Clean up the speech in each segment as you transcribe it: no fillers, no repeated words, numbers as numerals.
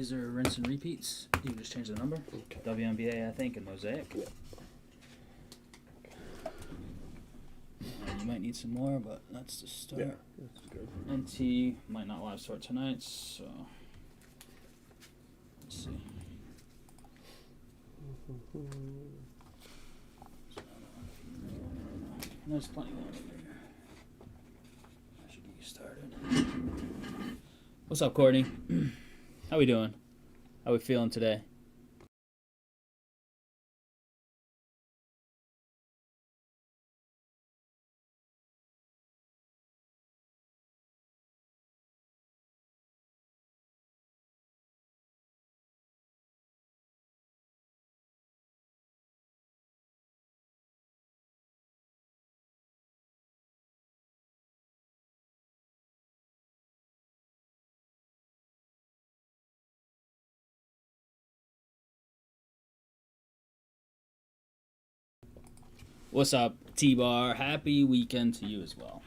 these are rinse and repeats. You can just change the number. Okay. WNBA, I think, and Mosaic. Yeah. And you might need some more, but that's the start. Yeah, that's good. NT might not live sort tonight, so let's see. There's plenty going over here. I should get you started. What's up, Courtney? How we doing? How we feeling today? What's up, T-Bar? Happy weekend to you as well,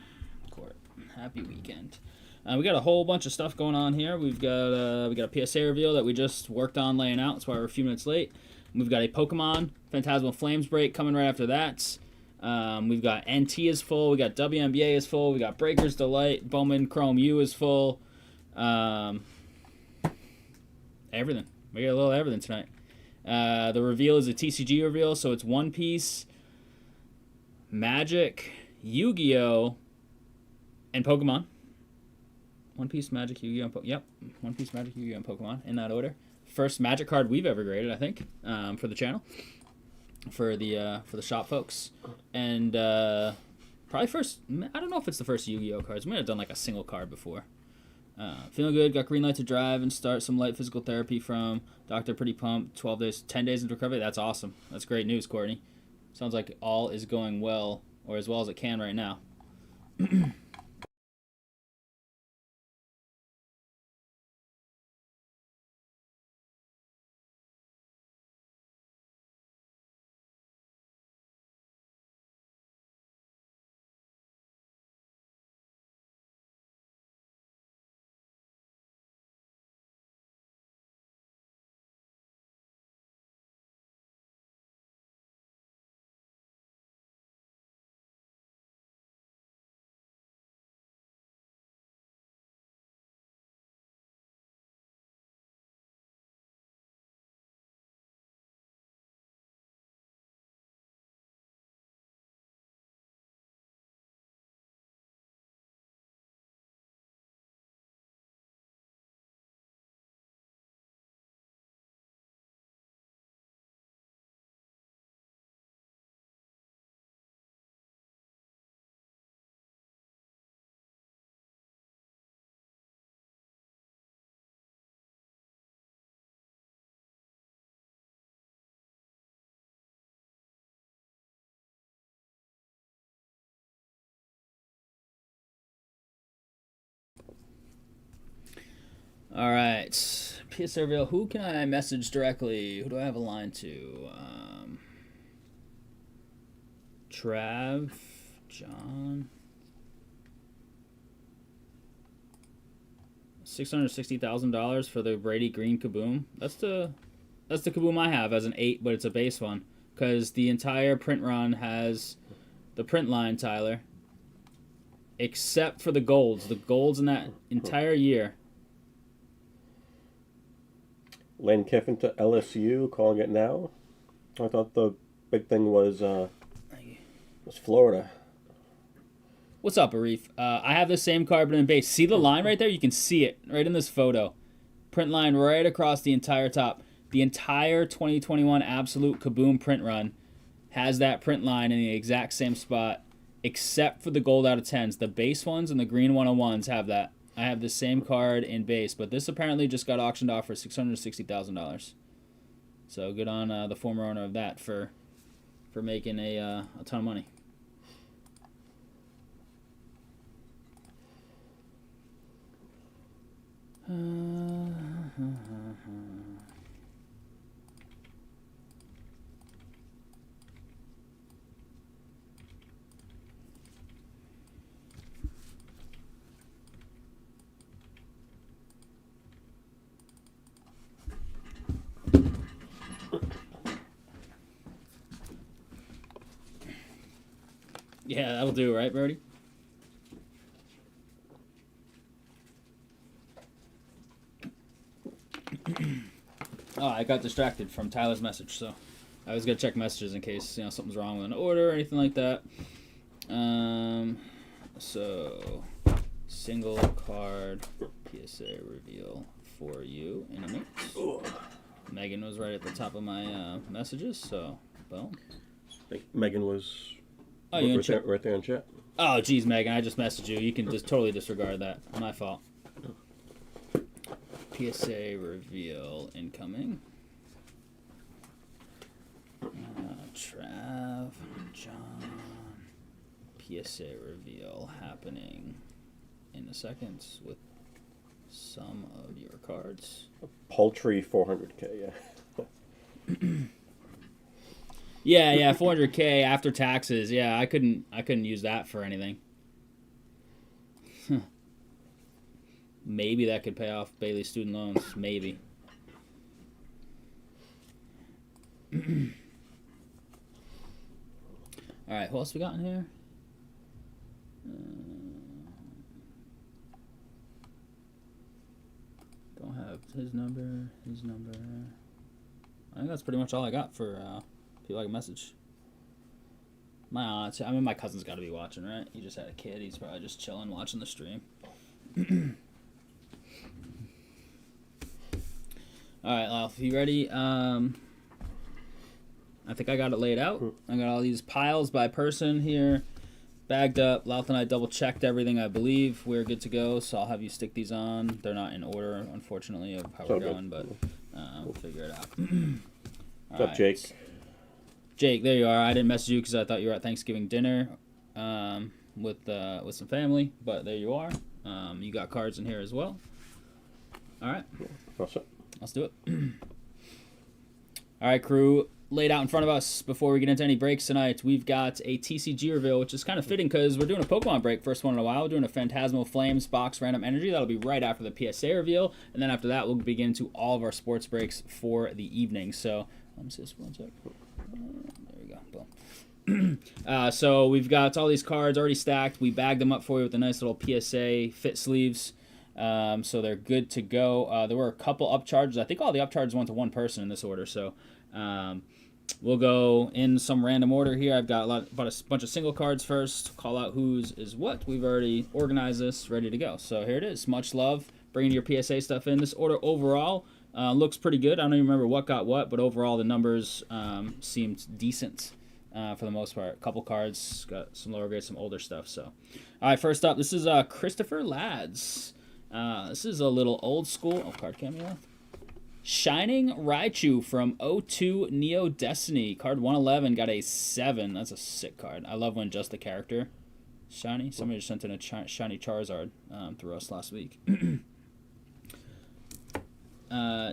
Court. Happy weekend. We got a whole bunch of stuff going on here. We got a PSA reveal that we just worked on laying out. That's why we're a few minutes late. We've got a Pokemon Phantasmal Flames break coming right after that. We've got NT is full. We got WNBA is full. We got Breaker's Delight. Bowman Chrome U is full. Everything. We got a little everything tonight. The reveal is a TCG reveal, so it's One Piece, Magic, Yu-Gi-Oh, and Pokemon. One Piece, Magic, Yu-Gi-Oh, and Yep, One Piece, Magic, Yu-Gi-Oh, and Pokemon in that order. First Magic card we've ever graded, I think, for the channel, for the shop folks, and probably first. I don't know if it's the first Yu-Gi-Oh cards. We might have done like a single card before. Feeling good. Got green light to drive and start some light physical therapy from Doctor Pretty Pumped. 12 days, 10 days into recovery. That's awesome. That's great news, Courtney. Sounds like all is going well, or as well as it can right now. All right, PSA reveal. Who can I message directly? Who do I have a line to? Trav, John. $660,000 for the Rhody Green Kaboom. That's the Kaboom I have as an 8, but it's a base one because the entire print run has the print line, Tyler, except for the golds. The golds in that entire year. Lane Kiffin to LSU, calling it now. I thought the big thing was Florida. What's up, Arif? I have the same card, but in base. See the line right there? You can see it right in this photo. Print line right across the entire top. The entire 2021 Absolute Kaboom print run has that print line in the exact same spot, except for the gold out of 10s. The base ones and the green 101s have that. I have the same card in base, but this apparently just got auctioned off for $660,000. So good on the former owner of that for making a ton of money. Yeah, that'll do, right, Rhody? Oh, I got distracted from Tyler's message, so I was gonna check messages in case something's wrong with an order or anything like that. So single card PSA reveal for you in a minute. Megan was right at the top of my messages, so boom. I think Megan was right there in chat. Oh, geez, Megan, I just messaged you. You can just totally disregard that. My fault. PSA reveal incoming. Trav, John. PSA reveal happening in a second with some of your cards. A paltry 400K, yeah. Yeah, 400K after taxes. Yeah, I couldn't use that for anything. Maybe that could pay off Bailey's student loans. Maybe. All right, who else we got in here? Don't have his number. I think that's pretty much all I got for people I can message. My aunt, I mean, my cousin's got to be watching, right? He just had a kid. He's probably just chilling, watching the stream. All right, Alf, you ready? I think I got it laid out. I got all these piles by person here, bagged up. Louth and I double-checked everything, I believe. We're good to go, so I'll have you stick these on. They're not in order, unfortunately, of how we're going, but we'll figure it out. What's up, Jake? Jake, there you are. I didn't message you because I thought you were at Thanksgiving dinner with some family, but there you are. You got cards in here as well. All right. Let's do it. All right, crew. Laid out in front of us before we get into any breaks tonight, we've got a TCG reveal, which is kind of fitting because we're doing a Pokemon break, first one in a while. We're doing a Phantasmal Flames box random energy. That'll be right after the PSA reveal, and then after that, we'll begin into all of our sports breaks for the evening. So, let me see this one sec. There we go. Boom. So we've got all these cards already stacked. We bagged them up for you with a nice little PSA fit sleeves. So they're good to go. There were a couple upcharges. I think all the upcharges went to one person in this order. So we'll go in some random order here. I've got a bunch of single cards first. Call out whose is what. We've already organized this, ready to go. So here it is. Much love. Bringing your PSA stuff in. This order overall looks pretty good. I don't even remember what got what, but overall the numbers seemed decent. For the most part. A couple cards, got some lower grade, some older stuff. So, all right, first up, this is Christopher Lads. This is a little old school. Oh, card cameo. Shining Raichu from 02 Neo Destiny. Card 111 got a 7. That's a sick card. I love when just the character shiny. Somebody just sent in a shiny Charizard through us last week.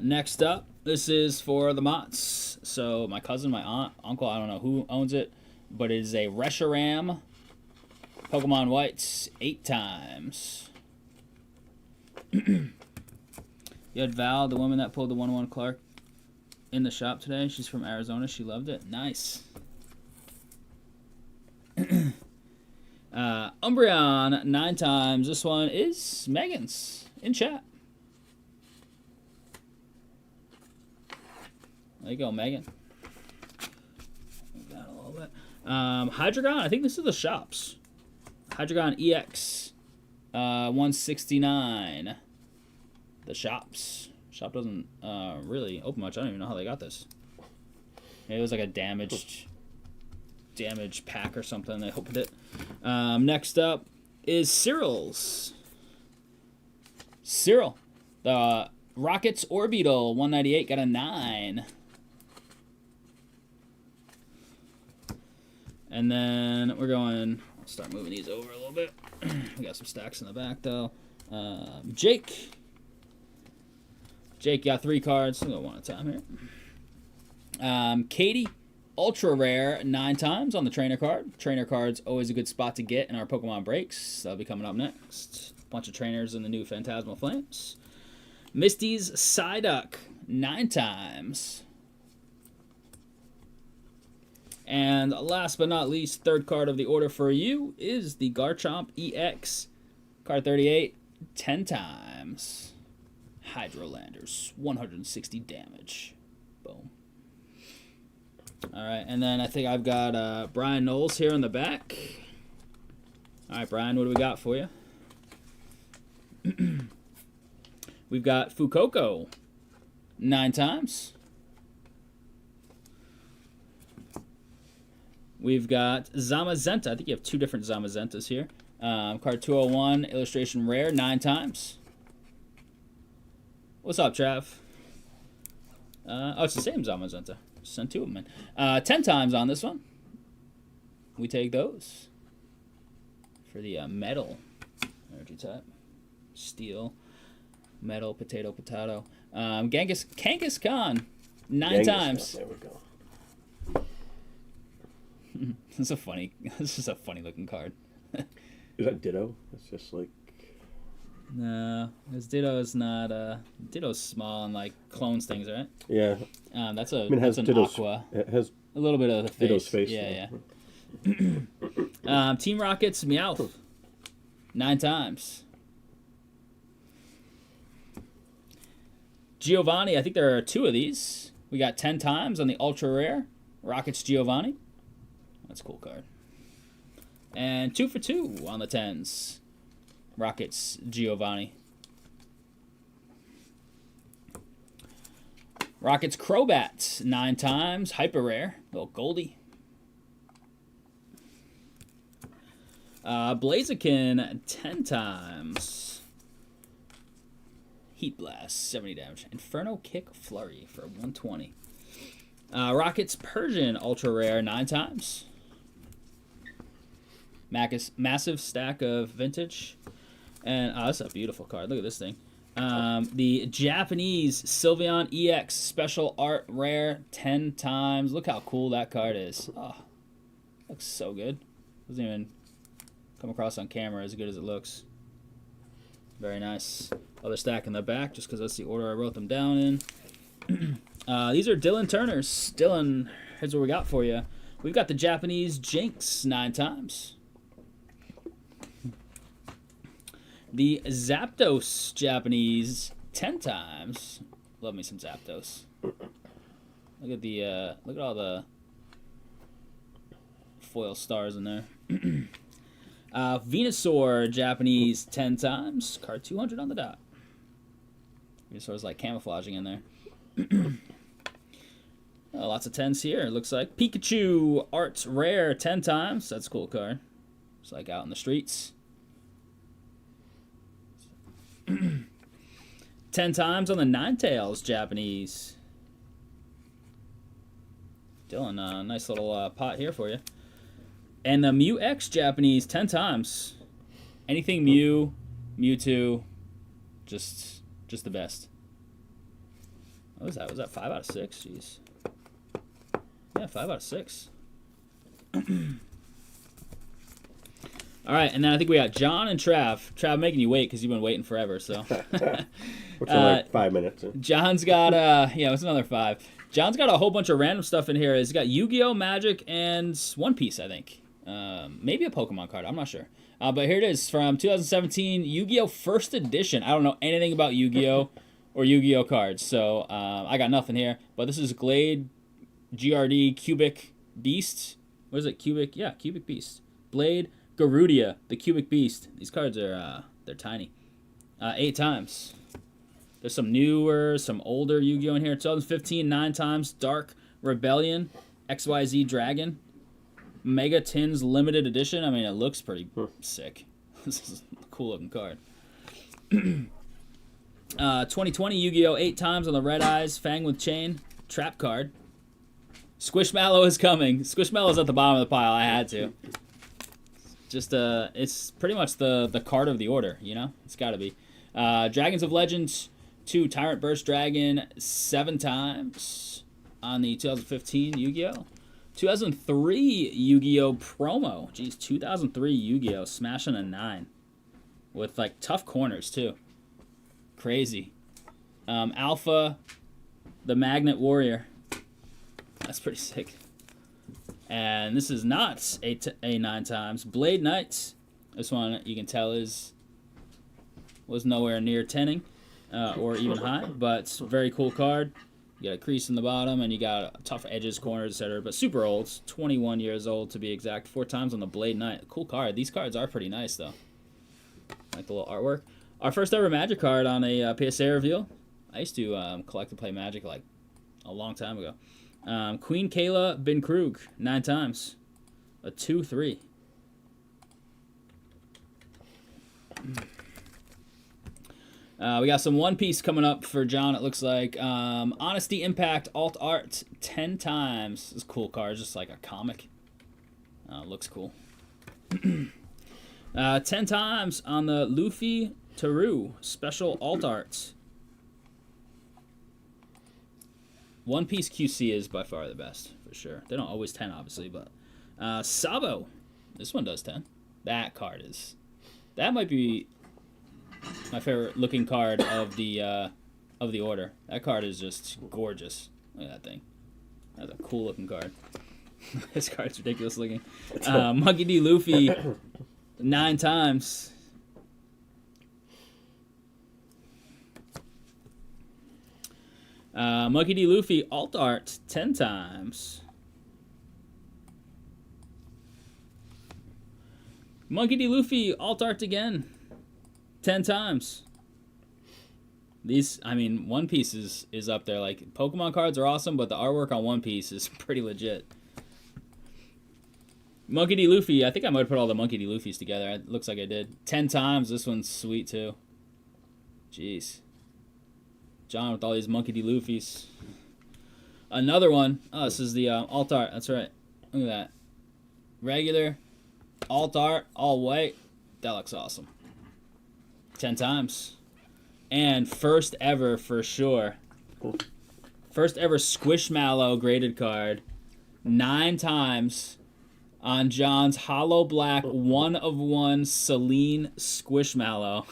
Next up, this is for the Mott's. So my cousin, my aunt, uncle, I don't know who owns it, but it is a Reshiram Pokemon Whites 8 times. You had Val, the woman that pulled the 1-1 Clark in the shop today. She's from Arizona. She loved it. Nice. Umbreon 9 times. This one is Megan's in chat. There you go, Megan. Got a little bit. Hydreigon, I think this is the shops. Hydreigon EX 169. The shops. Shop doesn't really open much. I don't even know how they got this. Maybe it was like a damaged pack or something. They opened it. Next up is Cyril's. Cyril. The Rockets Orbital 198 got a 9. And then we're going, I'll start moving these over a little bit. We got some stacks in the back, though. Jake, got 3 cards. We'll go one at a time here. Katie, ultra rare 9 times on the trainer card. Trainer card's always a good spot to get in our Pokemon breaks. That'll be coming up next. Bunch of trainers in the new Phantasmal Flames. Misty's Psyduck 9 times. And last but not least, third card of the order for you is the Garchomp EX. Card 38, 10 times. Hydrolanders, 160 damage. Boom. All right, and then I think I've got Brian Knowles here in the back. All right, Brian, what do we got for you? We've got Fuecoco, 9 times. We've got Zamazenta. I think you have 2 different Zamazentas here. Card 201, illustration rare, 9 times. What's up, Trav? Oh, it's the same Zamazenta. Sent 2 of them in. 10 times on this one. We take those for the metal energy type. Steel, metal, potato, potato. Kangaskhan, 9 times. There we go. This is a funny looking card. Is that Ditto? It's just like... No, because Ditto is not. Ditto's small and like clones things, right? Yeah. That's a. I mean, it has that's an Ditto's, aqua. It has A little bit of the face. Ditto's face. Yeah, yeah. Team Rockets, Meowth, 9 times. Giovanni, I think there are 2 of these. We got 10 times on the ultra rare Rockets Giovanni. That's a cool card. And 2 for 2 on the 10s. Rockets Giovanni. Rockets Crobat, 9 times. Hyper rare. Little Goldie. Blaziken, 10 times. Heat Blast, 70 damage. Inferno Kick Flurry for 120. Rockets Persian, ultra rare, 9 times. Massive stack of vintage. And that's a beautiful card. Look at this thing. The Japanese Sylveon EX special art rare, 10 times. Look how cool that card is. Oh, looks so good. Doesn't even come across on camera as good as it looks. Very nice. Other stack in the back, just because that's the order I wrote them down in. These are Dylan Turner's. Dylan, here's what we got for you. We've got the Japanese Jinx, 9 times. The Zapdos Japanese, 10 times. Love me some Zapdos. Look at all the foil stars in there. Venusaur Japanese, 10 times. Card 200 on the dot. Venusaur's like camouflaging in there. Oh, lots of 10s here, it looks like. Pikachu Arts Rare, 10 times. That's a cool card. It's like out in the streets. 10 times on the Ninetales Japanese. Dylan, nice little pot here for you. And the Mew X Japanese, 10 times. Anything Mew, Mewtwo, just the best. What was that? Was that 5 out of 6? Jeez. Yeah, 5 out of 6. All right, and then I think we got John and Trav. Trav, making you wait because you've been waiting forever. So, what's in like 5 minutes? John's got what's another 5? John's got a whole bunch of random stuff in here. He's got Yu-Gi-Oh, Magic, and One Piece, I think. Maybe a Pokemon card. I'm not sure. But here it is from 2017 Yu-Gi-Oh First Edition. I don't know anything about Yu-Gi-Oh or Yu-Gi-Oh cards, so I got nothing here. But this is Glade, GRD, Cubic Beast. What is it? Cubic? Yeah, Cubic Beast. Blade, Garudia, the Cubic Beast. These cards are they're tiny. 8 times. There's some newer, some older Yu-Gi-Oh in here. 2015, 9 times. Dark Rebellion, XYZ Dragon, Mega Tins Limited Edition. I mean, it looks pretty sick. This is a cool looking card. 2020 Yu-Gi-Oh 8 times on the Red Eyes, Fang with Chain, Trap card. Squishmallow is coming. Squishmallow's at the bottom of the pile. I had to. Just it's pretty much the card of the order, you know? It's got to be. Dragons of Legends 2 Tyrant Burst Dragon, 7 times on the 2015 Yu-Gi-Oh. 2003 Yu-Gi-Oh promo. Jeez, 2003 Yu-Gi-Oh smashing a 9 with like tough corners too. Crazy. Alpha, the Magnet Warrior. That's pretty sick. And this is not a 9 times. Blade Knights. This one you can tell was nowhere near 10ing or even high, but it's a very cool card. You got a crease in the bottom, and you got tough edges, corners, etc. But super old, 21 years old to be exact. 4 times on the Blade Knight. Cool card. These cards are pretty nice, though. Like the little artwork. Our first ever Magic card on a PSA reveal. I used to collect and play Magic like a long time ago. Queen Kayla Bin Krug, 9 times. A 2/3. We got some One Piece coming up for John, it looks like. Honesty Impact Alt Art, 10 times. This is a cool card, just like a comic. Looks cool. 10 times on the Luffy Teru Special Alt Art. One Piece QC is by far the best, for sure. They don't always 10, obviously, but... Sabo. This one does 10. That card is... That might be... my favorite looking card of the order. That card is just gorgeous. Look at that thing. That's a cool looking card. This card's ridiculous looking. Monkey D. Luffy, 9 times. Monkey D. Luffy Alt Art, 10 times. Monkey D. Luffy Alt Art again. 10 times. These, I mean, One Piece is up there. Like, Pokemon cards are awesome, but the artwork on One Piece is pretty legit. Monkey D. Luffy, I think I might put all the Monkey D. Luffys together. It looks like I did. 10 times. This one's sweet, too. Jeez. John with all these Monkey D. Luffys. Another one. Oh, this is the Alt Art. That's right. Look at that. Regular. Alt Art. All white. That looks awesome. 10 times. And first ever, for sure. First ever Squishmallow graded card. 9 times on John's Hollow Black 1/1 Celine Squishmallow.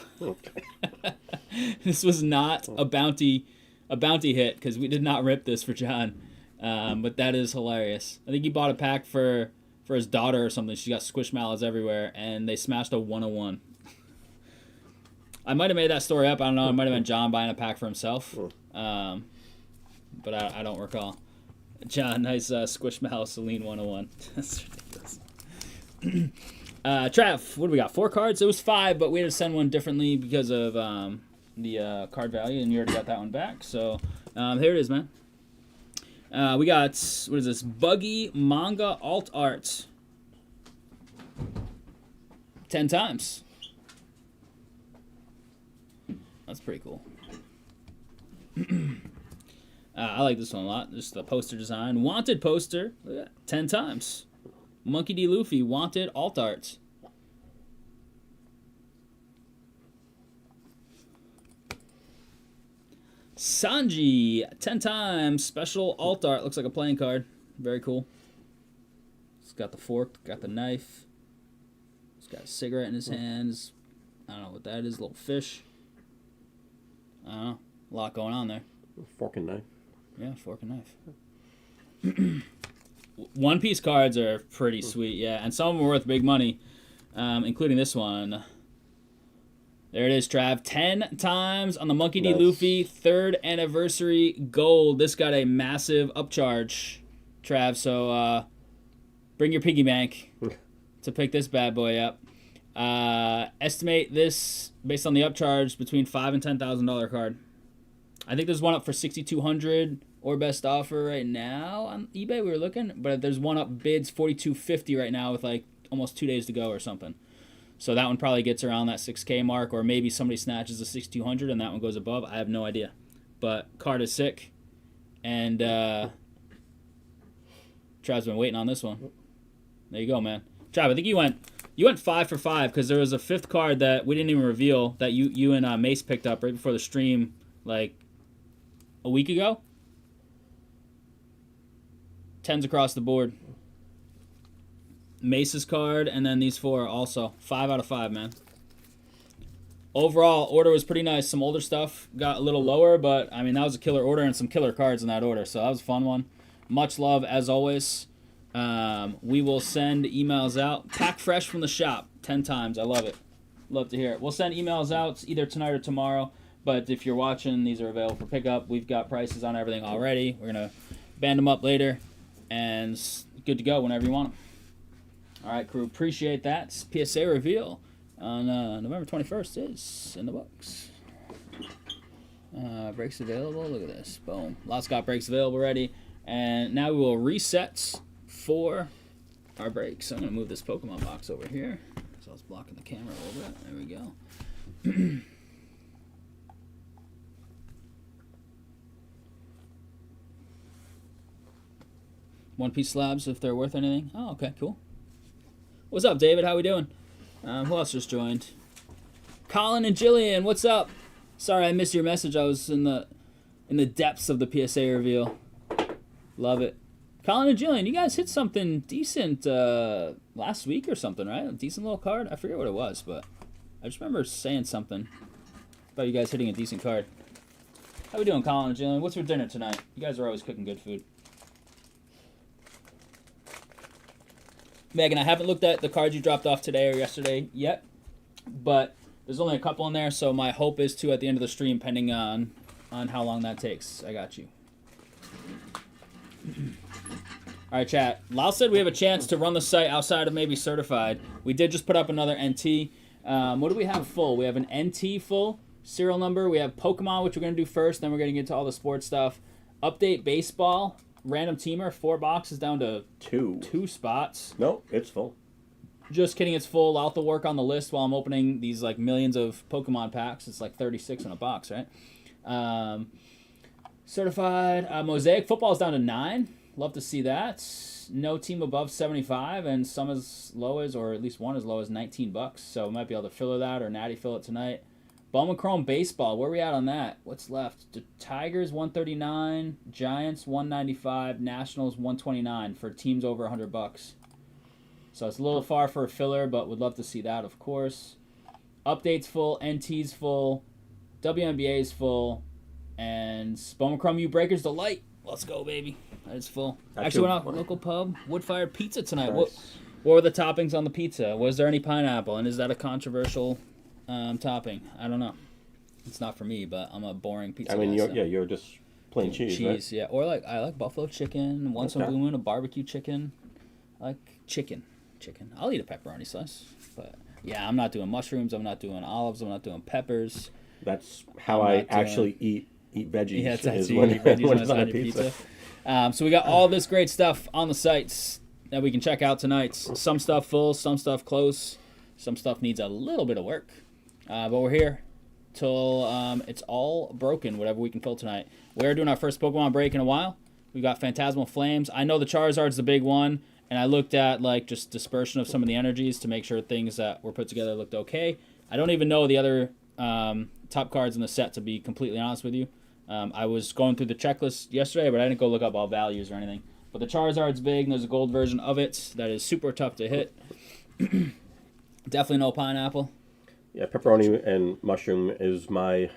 This was not a bounty hit, because we did not rip this for John. But that is hilarious. I think he bought a pack for his daughter or something. She got Squishmallows everywhere, and they smashed a 1/1. I might have made that story up. I don't know. It might have been John buying a pack for himself. But I don't recall. John, nice Squishmallow Celine 1/1. That's ridiculous. Trav, what do we got? 4 cards? It was 5, but we had to send one differently because of the card value, and you already got that one back. So here it is, man. We got, what is this? Buggy Manga Alt Art. 10 times. That's pretty cool. I like this one a lot. Just the poster design. Wanted poster. 10 times. Monkey D. Luffy. Wanted Alt Art. Sanji. 10 times. Special Alt Art. Looks like a playing card. Very cool. It's got the fork. Got the knife. He's got a cigarette in his hands. I don't know what that is. A little fish. I don't know. A lot going on there. Fork and knife. Yeah, fork and knife. One Piece cards are pretty sweet, yeah. And some of them are worth big money, including this one. There it is, Trav. 10 times on the Monkey D. Luffy 3rd anniversary gold. This got a massive upcharge, Trav. So bring your piggy bank to pick this bad boy up. Estimate this based on the upcharge between $5,000 and $10,000 card. I think there's one up for $6,200 or best offer right now on eBay. We were looking, but there's one up bids $4,250 right now with like almost 2 days to go or something. So that one probably gets around that $6K mark, or maybe somebody snatches a $6,200 and that one goes above. I have no idea, but card is sick, and Trav's been waiting on this one. There you go, man. Trav, I think you went 5 for 5 because there was a 5th card that we didn't even reveal that you and Mace picked up right before the stream, like a week ago. 10s across the board. Mace's card, and then these 4 also. 5 out of 5, man. Overall, order was pretty nice. Some older stuff got a little lower, but, I mean, that was a killer order and some killer cards in that order, so that was a fun one. Much love, as always. we will send emails out. Pack fresh from the shop 10 times. I love it. Love to hear it. We'll send emails out either tonight or tomorrow. But if you're watching, these are available for pickup. We've got prices on everything already. We're going to band them up later. And good to go whenever you want them. All right, crew. Appreciate that. PSA reveal on November 21st is in the books. Breaks available. Look at this. Boom. Lots got breaks available already. And now we will reset for our breaks. I'm going to move this Pokemon box over here. So I was blocking the camera a little bit. There we go. One Piece slabs if they're worth anything. Oh, okay, cool. What's up, David? How we doing? Who else just joined? Colin and Jillian, what's up? Sorry I missed your message. I was in the depths of the PSA reveal. Love it. Colin and Jillian, you guys hit something decent last week or something, right? A decent little card. I forget what it was, but I just remember saying something about you guys hitting a decent card. How we doing, Colin and Jillian? What's for dinner tonight? You guys are always cooking good food. Megan, I haven't looked at the cards you dropped off today or yesterday yet, but there's only a couple in there, so my hope is to at the end of the stream, pending on how long that takes. I got you. All right, chat. Lau said we have a chance to run the site outside of maybe certified. We did just put up another NT. What do we have full? We have an NT full serial number. We have Pokemon, which we're going to do first. Then we're going to get into all the sports stuff. Update baseball. Random teamer, 4 boxes down to 2 spots. No, it's full. Just kidding, it's full. I'll have to work on the list while I'm opening these like millions of Pokemon packs. It's like 36 in a box, right? Certified Mosaic football is down to 9. Love to see that. No team above 75, and some as low as, or at least one as low as $19. So we might be able to filler that or natty fill it tonight. Bowman Chrome baseball, where are we at on that? What's left? The Tigers 139, Giants 195, Nationals 129 for teams over $100. So it's a little far for a filler, but would love to see that, of course. Updates full, NT's full, WNBA's full, and Bowman Chrome U Breakers Delight. Let's go, baby. That is full. Actually went out local pub, wood-fired pizza tonight. Nice. What were the toppings on the pizza? Was there any pineapple, and is that a controversial topping? I don't know. It's not for me, but I'm a boring pizza guy. You're just plain cheese, right? Yeah. Or I like buffalo chicken. Once in a blue moon, a barbecue chicken. I like chicken. I'll eat a pepperoni slice, but yeah, I'm not doing mushrooms. I'm not doing olives. I'm not doing peppers. That's how I actually eat veggies. Yeah, that's how you eat veggies when it's on your pizza. So we got all this great stuff on the sites that we can check out tonight. Some stuff full, some stuff close, some stuff needs a little bit of work. But we're here till it's all broken, whatever we can fill tonight. We're doing our first Pokemon break in a while. We've got Phantasmal Flames. I know the Charizard's the big one, and I looked at like just dispersion of some of the energies to make sure things that were put together looked okay. I don't even know the other top cards in the set, to be completely honest with you. I was going through the checklist yesterday, but I didn't go look up all values or anything. But the Charizard's big, and there's a gold version of it that is super tough to hit. Definitely no pineapple. Yeah, pepperoni and mushroom is my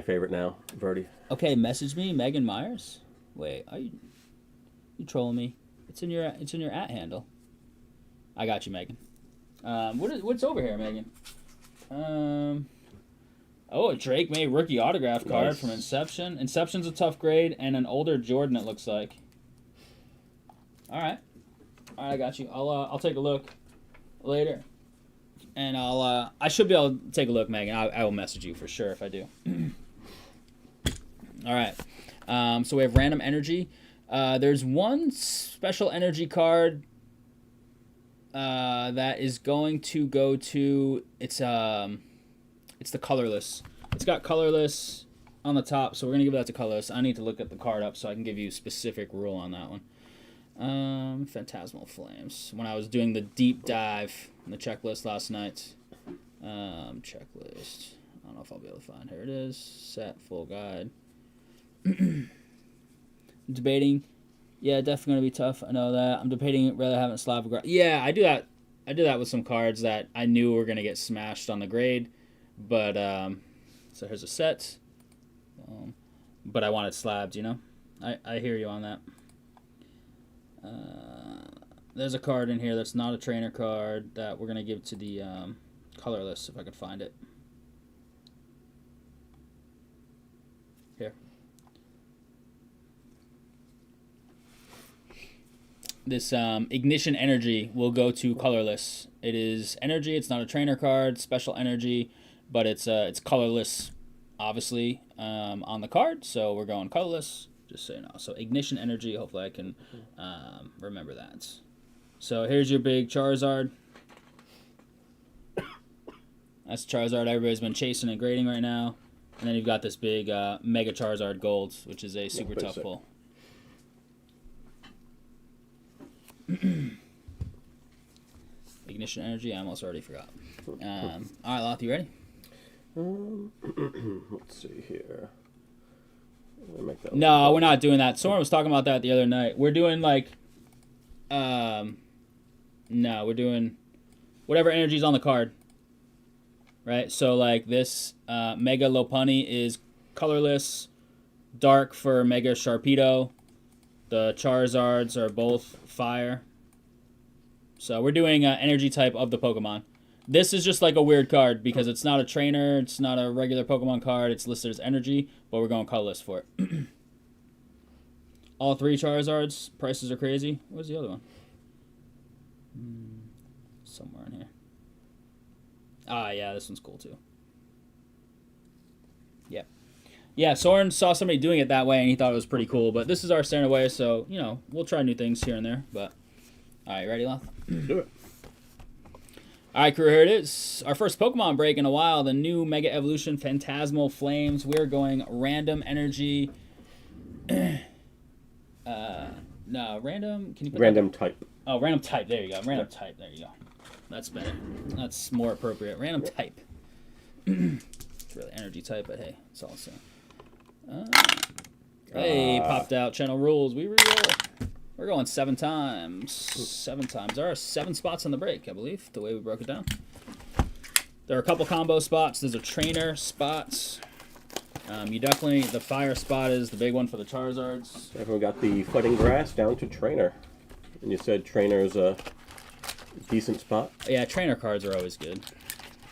favorite now, Rhody. Okay, message me, Megan Myers. Wait, are you trolling me? It's in your @ handle. I got you, Megan. What's over here, Megan? A Drake May rookie autograph card Nice. from Inception. Inception's a tough grade, and an older Jordan, it looks like. All right, I got you. I'll take a look later. And I should be able to take a look, Megan. I will message you for sure if I do. All right. So we have random energy. There's one special energy card that is going to go to it's the colorless. It's got colorless on the top, so we're gonna give that to colorless. I need to look at the card up so I can give you a specific rule on that one. Phantasmal Flames. When I was doing the deep dive in the checklist last night, checklist. I don't know if I'll be able to find. Here it is. Set full guide. Debating. Yeah, definitely gonna be tough. I know that. I'm debating rather having Slavic. Yeah, I do that. I do that with some cards that I knew were gonna get smashed on the grade, but so here's a set. But I wanted slabs, you know. I hear you on that. there's a card in here that's not a trainer card that we're going to give to the colorless, if I could find it. Here. This Ignition Energy will go to colorless. It is energy. It's not a trainer card, special energy, but it's colorless, obviously, on the card. So we're going colorless, just so you know. So Ignition Energy. Hopefully I can remember that. So here's your big Charizard. That's Charizard everybody's been chasing and grading right now. And then you've got this big Mega Charizard Gold, which is a super tough pull. Ignition Energy, I almost already forgot. All right, Loth, you ready? Let's see here. No, we're not doing that. Soren was talking about that the other night. We're doing like, no, we're doing whatever energy's on the card. Right? So like this Mega Lopunny is colorless, dark for Mega Sharpedo. The Charizards are both fire. So we're doing energy type of the Pokemon. This is just like a weird card because it's not a trainer. It's not a regular Pokemon card. It's listed as energy, but we're going colorless for it. All 3 Charizards. Prices are crazy. Where's the other one? Somewhere in here. Ah, yeah, this one's cool too. Yep. Yeah, Soren saw somebody doing it that way, and he thought it was pretty cool. But this is our standard way, so, you know, we'll try new things here and there. But, all right, ready, Loth? Let's do it. All right, crew, here it is. Our first Pokemon break in a while. The new Mega Evolution Phantasmal Flames. We're going random energy. No, random. Can you put random type? Oh, random type. There you go. Random type. There you go. That's better. That's more appropriate. Random type. It's really energy type, but hey, it's all the same. Hey, popped out. Channel rules. We reroll. We're going 7 times. 7 times. There are 7 spots on the break, I believe, the way we broke it down. There are a couple combo spots. There's a trainer spots. You definitely, the fire spot is the big one for the Charizards. Everyone got the Fighting Grass down to trainer. And you said trainer's a decent spot? Yeah, trainer cards are always good.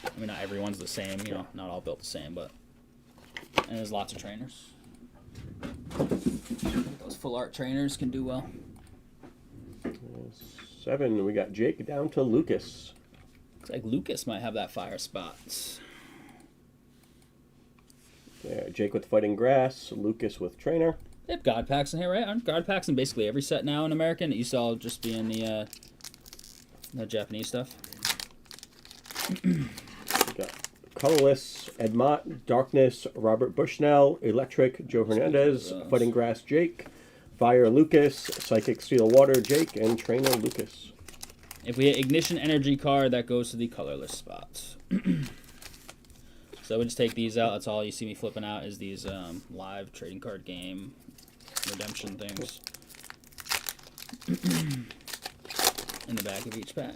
I mean, not everyone's the same, you know, not all built the same, but... And there's lots of trainers. Those full art trainers can do well. 7, we got Jake down to Lucas. Looks like Lucas might have that fire spot. Yeah, Jake with Fighting Grass, Lucas with Trainer. They have God packs in here, right? Aren't God packs in basically every set now in American? It used to all just be in the Japanese stuff. We got Colorless, Edmont, Darkness, Robert Bushnell, Electric, Joe Hernandez, Fighting Grass, Jake, Fire, Lucas, Psychic Steel Water, Jake, and Trainer, Lucas. If we hit Ignition Energy card, that goes to the colorless spots. So we just take these out. That's all you see me flipping out is these live trading card game redemption things in the back of each pack.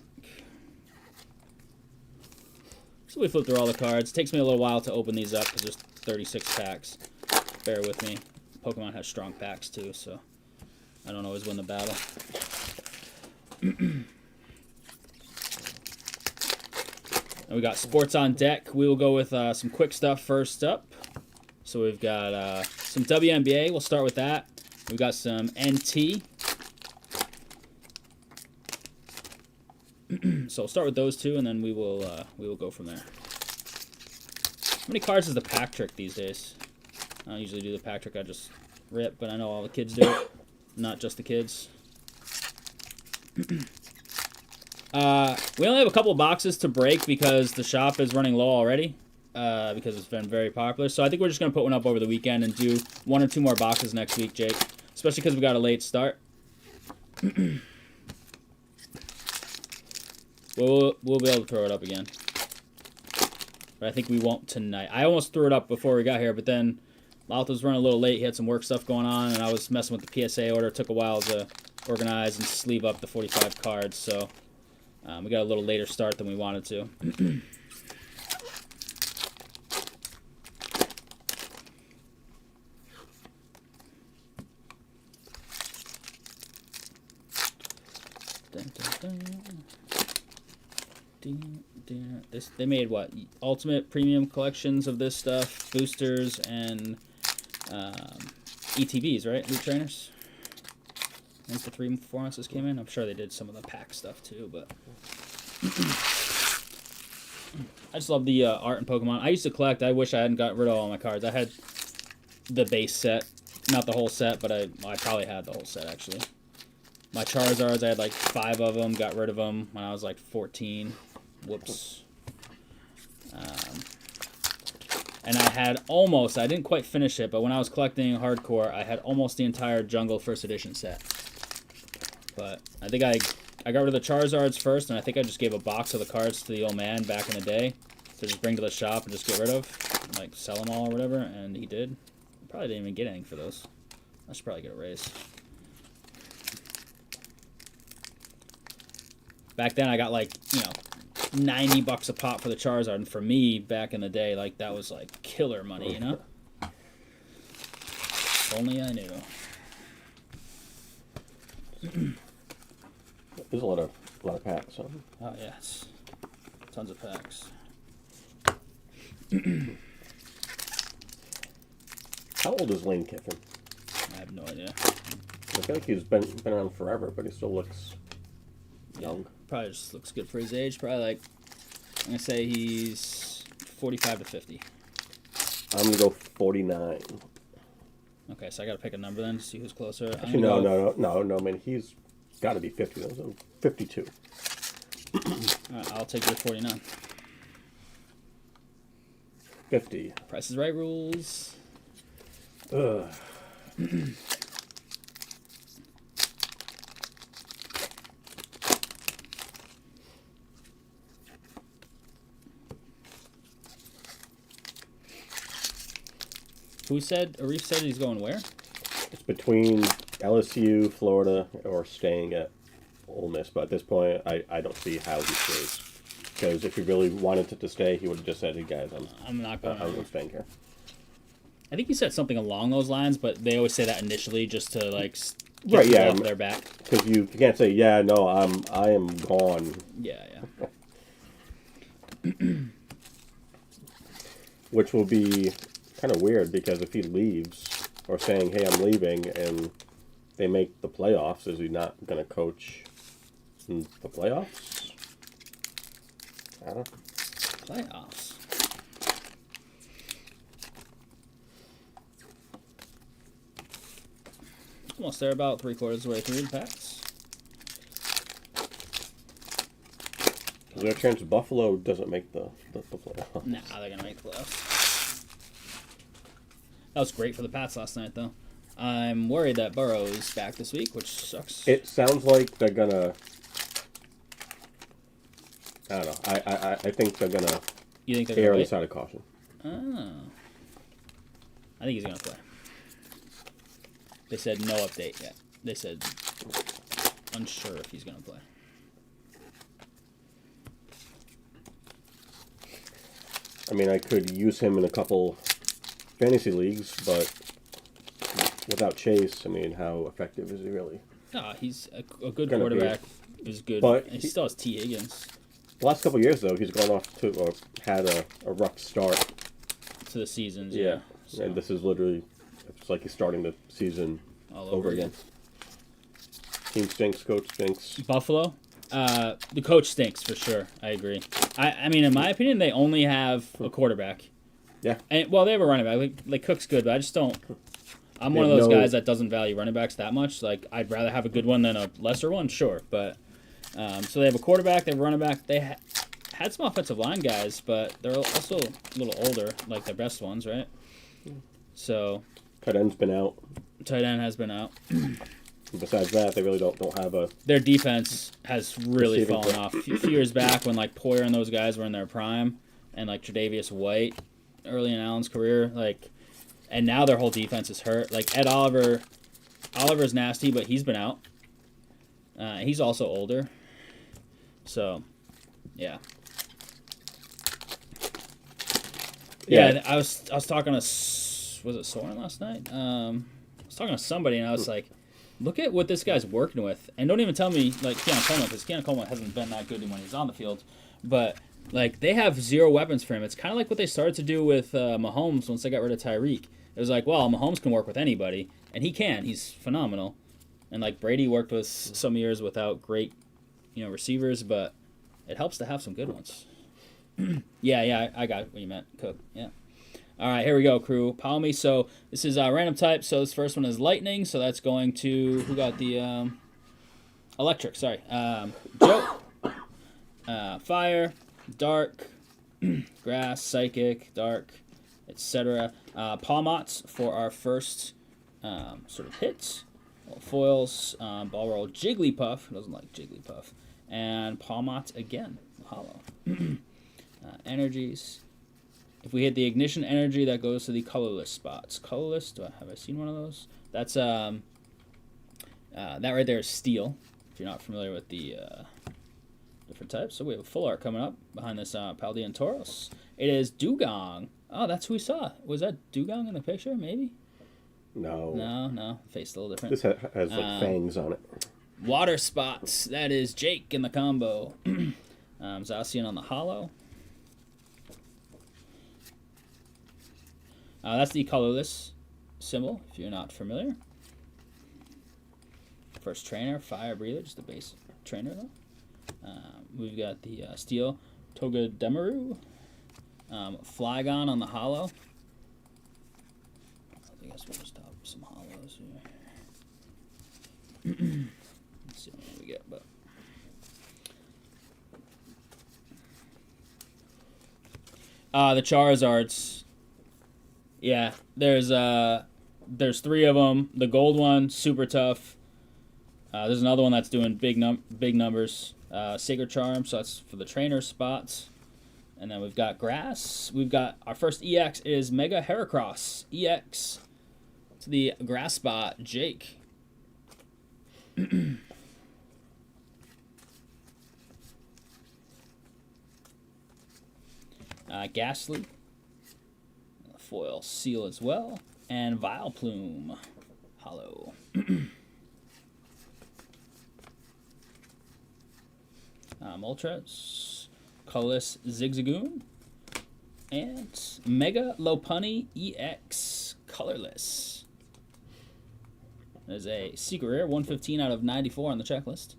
So we flip through all the cards. It takes me a little while to open these up because there's 36 packs. Bear with me. Pokemon has strong packs too, so I don't always win the battle. And we got sports on deck. We will go with some quick stuff first up. So we've got some WNBA. We'll start with that. We've got some NT. So we'll start with those two, and then we will go from there. How many cards is the pack trick these days? I don't usually do the pack trick. I just rip, but I know all the kids do it. Not just the kids. We only have a couple boxes to break because the shop is running low already. Because it's been very popular. So I think we're just going to put one up over the weekend and do 1 or 2 more boxes next week, Jake. Especially because we got a late start. We'll be able to throw it up again. But I think we won't tonight. I almost threw it up before we got here, but then Louth was running a little late. He had some work stuff going on, and I was messing with the PSA order. It took a while to organize and sleeve up the 45 cards, so we got a little later start than we wanted to. Dun, They made what? Ultimate premium collections of this stuff, boosters, and ETBs, right? Elite trainers. I think the 3 formats came in. I'm sure they did some of the pack stuff too, but I just love the art in Pokemon. I used to collect. I wish I hadn't got rid of all my cards. I had the base set, not the whole set, but I probably had the whole set actually. My Charizards, I had like 5 of them. Got rid of them when I was like 14. Whoops. And I had almost, I didn't quite finish it, but when I was collecting hardcore, I had almost the entire Jungle First Edition set. But I think I got rid of the Charizards first, and I think I just gave a box of the cards to the old man back in the day to just bring to the shop and just get rid of, like sell them all or whatever, and he did. Probably didn't even get anything for those. I should probably get a raise. Back then, I got like, $90 a pop for the Charizard, and for me, back in the day, like, that was like killer money, you know? If only I knew. There's a lot of packs. Huh? Oh, yeah, it's tons of packs. How old is Lane Kiffin? I have no idea. I feel like he's been around forever, but he still looks young. Probably just looks good for his age. Probably like, I'm going to say he's 45 to 50. I'm going to go 49. Okay, so I got to pick a number then to see who's closer. Actually, no, man, he's got to be 50. So 52. All right, I'll take your 49. 50. Price is Right rules. Ugh. Arif said he's going where? It's between LSU, Florida, or staying at Ole Miss. But at this point, I don't see how he stays. Because if he really wanted to stay, he would have just said, "Hey guys, I'm not going. I'm staying here." I think he said something along those lines, but they always say that initially just to like get people off their back. Because you can't say, "Yeah, no, I am gone." Yeah. Which will be kind of weird because if he leaves or saying, "Hey, I'm leaving," and they make the playoffs, is he not going to coach in the playoffs? I don't know. Playoffs. Almost there, about 3/4 of the way through the packs. Is there a chance Buffalo doesn't make the playoffs? Nah, they're going to make the playoffs. That was great for the Pats last night, though. I'm worried that Burrow's back this week, which sucks. It sounds like they're going to... I don't know. I think they're going to err on the side of caution. Oh. I think he's going to play. They said no update yet. They said unsure if he's going to play. I mean, I could use him in a couple fantasy leagues, but without Chase, I mean, how effective is he really? No, he's a good quarterback. He's good. But he still has T. Higgins. The last couple of years, though, he's gone off to or had a rough start To the seasons, Yeah. So. And this is literally, it's like he's starting the season All over again. Team stinks, coach stinks. Buffalo? The coach stinks for sure. I agree. I mean, in my opinion, they only have a quarterback. Yeah. And well, they have a running back. Like Cook's good, but I just don't. I'm one of those guys that doesn't value running backs that much. Like, I'd rather have a good one than a lesser one, sure. But so they have a quarterback, they have a running back. They had some offensive line guys, but they're also a little older, like their best ones, right? So Tight end's been out. tight end has been out. Besides that, they really don't have a... Their defense has really Receiving fallen core. off. A few years back when, like, Poyer and those guys were in their prime, and, like, Tre'Davious White early in Allen's career, like, and now their whole defense is hurt. Like, Ed Oliver's nasty, but he's been out. He's also older. So, yeah. Yeah, I was talking to, was it Soren last night? I was talking to somebody, and I was like, look at what this guy's working with. And don't even tell me, like, Keon Coleman, because Keon Coleman hasn't been that good when he's on the field. but like they have zero weapons for him. It's kind of like what they started to do with Mahomes once they got rid of Tyreek. It was like, well, Mahomes can work with anybody, and he can. He's phenomenal. And like Brady worked with some years without great, receivers, but it helps to have some good ones. yeah, I got what you meant, Cook. Yeah. All right, here we go, crew. Follow me. So this is random type. So this first one is lightning. So that's going to who got the electric? Sorry, Joe. Fire, dark, grass, psychic, dark, etc. Palmots for our first sort of hits. Foils, ball roll, Jigglypuff. Who doesn't like Jigglypuff? And Palmots again, hollow. Energies. If we hit the ignition energy, that goes to the colorless spots. Colorless. Have I seen one of those? That's that right there is steel. If you're not familiar with the different types, so we have a full art coming up behind this Paldean Tauros. It is Dugong. Oh, that's who we saw. Was that Dugong in the picture? Maybe. No. Face a little different. This has like fangs on it. Water spots. That is Jake in the combo. Zacian on the hollow. That's the colorless symbol, if you're not familiar. First trainer, fire breather, just the base trainer though. We've got the steel Toga Demaru. Flygon on the hollow. I guess we'll just top some hollows here. Let's see what we get, but the Charizards. Yeah, there's 3 of them. The gold one, super tough. There's another one that's doing big numbers. Sacred Charm, so that's for the trainer spots. And then we've got grass. We've got our first EX is Mega Heracross EX to the grass spot, Jake. Ghastly. Foil seal as well. And Vileplume. Hollow. Moltres. Colorless Zigzagoon. And Mega Lopunny EX. Colorless. There's a secret rare. 115 out of 94 on the checklist.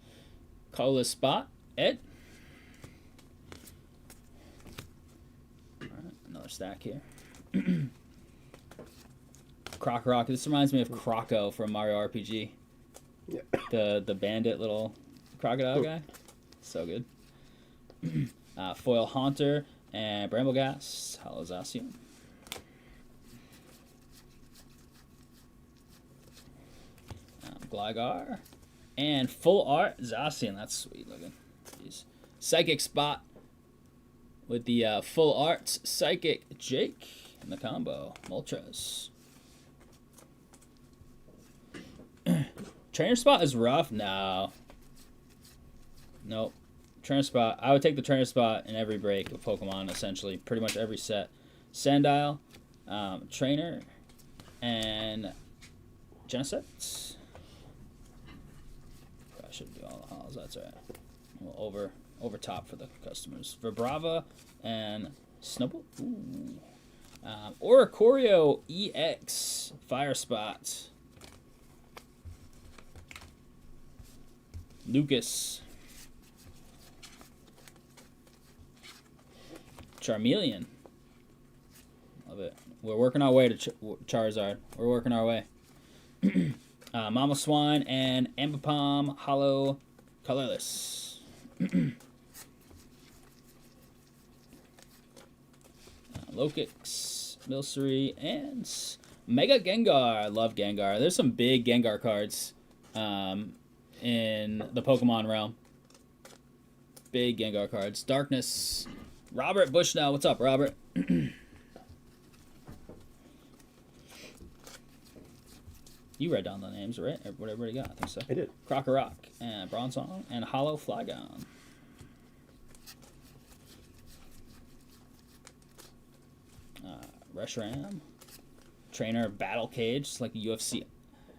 Colorless spot. Ed. Alright, another stack here. Croc Rock. This reminds me of Croco from Mario RPG. Yeah. The bandit little crocodile guy. So good. Foil Haunter and Brambleghast. Hollow Zacian. Gligar. And full art Zacian. That's sweet looking. Jeez. Psychic spot with the full art Psychic Jake in the combo. Moltres. Trainer spot is rough? No. Nope. Trainer spot. I would take the trainer spot in every break of Pokemon, essentially. Pretty much every set. Sandile, Trainer, and Genesect. I should do all the hollows. That's right. We'll over top for the customers. Vibrava and Snubble. Ooh. Oricorio EX Fire Spot. Lucas. Charmeleon. Love it. We're working our way to Charizard. We're working our way. Mama Swan and Ambipom Hollow Colorless. Lokix, Milcery, and Mega Gengar. I love Gengar. There's some big Gengar cards in the Pokemon realm. Big Gengar cards. Darkness. Robert Bushnell. What's up, Robert? You read down the names, right? What everybody got? I think so. I did. Crocorock and Bronzong and Hollow Flygon. Reshiram. Trainer Battle Cage. It's like a UFC.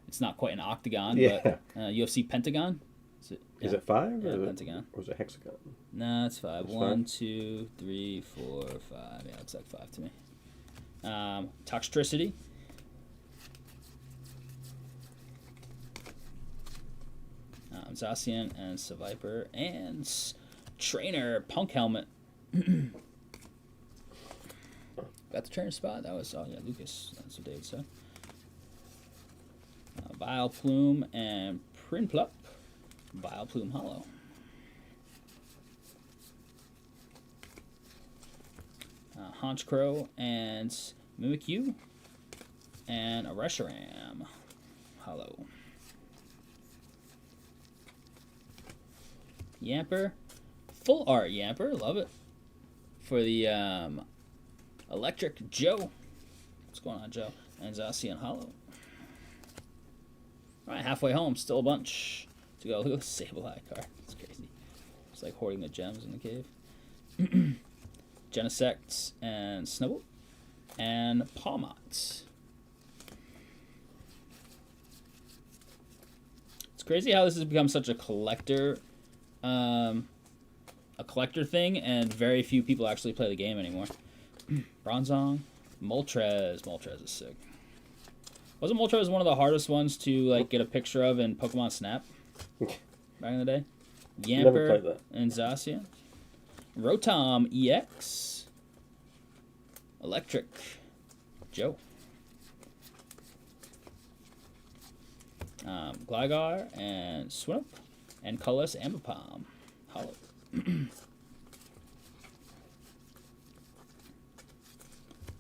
It's not quite an octagon, yeah. but UFC Pentagon. Is it 5? Yeah, or pentagon. Or is it hexagon? No, it's 5. It's 1, 5? 2, 3, 4, 5. Yeah, looks like 5 to me. Toxtricity. Zacian and Seviper. And Trainer Punk Helmet. Got the trainer spot. That was, oh yeah, Lucas. That's what David said. Vile Plume and Prinplup. Vile Plume Hollow. Honchcrow and Mimikyu. And a Reshiram Hollow. Yamper. Full art Yamper. Love it. For the Electric Joe. What's going on, Joe? And Zacian Hollow. Alright, halfway home. Still a bunch to go. Look at the Sableye card. It's crazy. It's like hoarding the gems in the cave. Genesect and Snubble. And Palmot. It's crazy how this has become such a collector thing, and very few people actually play the game anymore. Bronzong. Moltres. Moltres is sick. Wasn't Moltres one of the hardest ones to like get a picture of in Pokemon Snap back in the day? Yamper and Zacian. Rotom EX. Electric Joe. Gligar and Swinub. And Colorless Ambipom. Hollow.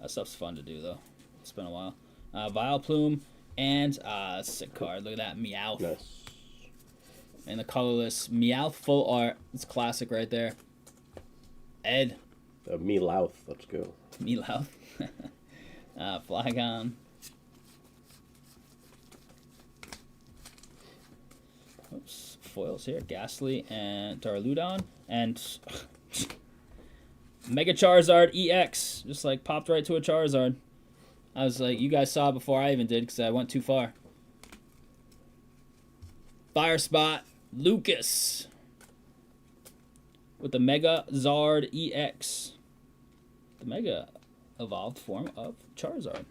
That stuff's fun to do, though. It's been a while. Vileplume and sick card. Look at that Meowth. Nice. And the colorless Meowth full art. It's classic right there. Ed. Meowth. Let's go. Meowth. Flygon. Oops. Foils here. Ghastly and Darludon. And Mega Charizard EX. Just like popped right to a Charizard. I was like, you guys saw it before I even did because I went too far. Fire Spot Lucas. With the Mega Zard EX. The Mega evolved form of Charizard.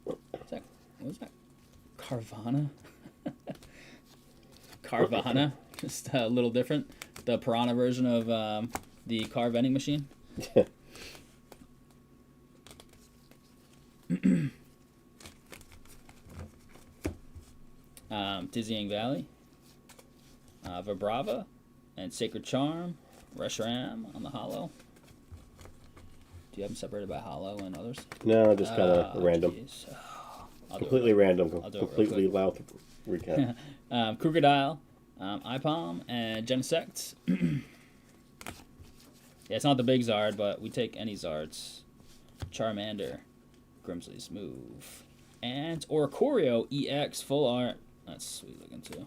What was that? Carvana? Carvana. Just a little different. The Piranha version of the car vending machine. Dizzying Valley. Vibrava and Sacred Charm. Reshiram on the hollow. Do you have them separated by hollow and others? No, just kind of random. Completely random. Completely loud recap. Crocodile. Ipom and Genesect. Yeah, it's not the big Zard, but we take any Zards. Charmander. Grimsley's move. And Oricorio EX full art. That's sweet looking too.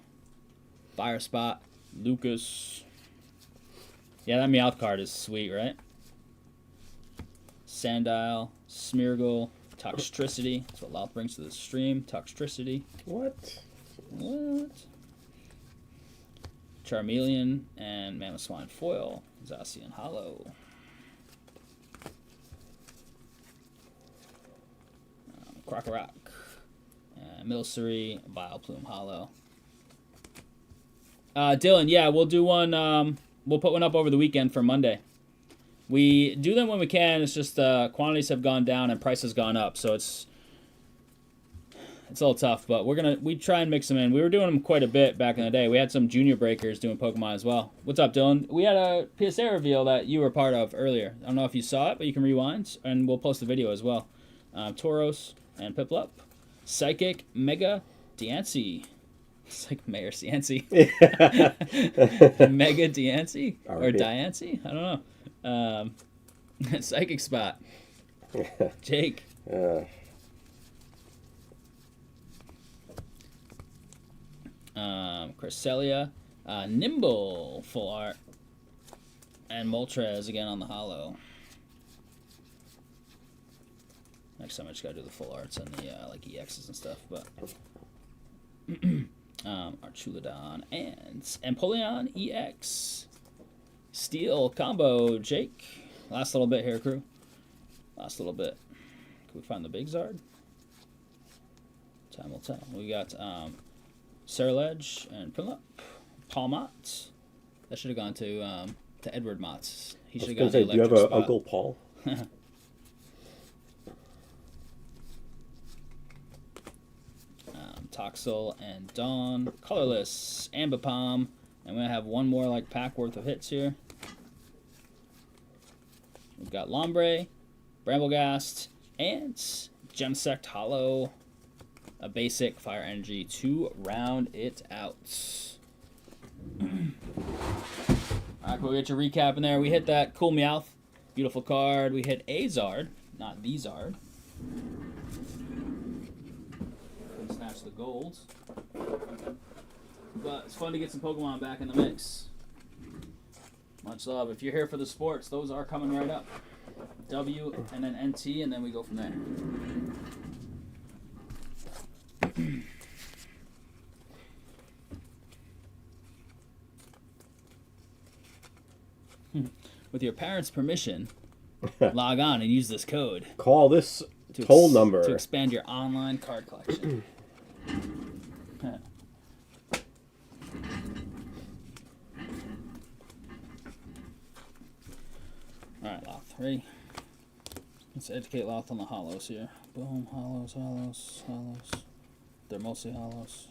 Fire Spot. Lucas. Yeah, that Meowth card is sweet, right? Sandile. Smeargle. Toxtricity. That's what Louth brings to the stream. Toxtricity. What? Charmeleon and Mamoswine Foil. Zacian Hollow. Crocorock. Milcery. Vileplume Hollow. Dylan, yeah, we'll do one. We'll put one up over the weekend for Monday. We do them when we can. It's just quantities have gone down and price has gone up, so it's a little tough. But we try and mix them in. We were doing them quite a bit back in the day. We had some junior breakers doing Pokemon as well. What's up, Dylan? We had a PSA reveal that you were part of earlier. I don't know if you saw it, but you can rewind, and we'll post the video as well. Tauros and Piplup. Psychic Mega Diancie. It's like Mayor Cianci. Mega Diancie? Or Diancie? I don't know. Psychic Spot. Jake. Cresselia. Nimble full art. And Moltres again on the hollow. Next time I just gotta do the full arts and the like EXs and stuff. But Archuladon and Empoleon EX Steel combo. Jake, last little bit here, crew. Last little bit. Can we find the big Zard? Time will tell. We got Serledge and Prinlup. Paul Mott. That should have gone to Edward Motts. He should have gone to the electric do you have an spot. Uncle Paul? Toxel and Dawn. Colorless. Ambipom. And we're going to have one more like pack worth of hits here. We've got Lombre, Bramblegast, and Gemsect Hollow. A basic Fire Energy to round it out. Alright, we'll get your recap in there. We hit that Cool Meowth. Beautiful card. We hit a Zard, not the Zard. Couldn't snatch the gold. But it's fun to get some Pokemon back in the mix. Much love. If you're here for the sports, those are coming right up. W and then NT, and then we go from there. With your parents' permission, log on and use this code. Call this toll number to expand your online card collection. Alright, Loth. Ready? Let's educate Loth on the hollows here. Boom, hollows. They're mostly hollows.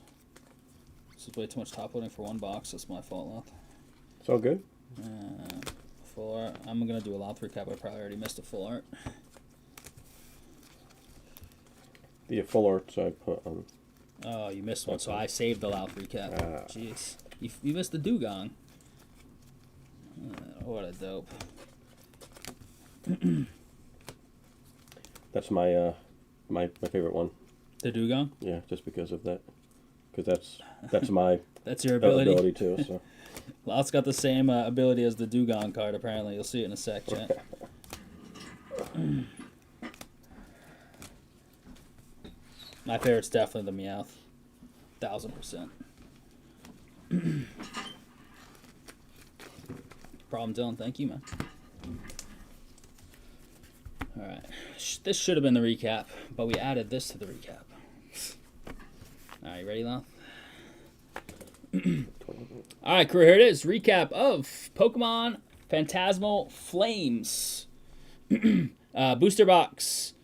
This is way too much top loading for one box. That's my fault, Loth. It's all good. Full art. I'm going to do a Loth recap. I probably already missed a full art. The full arts I put on. Oh, you missed one, so I saved the Loth recap. Jeez. You missed the Dugong. What a dope. That's my my favorite one. The Dugong? Yeah, just because of that. Because that's my that's your ability too. So Loth's got the same ability as the Dugong card. Apparently, you'll see it in a sec, chat. My favorite's definitely the Meowth. 1000%. Problem, Dylan. Thank you, man. Alright. This should have been the recap, but we added this to the recap. Alright, you ready, Loth? Alright, crew, here it is. Recap of Pokemon Phantasmal Flames. Booster box.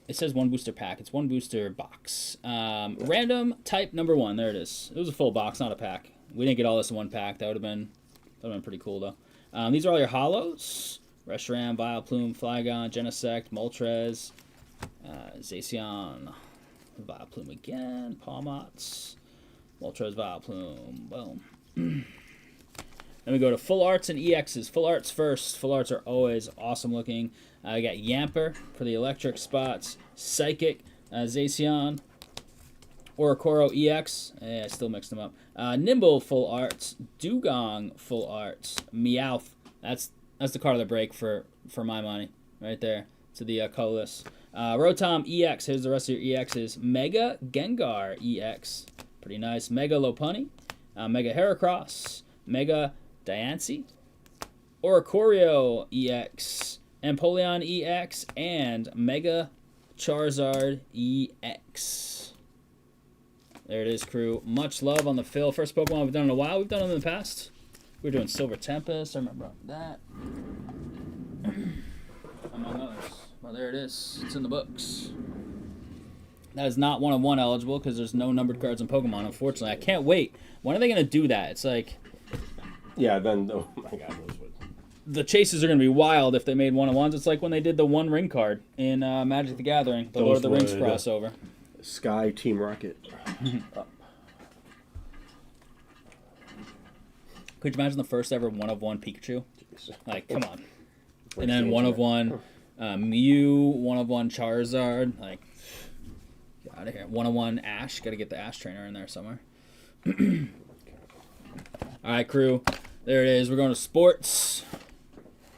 It says one booster pack. It's one booster box. Random type number 1. There it is. It was a full box, not a pack. We didn't get all this in one pack. That would have been pretty cool, though. These are all your hollows. Reshiram, Vileplume, Flygon, Genesect, Moltres, Zacian, Vileplume again, Palmots, Moltres, Vileplume, boom. Then we go to full arts and EXs. Full arts first. Full arts are always awesome looking. We got Yamper for the electric spots, Psychic, Zacian, Oricoro EX. I still mixed them up. Nimble full arts, Dugong full arts, Meowth. That's the card of the break for my money right there. To the colorless. Rotom EX. Here's the rest of your EXs. Mega Gengar EX. Pretty nice. Mega Lopunny. Mega Heracross. Mega Diancie. Oricorio EX. Empoleon EX. And Mega Charizard EX. There it is, crew. Much love on the fill. First Pokemon we've done in a while. We've done them in the past. We were doing Silver Tempest. I remember that. Among others. Well, there it is. It's in the books. That is not 1-of-1 eligible because there's no numbered cards in Pokemon, unfortunately. I can't wait. When are they going to do that? It's like... Yeah, then... Oh, my God. The chases are going to be wild if they made 1-of-1s. It's like when they did the One Ring card in Magic the Gathering. The Lord of the Rings crossover. Sky Team Rocket. Could you imagine the first ever 1-of-1 Pikachu? Like, come on. And then 1-of-1 Mew, 1-of-1 Charizard. Like, get out of here. 1-of-1 Ash. Got to get the Ash trainer in there somewhere. All right, crew. There it is. We're going to sports.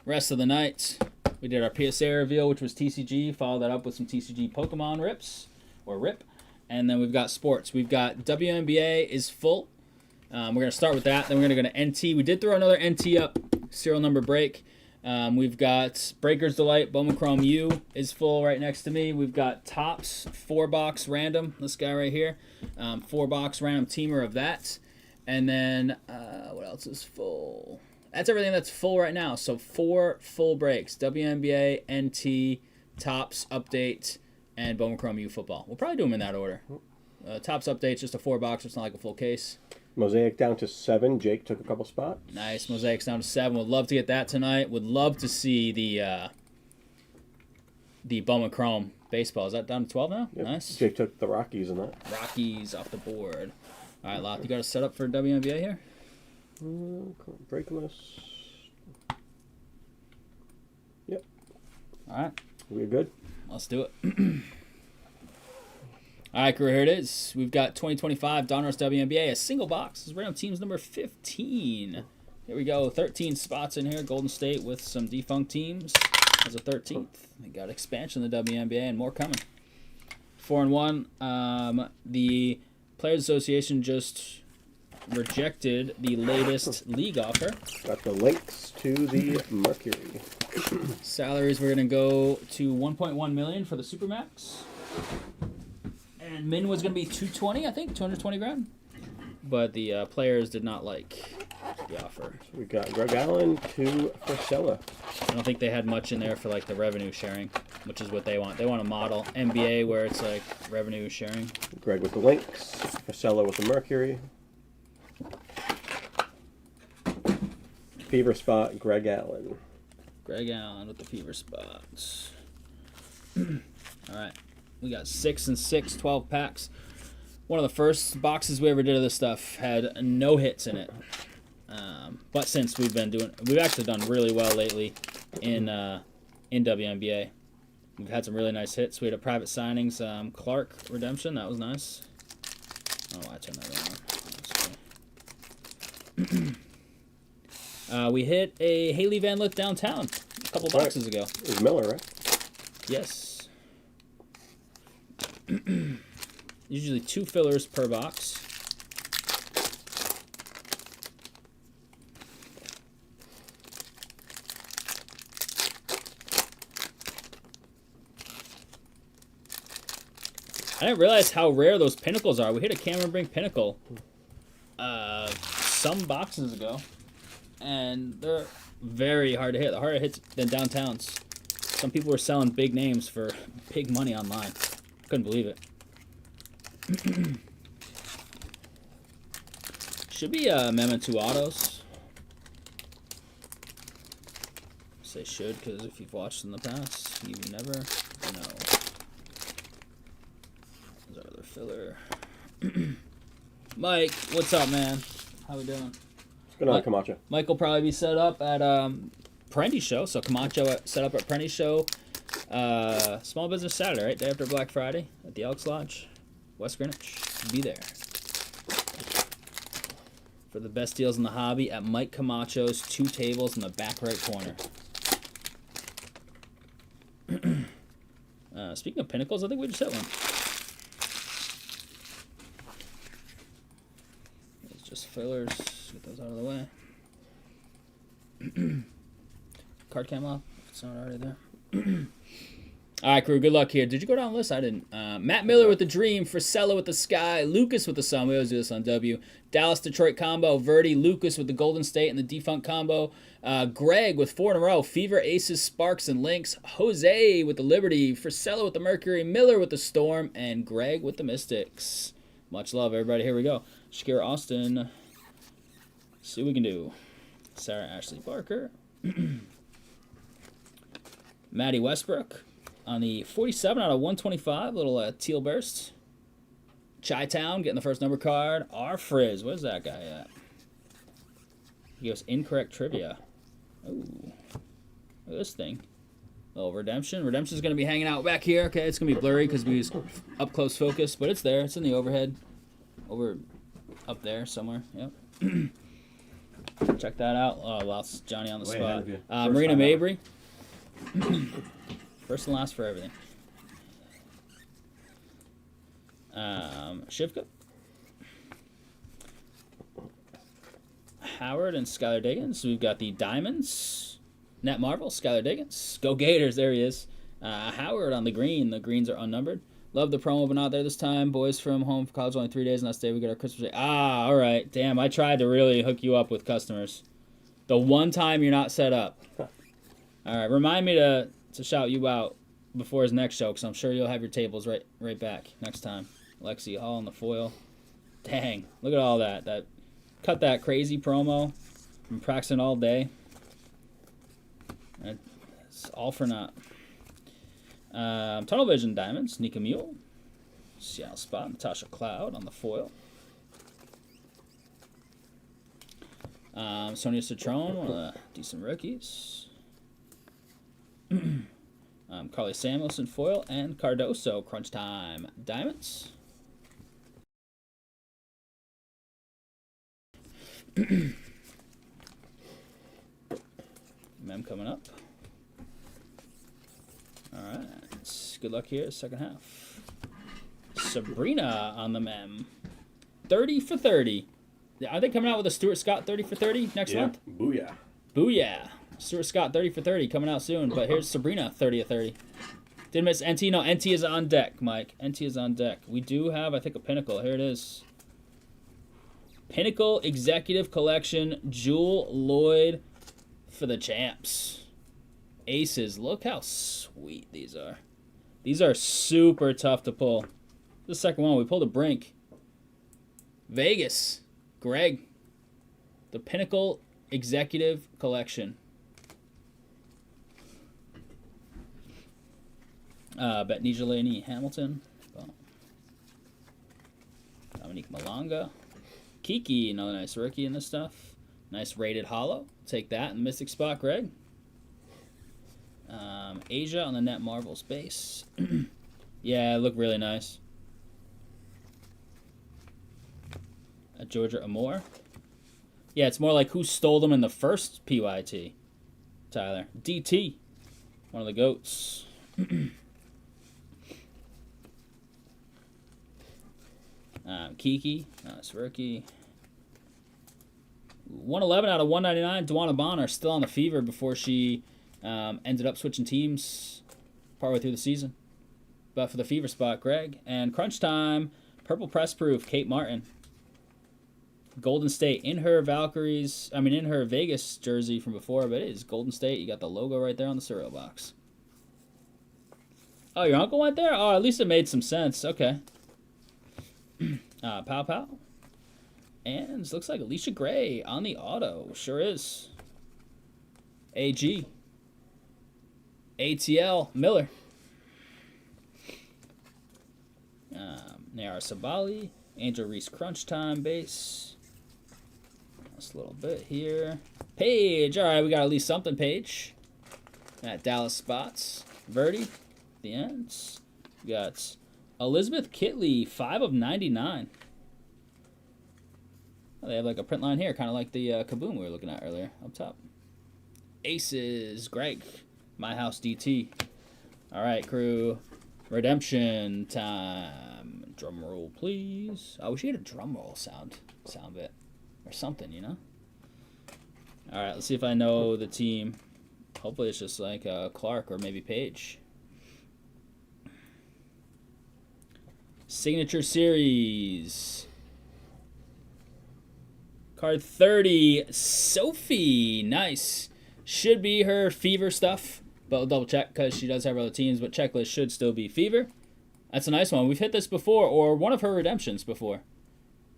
Rest of the night. We did our PSA reveal, which was TCG. Followed that up with some TCG Pokemon rips, or rip. And then we've got sports. We've got WNBA is full. We're going to start with that. Then we're going to go to NT. We did throw another NT up, serial number break. We've got Breaker's Delight, Bowman Chrome U is full right next to me. We've got Topps 4-box random, this guy right here. 4-box random teamer of that. And then, what else is full? That's everything that's full right now. So 4 full breaks. WNBA, NT, Topps Update, and Bowman Chrome U football. We'll probably do them in that order. Topps Update's just a 4-box. It's not like a full case. Mosaic down to 7. Jake took a couple spots. Nice. Mosaic's down to 7. Would love to get that tonight. Would love to see the Bowman Chrome baseball. Is that down to 12 now? Yep. Nice. Jake took the Rockies in that. Rockies off the board. All right, Locke, you got a setup for WNBA here? Breakless. Yep. All right. We're good. Let's do it. All right, crew, here it is. We've got 2025 Donruss WNBA, a single box. This is random teams number 15. Here we go, 13 spots in here. Golden State with some defunct teams as a 13th. We got expansion in the WNBA and more coming. 4-1. The Players Association just rejected the latest league offer. Got the links to the Mercury. Salaries, we're going to go to $1.1 million for the Supermax. And min was going to be $220, I think, $220,000. But the players did not like the offer. So we got Greg Allen to Priscilla. I don't think they had much in there for like the revenue sharing, which is what they want. They want a model NBA where it's like revenue sharing. Greg with the links. Priscilla with the Mercury. Fever spot, Greg Allen. Greg Allen with the fever spots. All right. We got 6 and 6, 12 packs. One of the first boxes we ever did of this stuff had no hits in it. But since we've actually done really well lately in WNBA. We've had some really nice hits. We had a private signings, Clark redemption. That was nice. Oh, I turned that on. We hit a Haley Van Lith downtown a couple boxes ago. It was Miller, right? Yes. Usually 2 fillers per box. I didn't realize how rare those pinnacles are. We hit a Cameron Brink pinnacle some boxes ago, and they're very hard to hit. The harder it hits than downtowns. Some people were selling big names for big money online. Couldn't believe it. Should be Amendment 2 autos. I say should because if you've watched in the past, you never know. There's our other filler. Mike, what's up, man? How we doing? Good on, Camacho. Mike will probably be set up at Prendy's show. So Camacho set up at Prendy's show. Small Business Saturday, right? Day after Black Friday at the Elks Lodge, West Greenwich. Be there. For the best deals in the hobby at Mike Camacho's, 2 tables in the back right corner. Speaking of pinnacles, I think we just hit one. It's just fillers. Get those out of the way. Card cam off, if it's not already there. All right, crew, good luck here. Did you go down the list? I didn't. Matt Miller with the Dream, Frisella with the Sky, Lucas with the Sun. We always do this on W. Dallas-Detroit combo, Rhody, Lucas with the Golden State and the Defunct combo. Greg with 4 in a row, Fever, Aces, Sparks, and Lynx. Jose with the Liberty, Frisella with the Mercury, Miller with the Storm, and Greg with the Mystics. Much love, everybody. Here we go. Shakira Austin. See what we can do. Sarah Ashley Barker. Maddie Westbrook on the 47 out of 125. Little teal burst. Chi-Town getting the first number card. R. Frizz. Where's that guy at? He goes incorrect trivia. Ooh. Look at this thing. Little Redemption. Redemption's going to be hanging out back here. Okay, it's going to be blurry because we use up close focus, but it's there. It's in the overhead. Up there somewhere. Yep. Check that out. Oh, lost Johnny on the spot. Marina Mabry. First and last for everything. Shivka. Howard and Skylar Diggins. We've got the Diamonds. Net Marvel, Skylar Diggins. Go Gators, there he is. Howard on the green. The greens are unnumbered. Love the promo, but not there this time. Boys from home for college, only 3 days, and last day we got our Christmas day. Ah, all right. Damn, I tried to really hook you up with customers. The one time you're not set up. All right, remind me to shout you out before his next show, because I'm sure you'll have your tables right back next time. Lexi Hall on the foil. Dang, look at all that. Cut that crazy promo. I'm practicing all day. It's all for naught. Tunnel Vision Diamonds, Nika Mule. Seattle Spot, Natasha Cloud on the foil. Sonia Citron, one of the decent rookies. Carly Samuelson foil, and Cardoso Crunch Time Diamonds. Mem coming up. Alright. Good luck here, second half. Sabrina on the Mem. 30 for 30. Are they coming out with a Stuart Scott 30 for 30 next month? Booyah. Booyah. Stuart Scott 30 for 30 coming out soon. But here's Sabrina 30 of 30. Didn't miss NT. No, NT is on deck, Mike. NT is on deck. We do have, I think, a Pinnacle. Here it is. Pinnacle Executive Collection. Jewel Lloyd for the champs. Aces. Look how sweet these are. These are super tough to pull. The second one, we pulled a Brink. Vegas. Greg. The Pinnacle Executive Collection. Betnija Laney Hamilton. Dominique Malonga. Kiki, another nice rookie in this stuff. Nice rated holo. Take that in the Mystic spot, Greg. Asia on the Net Marvel space. Yeah, look really nice. Georgia Amore. Yeah, it's more like who stole them in the first PYT. Tyler. DT. One of the GOATs. Kiki. Nice rookie. 111 out of 199. Duana Bonner still on the fever before she ended up switching teams partway through the season. But for the fever spot, Greg. And Crunch Time. Purple Press Proof. Kate Martin. Golden State in her in her Vegas jersey from before, but it is Golden State. You got the logo right there on the cereal box. Oh, your uncle went there? Oh, at least it made some sense. Okay. Pow Pow. And it looks like Alicia Gray on the auto. Sure is. AG. ATL Miller. Nayara Sabali. Angel Reese Crunch Time base. Just a little bit here. Page. All right, we got at least something, Page. At Dallas spots. Verdi. The ends. We got Elizabeth Kitley, 5 of 99. Oh, they have like a print line here, kind of like the Kaboom we were looking at earlier up top. Aces. Greg. My House DT. All right, crew. Redemption time. Drum roll, please. I wish you had a drum roll sound bit. Or something, you know? Alright, let's see if I know the team. Hopefully it's just like Clark or maybe Paige. Signature Series. Card 30. Sophie. Nice. Should be her Fever stuff. But we'll double check because she does have other teams. But checklist should still be Fever. That's a nice one. We've hit this before, or one of her redemptions before.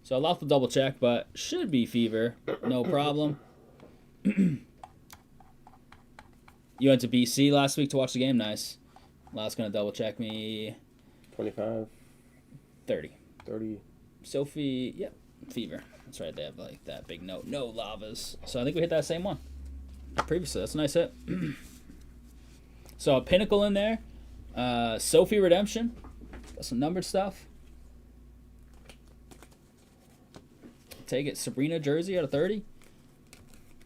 So I'll have to double check, but should be Fever. No problem. You went to BC last week to watch the game? Nice. Last going to double check me. 25. 30. 30. Sophie, yep. Fever. That's right. They have like that big note. No lavas. So I think we hit that same one previously. That's a nice hit. So a Pinnacle in there. Sophie Redemption. Got some numbered stuff. Take it. Sabrina jersey out of 30.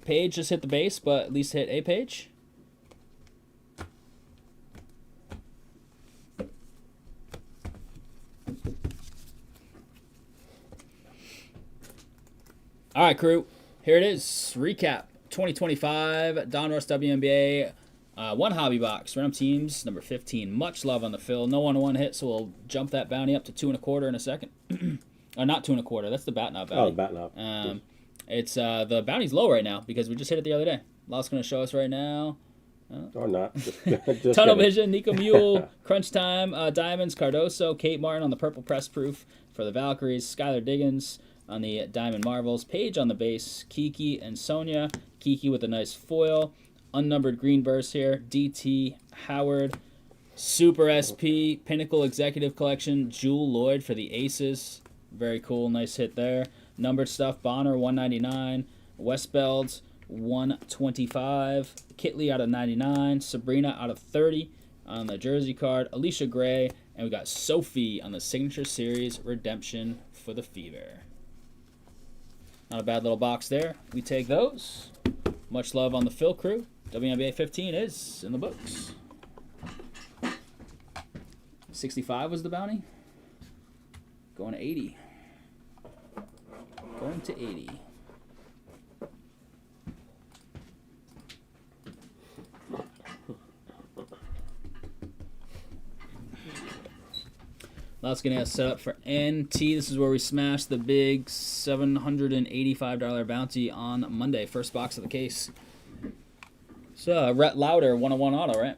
Page just hit the base, but at least hit a page. All right, crew. Here it is. Recap 2025 Donruss WNBA. One hobby box. Random teams number 15. Much love on the fill. No 1-1 hit, so we'll jump that bounty up to 2 1/4 in a second. Or not 2 1/4. That's the bat knob bounty. Oh, bat knob. It's the bounty's low right now because we just hit it the other day. Lot's going to show us right now. Or not. Just Tunnel kidding. Vision, Nico Mule, Crunch Time, Diamonds, Cardoso, Kate Martin on the purple press proof for the Valkyries, Skylar Diggins on the Diamond Marvels, Paige on the base, Kiki and Sonia, Kiki with a nice foil, unnumbered green burst here, DT, Howard, Super SP, Pinnacle Executive Collection, Jewel Lloyd for the Aces, very cool, nice hit there, numbered stuff, Bonner 199, Westbeld 125, Kitley out of 99, Sabrina out of 30 on the jersey card, Alicia Gray, and we got Sophie on the Signature Series Redemption for the Fever. Not a bad little box there. We take those. Much love on the fill crew. WNBA 15 is in the books. 65 was the bounty. Going to 80. Going to 80. That's going to get set up for NT. This is where we smash the big $785 bounty on Monday. First box of the case. So, Rhett Lauder, 101 auto, right?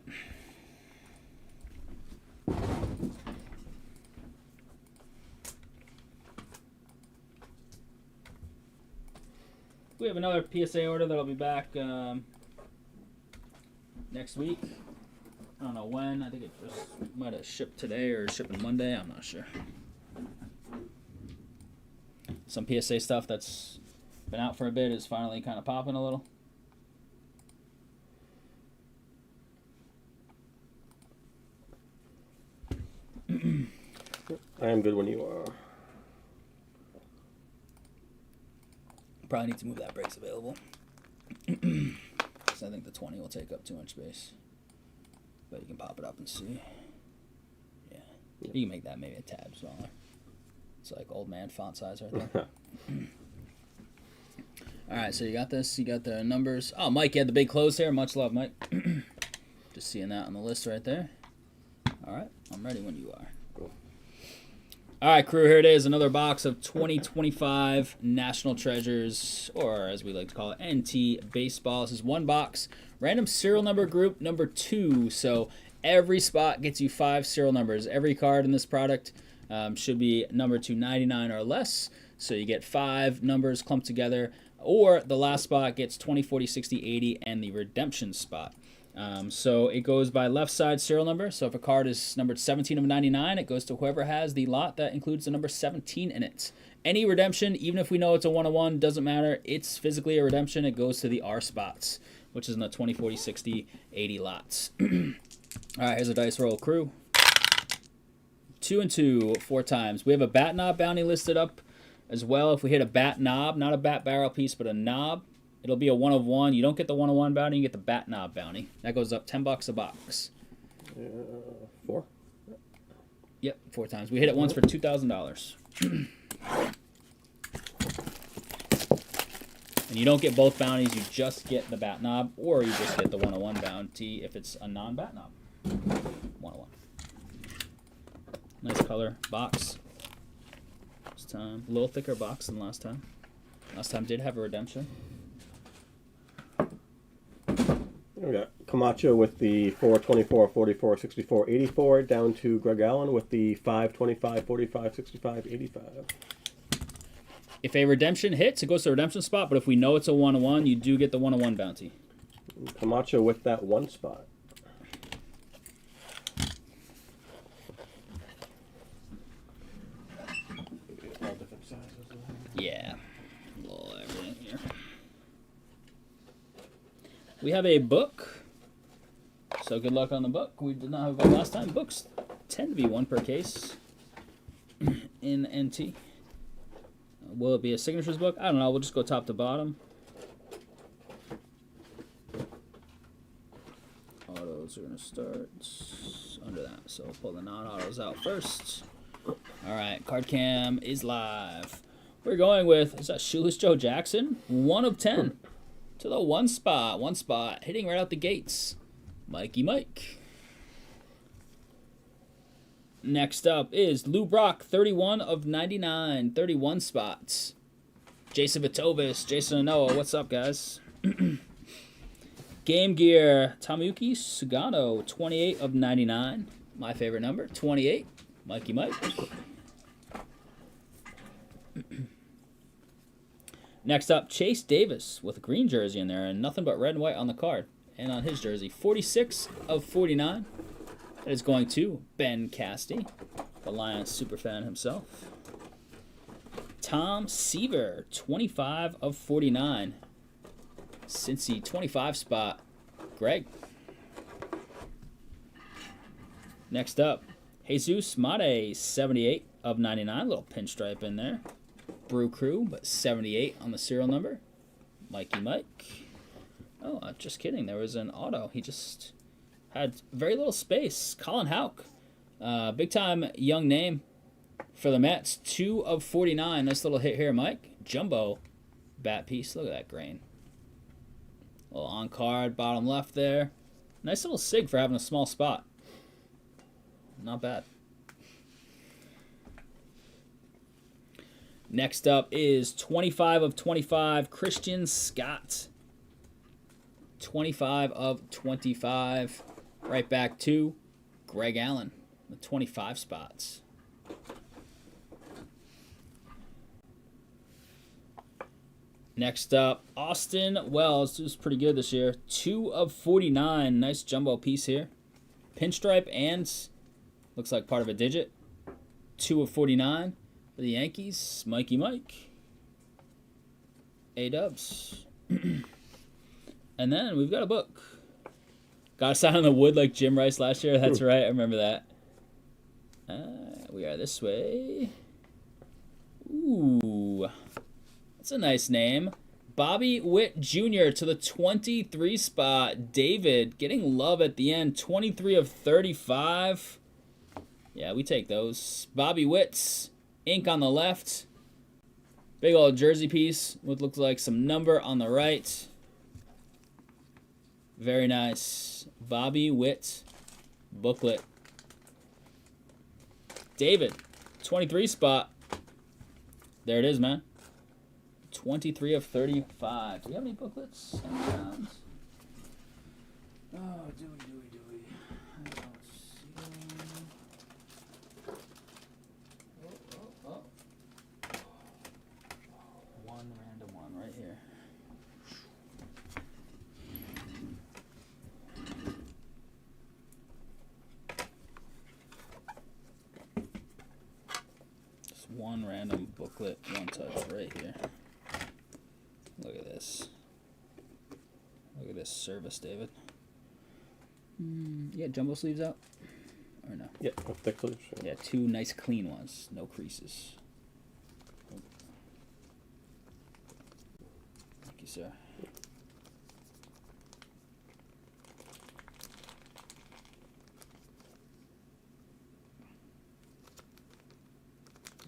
We have another PSA order that'll be back next week. I don't know when. I think it just might have shipped today or shipping Monday. I'm not sure. Some PSA stuff that's been out for a bit is finally kind of popping a little. I am good when you are. Probably need to move that brace available. So I think the 20 will take up too much space. But you can pop it up and see. Yeah. You can make that maybe a tad smaller. It's like old man font size right there. Alright, so you got this. You got the numbers. Oh, Mike, you had the big close here. Much love, Mike. Just seeing that on the list right there. Alright, I'm ready when you are. Cool. Alright, crew, here it is. Another box of 2025 National Treasures, or as we like to call it, NT Baseball. This is one box. Random serial number group number 2. So every spot gets you 5 serial numbers. Every card in this product should be number 299 or less. So you get 5 numbers clumped together. Or the last spot gets 20, 40, 60, 80, and the redemption spot. So it goes by left side serial number. So if a card is numbered 17 of 99, it goes to whoever has the lot that includes the number 17 in it. Any redemption, even if we know it's a 1-1, doesn't matter. It's physically a redemption. It goes to the R spots, which is in the 20, 40, 60, 80 lots. All right, here's a dice roll, crew. 2 and 2, 4 times. We have a bat knob bounty listed up as well. If we hit a bat knob, not a bat barrel piece, but a knob, it'll be a 1 of 1. You don't get the 1-1 bounty, you get the bat knob bounty. That goes up $10 a box. 4? Yep, 4 times. We hit it once for $2,000. And you don't get both bounties, you just get the bat knob, or you just get the 1-1 bounty if it's a non-bat knob. 1-1. Nice color box. This time, a little thicker box than last time. Last time did have a redemption. We got Camacho with the 424, 44, 64, 84, down to Greg Allen with the 525, 45, 65, 85. If a redemption hits, it goes to the redemption spot, but if we know it's a 1-1, you do get the 1-1 bounty. Camacho with that 1 spot. All different sizes. Yeah. A little everything here. We have a book. So good luck on the book. We did not have a book last time. Books tend to be 1 per case in NT. Will it be a signatures book? I don't know. We'll just go top to bottom. Autos are going to start under that. So we'll pull the non-autos out first. All right. Card cam is live. We're going with, is that Shoeless Joe Jackson? 1 of 10 to the 1 spot. 1 spot. Hitting right out the gates. Mikey Mike. Next up is Lou Brock, 31 of 99. 31 spots. Jason Vitovis, Jason Anoa. What's up, guys? Game Gear, Tamuyuki Sugano, 28 of 99. My favorite number, 28. Mikey Mike. Next up, Chase Davis with a green jersey in there and nothing but red and white on the card. And on his jersey, 46 of 49. That is going to Ben Casty, the Lions superfan himself. Tom Seaver, 25 of 49. Cincy, 25 spot. Greg. Next up, Jesus Mate, 78 of 99. Little pinstripe in there. Brew Crew, but 78 on the serial number. Mikey Mike. Oh, just kidding. There was an auto. He just had very little space. Colin Houck. Big time young name for the Mets. 2 of 49. Nice little hit here, Mike. Jumbo bat piece. Look at that grain. A little on card, bottom left there. Nice little sig for having a small spot. Not bad. Next up is 25 of 25, Christian Scott. 25 of 25. Right back to Greg Allen, the 25 spots. Next up, Austin Wells. This was pretty good this year. 2 of 49. Nice jumbo piece here. Pinstripe and looks like part of a digit. 2 of 49. For the Yankees, Mikey Mike. A-dubs. And then we've got a book. Got a sign on the wood like Jim Rice last year. That's right. I remember that. We are this way. Ooh. That's a nice name. Bobby Witt Jr. to the 23 spot. David getting love at the end. 23 of 35. Yeah, we take those. Bobby Witt's. Ink on the left. Big old jersey piece with looks like some number on the right. Very nice. Bobby Witt booklet. David, 23 spot. There it is, man. 23 of 35. Do we have any booklets? Any rounds? Oh, do we? One random booklet, one touch right here. Look at this. Look at this service, David. Yeah, jumbo sleeves out? Or no? Yeah, thick sleeves. Yeah, 2 nice clean ones. No creases. Thank you, sir.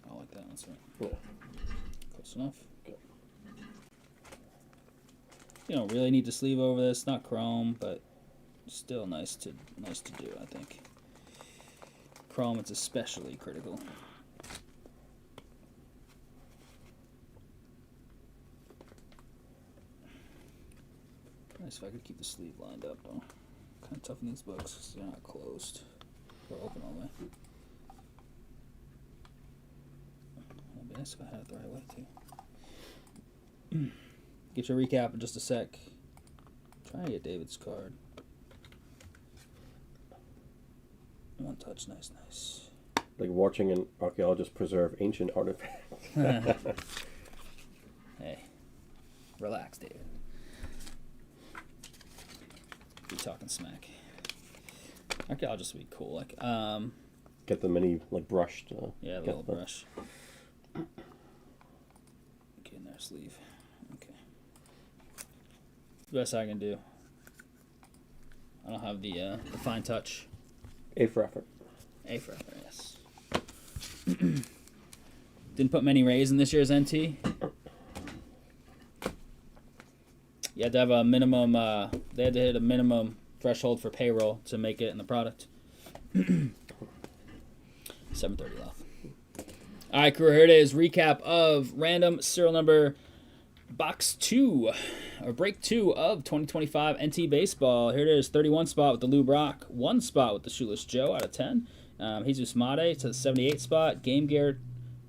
I like that. That's right. Yeah. Close enough. Okay. You don't really need to sleeve over this. Not chrome, but still nice to do, I think. Chrome, it's especially critical. Nice if I could keep the sleeve lined up, though. Kind of tough in these books because they're not closed. They're open all the way. It'd be nice if I had it the right way, too. Get your recap in just a sec. Try to get David's card. One touch, nice. Like watching an archaeologist preserve ancient artifacts. Hey, relax, David. Be talking smack. Archaeologists would be cool. Like, Get the mini like brushed. yeah, the little brush. Get in there, sleeve. Okay. Best I can do. I don't have the fine touch. A for effort. A for effort, yes. Didn't put many Rays in this year's NT. You had to have a minimum. They had to hit a minimum threshold for payroll to make it in the product. 7:30 left. All right, crew. Here it is. Recap of random serial number box 2 or break 2 of 2025 NT baseball. Here it is. 31 spot with the Lou Brock. 1 spot with the Shoeless Joe out of 10. Jesus Mate to the 78 spot. Game Gear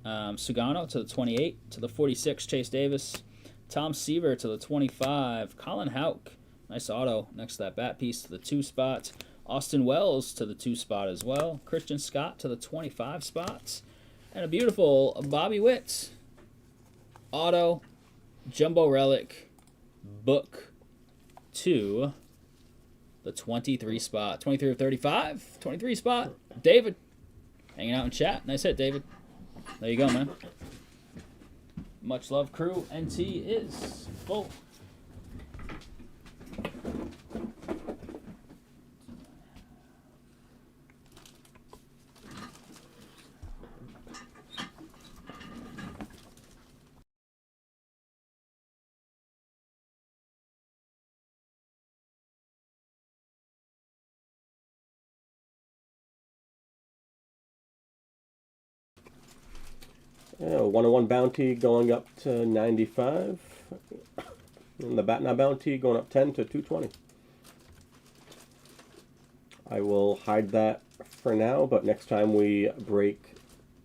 Sugano to the 28. To the 46, Chase Davis. Tom Seaver to the 25. Colin Houck, nice auto next to that bat piece to the 2 spot. Austin Wells to the 2 spot as well. Christian Scott to the 25 spots. And a beautiful Bobby Witt auto jumbo relic book to the 23 spot. 23 of 35. 23 spot. David hanging out in chat. Nice hit, David. There you go, man. Much love, crew. NT is full. Yeah, 101 bounty going up to 95. And the Batna bounty going up 10 to 220. I will hide that for now, but next time we break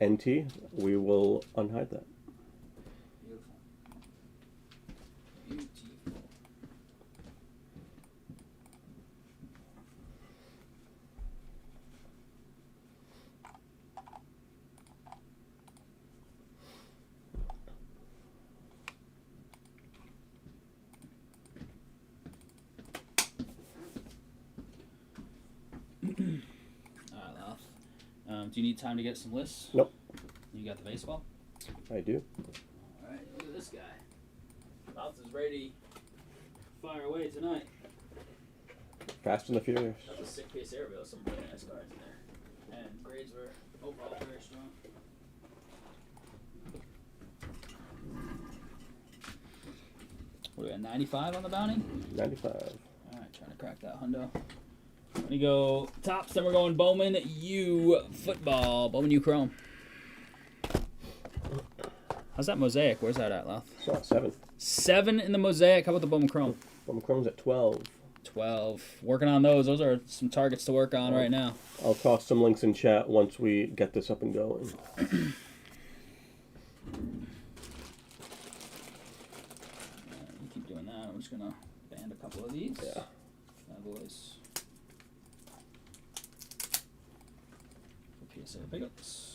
NT, we will unhide that. Beautiful. Beautiful. Do you need time to get some lists? Nope. You got the baseball? I do. All right, look at this guy. Mouth is ready. Fire away tonight. Fast and the Furious. That's a sick PSA reveal. Some really nice cards in there. And grades were overall very strong. What do we got, 95 on the bounty? 95. All right, trying to crack that hundo. Let me go tops, then we're going Bowman U football. Bowman U Chrome. How's that mosaic? Where's that at, Louth? So 7. 7 in the mosaic. How about the Bowman Chrome? Bowman Chrome's at 12. 12. Working on those. Those are some targets to work on right now. I'll toss some links in chat once we get this up and going. You keep doing that. I'm just going to band a couple of these. Yeah. Bad boys. For PSA pickups.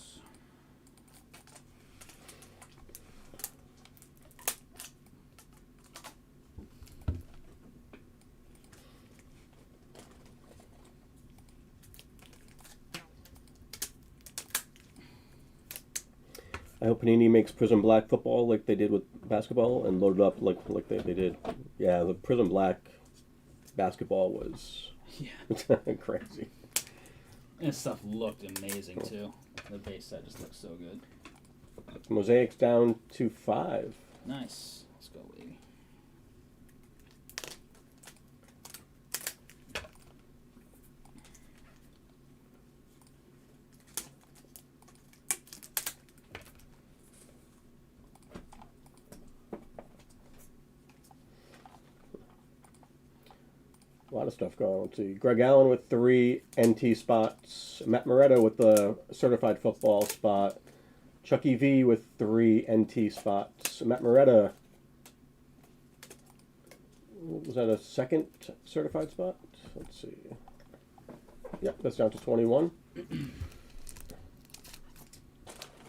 I hope Panini makes Prism Black football like they did with basketball and load it up like they did. Yeah, the Prism Black basketball was crazy. This stuff looked amazing too. The base set just looks so good. Mosaic's down to 5. Nice. Let's go, baby. A lot of stuff going on. Let's see. Greg Allen with 3 NT spots. Matt Moretta with the certified football spot. Chucky V with 3 NT spots. Matt Moretta, was that a second certified spot? Let's see. Yep, that's down to 21.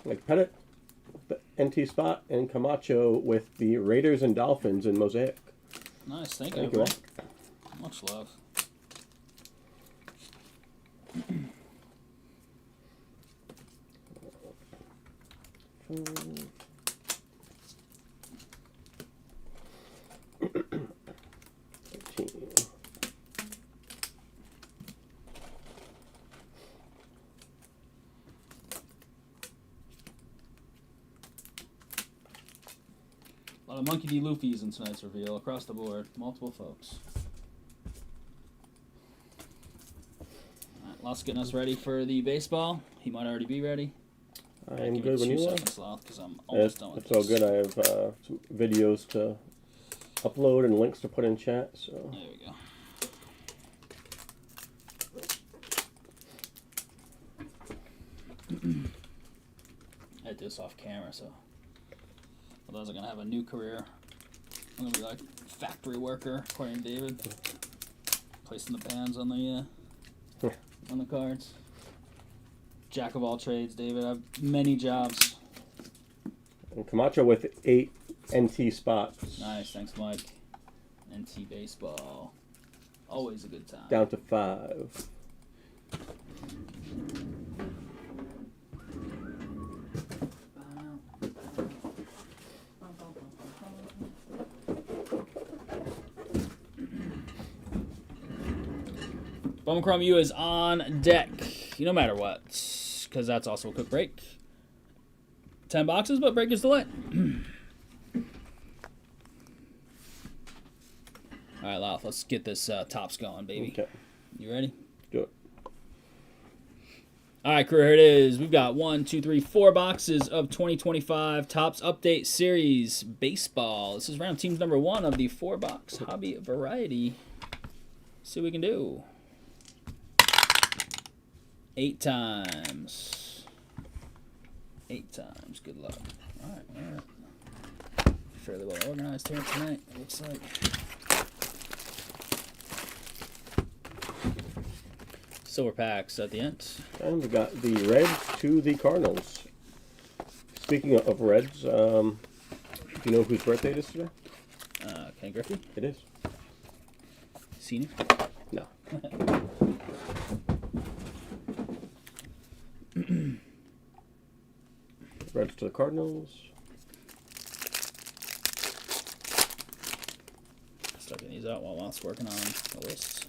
Like Pettit, the NT spot, and Camacho with the Raiders and Dolphins in Mosaic. Nice. Thank Thank you. you. Much love. Monkey D. Luffy's in tonight's reveal across the board. Multiple folks. Alright, Lots getting us ready for the baseball. He might already be ready. I'm good when you are. Because I'm almost done with It's all good. I have some videos to upload and links to put in chat. So there we go. I did this off camera, so otherwise I'm gonna have a new career. I'm gonna be like factory worker, according to David. Placing the bands on the cards. Jack of all trades, David. I have many jobs. and Camacho with 8 NT spots. Nice, thanks, Mike. NT baseball, always a good time. Down to 5. Bowman Chrome U is on deck, no matter what, because that's also a quick break. 10 boxes, but break is delayed. All right, Lalf, let's get this tops going, baby. Okay. You ready? Do it. All right, crew, here it is. We've got 1, 2, 3, 4 boxes of 2025 Topps Update Series Baseball. This is round teams number 1 of the 4-box hobby variety. See what we can do. 8 times. 8 times. Good luck. All right. Fairly well organized here tonight, it looks like. Silver packs at the end. And we got the Reds to the Cardinals. Speaking of Reds, do you know whose birthday it is today? Ken Griffey? It is. Senior? No. Reds to the Cardinals. Start getting these out while Lott's working on the list.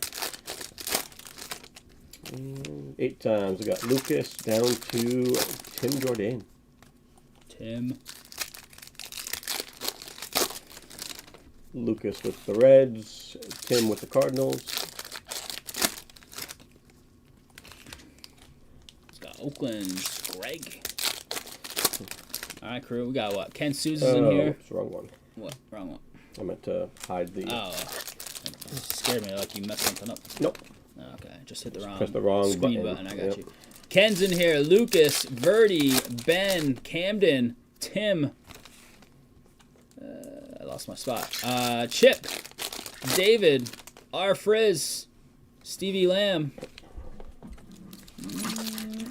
8 times. We got Lucas down to Tim Jordan. Tim. Lucas with the Reds. Tim with the Cardinals. It's got Oakland's Greg. All right, crew. We got what? Ken Souza's in here. Oops, wrong one. What? Wrong one. I meant to hide the... Oh. It scared me like you messed something up. Nope. Okay, just hit the wrong, press the wrong screen button. I got you. Ken's in here. Lucas, Rhody, Ben, Camden, Tim. I lost my spot. Chip, David, R. Frizz, Stevie Lamb,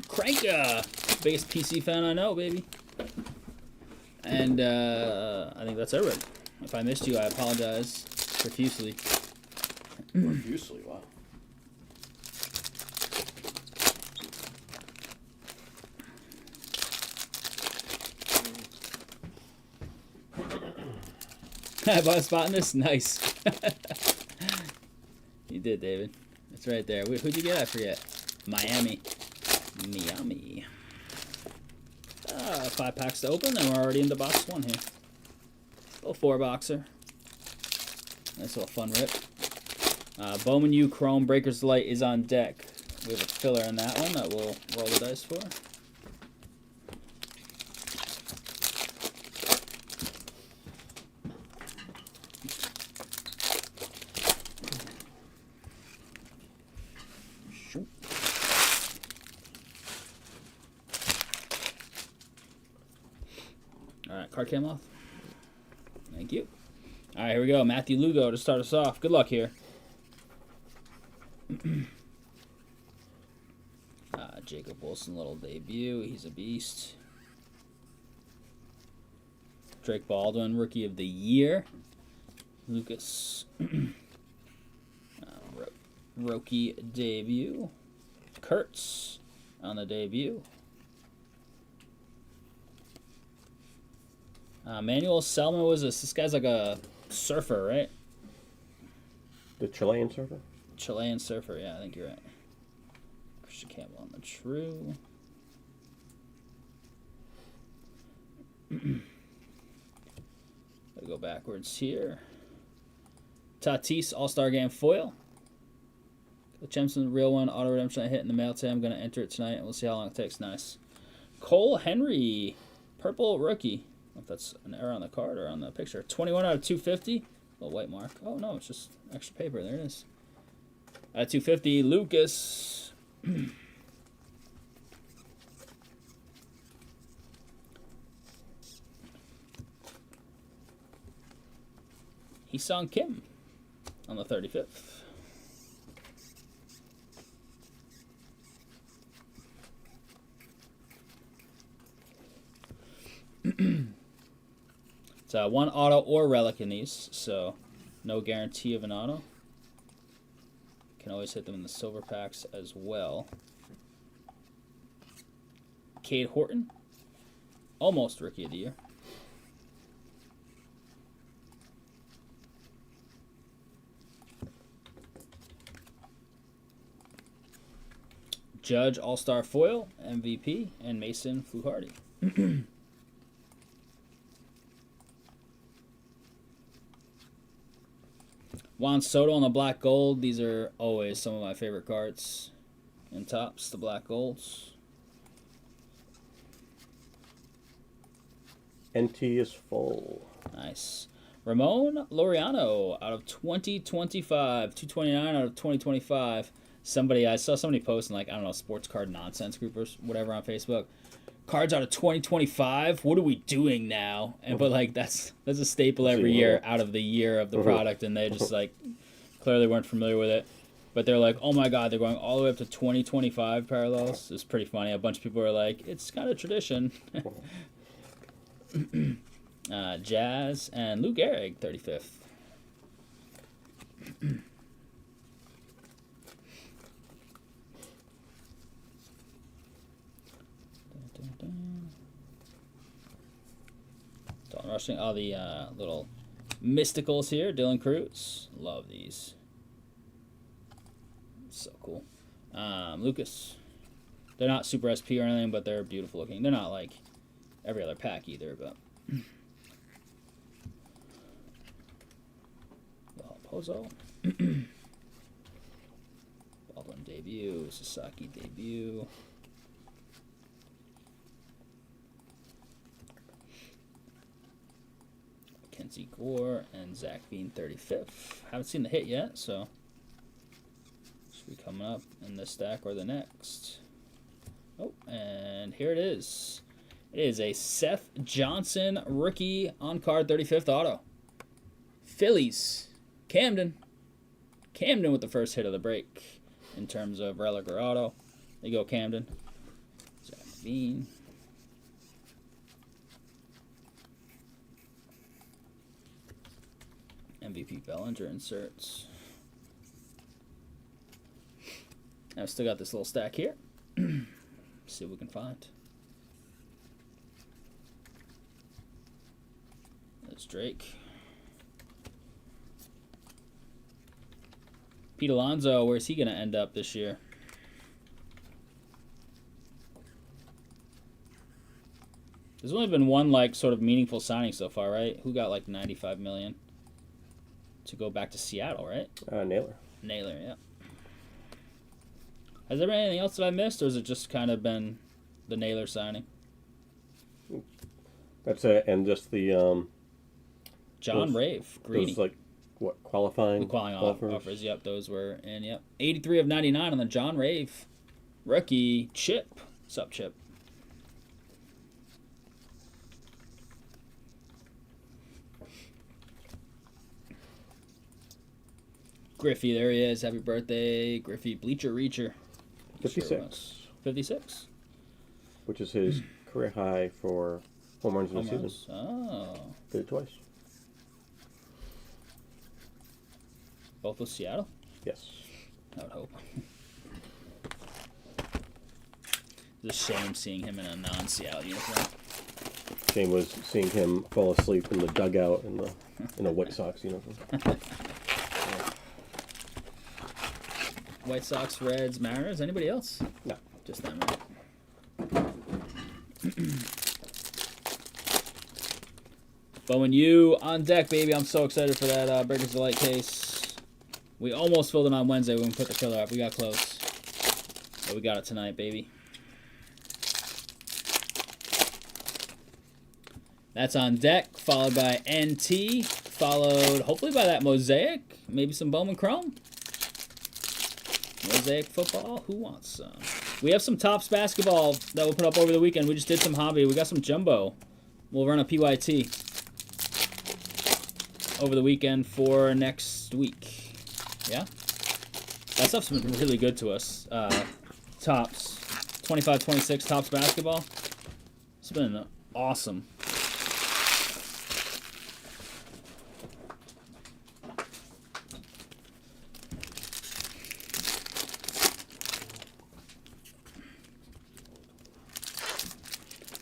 Cranka, biggest PC fan I know, baby. And I think that's everybody. If I missed you, I apologize profusely. Profusely, wow. I bought a spot in this? Nice. You did, David. It's right there. Who'd you get? I forget. Miami. 5 packs to open, and we're already into box 1 here. Little 4-boxer. Nice little fun rip. Bowman U Chrome Breakers Delight is on deck. We have a filler in that one that we'll roll the dice for. Alright, card came off. Thank you. Alright, here we go. Matthew Lugo to start us off. Good luck here. Jacob Wilson, little debut. He's a beast. Drake Baldwin, Rookie of the Year. Lucas. Rookie debut. Kurtz on the debut. Manuel Selman was this guy's like a surfer, right? The Chilean surfer? Chilean surfer, yeah, I think you're right. Christian Campbell on the true. Gotta go backwards here. Tatis All-Star Game foil. The Chempson, real one, auto redemption I hit in the mail today. I'm going to enter it tonight, and we'll see how long it takes. Nice. Cole Henry, purple rookie. I don't know if that's an error on the card or on the picture. 21 out of 250. Little white mark. Oh, no, it's just extra paper. There it is. At 250, Lucas. Hee-Sung Kim on the 35th. It's one auto or relic in these, so no guarantee of an auto. Can always hit them in the silver packs as well. Cade Horton, almost Rookie of the Year. Judge All-Star Foil, MVP, and Mason Fluharty. Juan Soto on the black gold. These are always some of my favorite cards. And tops, the black golds. NT is full. Nice. Ramon Laureano out of 2025. 229 out of 2025. I saw somebody posting, like, I don't know, sports card nonsense group or whatever on Facebook. Cards out of 2025. What are we doing now? And but like that's a staple every year out of the year of the product, and they just like clearly weren't familiar with it. But they're like, oh my god, they're going all the way up to 2025 parallels. It's pretty funny. A bunch of people are like, it's kind of tradition. Jazz and Lou Gehrig, 35th. Dalton Rushing, all the little mysticals here. Dylan Cruz, love these. So cool. Lucas, they're not super SP or anything, but they're beautiful looking. They're not like every other pack either, but. Pozo. Baldwin debut. Sasaki debut. Kenzie Gore and Zach Veen, 35th. Haven't seen the hit yet, so should be coming up in this stack or the next. Oh, and here it is. It is a Seth Johnson rookie on card, 35th auto. Phillies, Camden. Camden with the first hit of the break in terms of relic or auto. There you go, Camden. Zach Veen. MVP Bellinger inserts. I've still got this little stack here. See what we can find. There's Drake. Pete Alonso, where's he going to end up this year? There's only been one like sort of meaningful signing so far, right? Who got like $95 million to go back to Seattle, right? Naylor. Naylor, yeah. Has there been anything else that I missed, or has it just kind of been the Naylor signing? That's it, and just the John Rave, Greedy. Those like what qualifying offers. Yep, those were in. Yep, 83 of 99 on the John Rave rookie Chip. Sup, Chip? Griffey, there he is. Happy birthday, Griffey. Bleacher Reacher. 56. 56. Which is his career high for home runs in a season. Oh. Did it twice. Both with Seattle? Yes. I would hope. It's a shame seeing him in a non-Seattle uniform. Shame was seeing him fall asleep in the dugout in a White Sox uniform. White Sox, Reds, Mariners. Anybody else? No. Just them, right? Bowman U on deck, baby. I'm so excited for that Breakers Delight case. We almost filled it on Wednesday when we put the filler up. We got close. But we got it tonight, baby. That's on deck, followed by NT, followed hopefully by that Mosaic, maybe some Bowman Chrome. Mosaic football, who wants some? We have some Topps basketball that we'll put up over the weekend. We just did some hobby. We got some jumbo. We'll run a PYT over the weekend for next week. Yeah? That stuff's been really good to us. Topps, 25-26 Topps basketball. It's been awesome.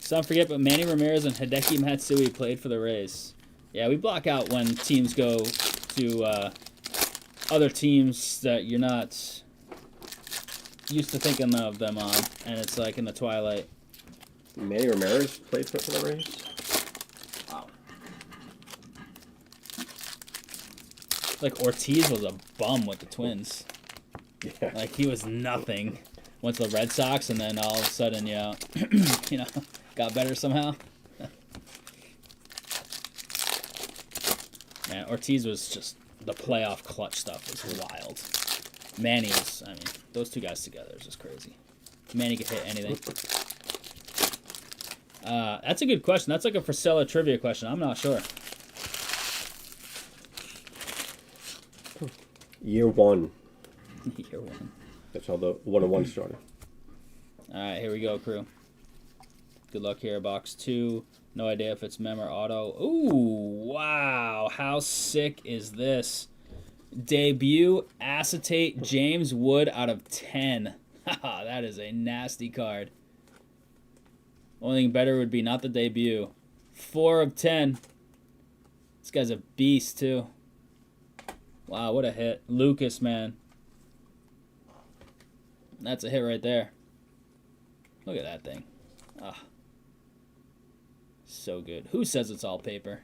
So don't forget, but Manny Ramirez and Hideki Matsui played for the Rays. Yeah, we block out when teams go to other teams that you're not used to thinking of them on, and it's like in the twilight. Manny Ramirez played for the Rays. Wow. Like Ortiz was a bum with the Twins. Yeah. Like he was nothing. Went to the Red Sox, and then all of a sudden, you know, got better somehow. Man, Ortiz was just the playoff clutch stuff was wild. Manny was, I mean, those two guys together is just crazy. Manny could hit anything. That's a good question. That's like a Frisella trivia question. I'm not sure. Year 1. Year 1. That's how the 101 started. All right, here we go, crew. Good luck here. Box 2. No idea if it's mem or auto. Ooh, wow. How sick is this? Debut acetate James Wood out of 10. That is a nasty card. Only thing better would be not the debut. 4 of 10. This guy's a beast, too. Wow, what a hit. Lucas, man. That's a hit right there. Look at that thing. Ah. So good. Who says it's all paper?